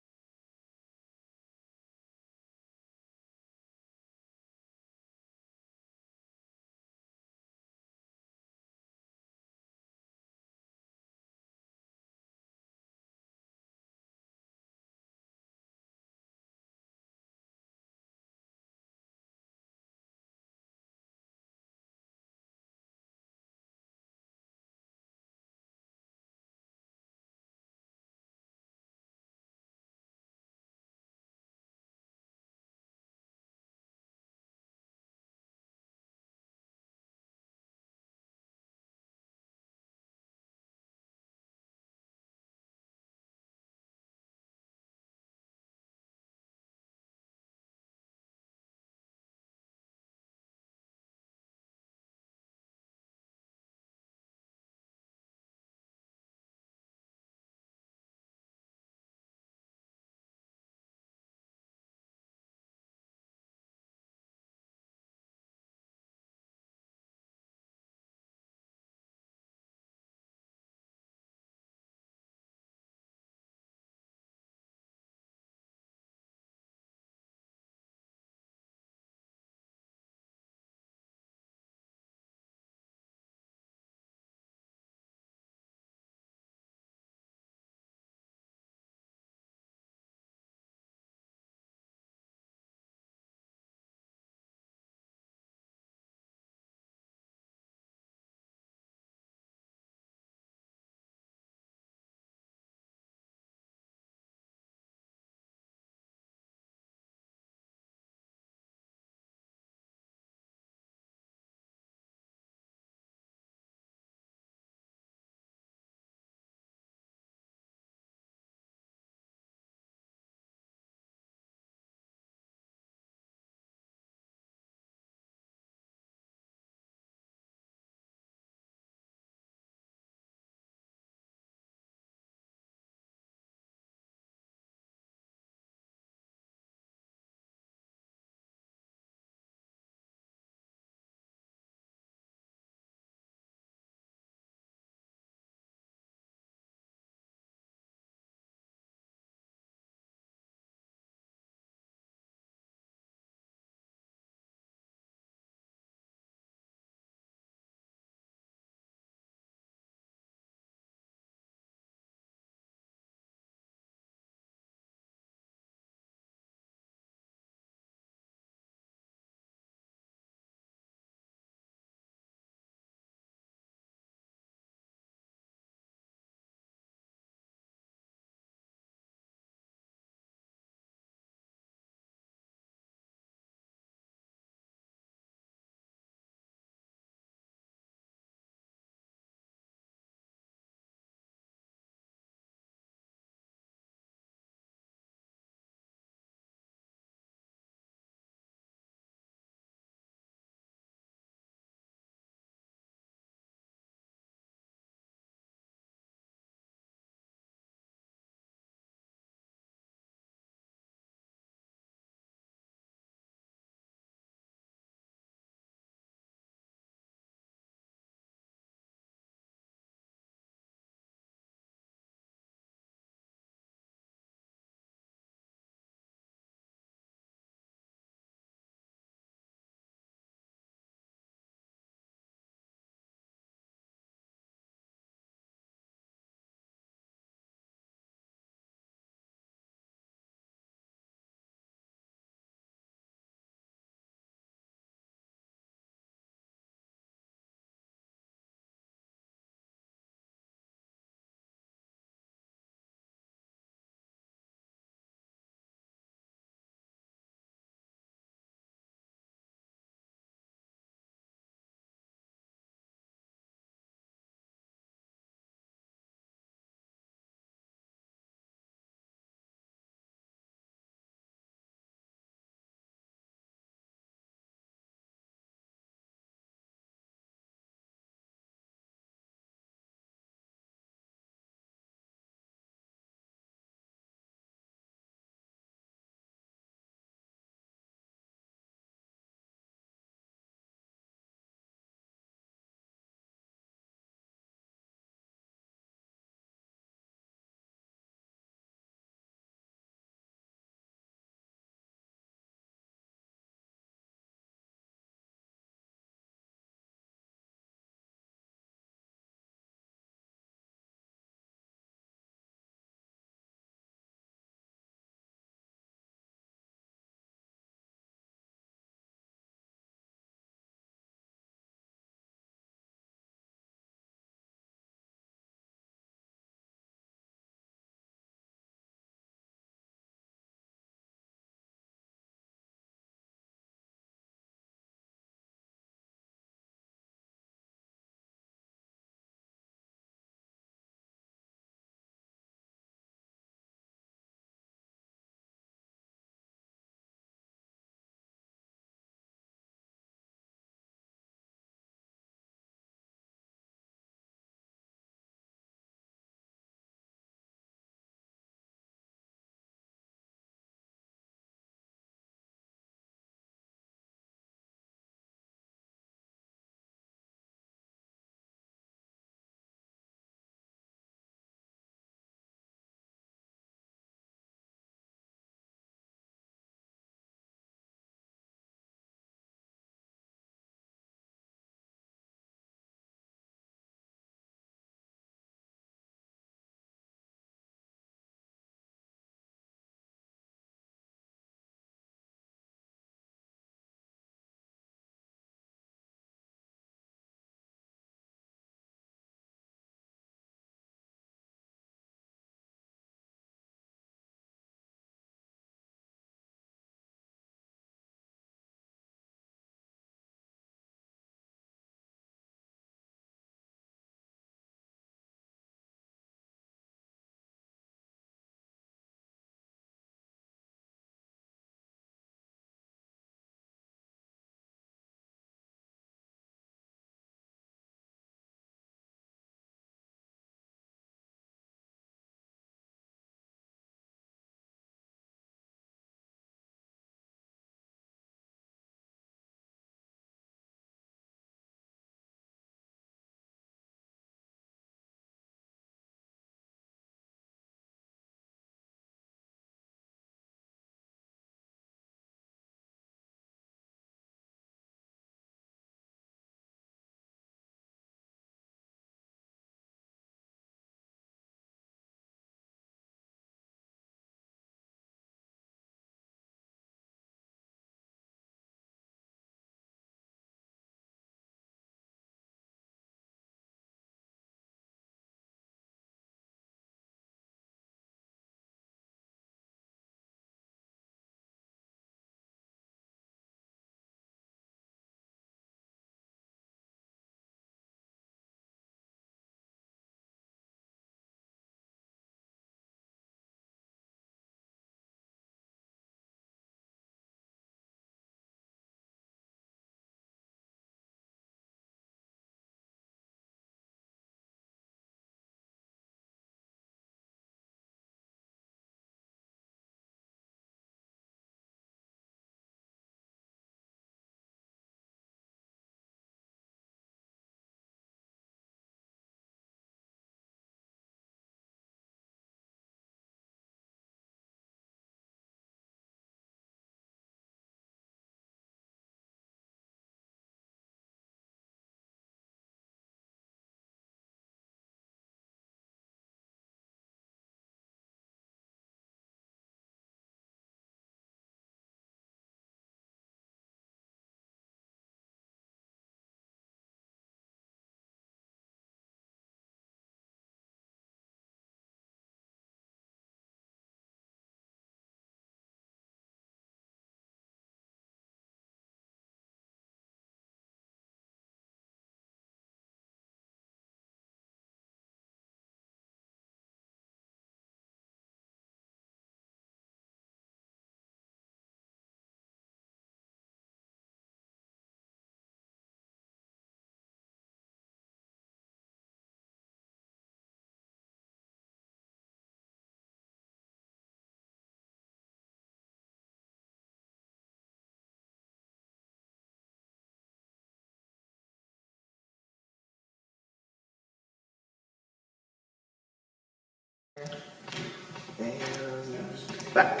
back.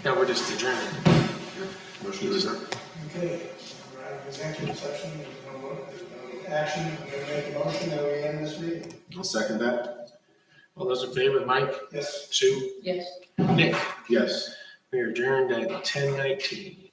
Now we're just adjourned. Motion to adjourn. Okay, all right, executive session, there's no action, I'm gonna make a motion that we end this meeting. I'll second that. All those in favor, Mike, Yes. Sue, Yes. Nick, Yes. we are adjourned at 10:19.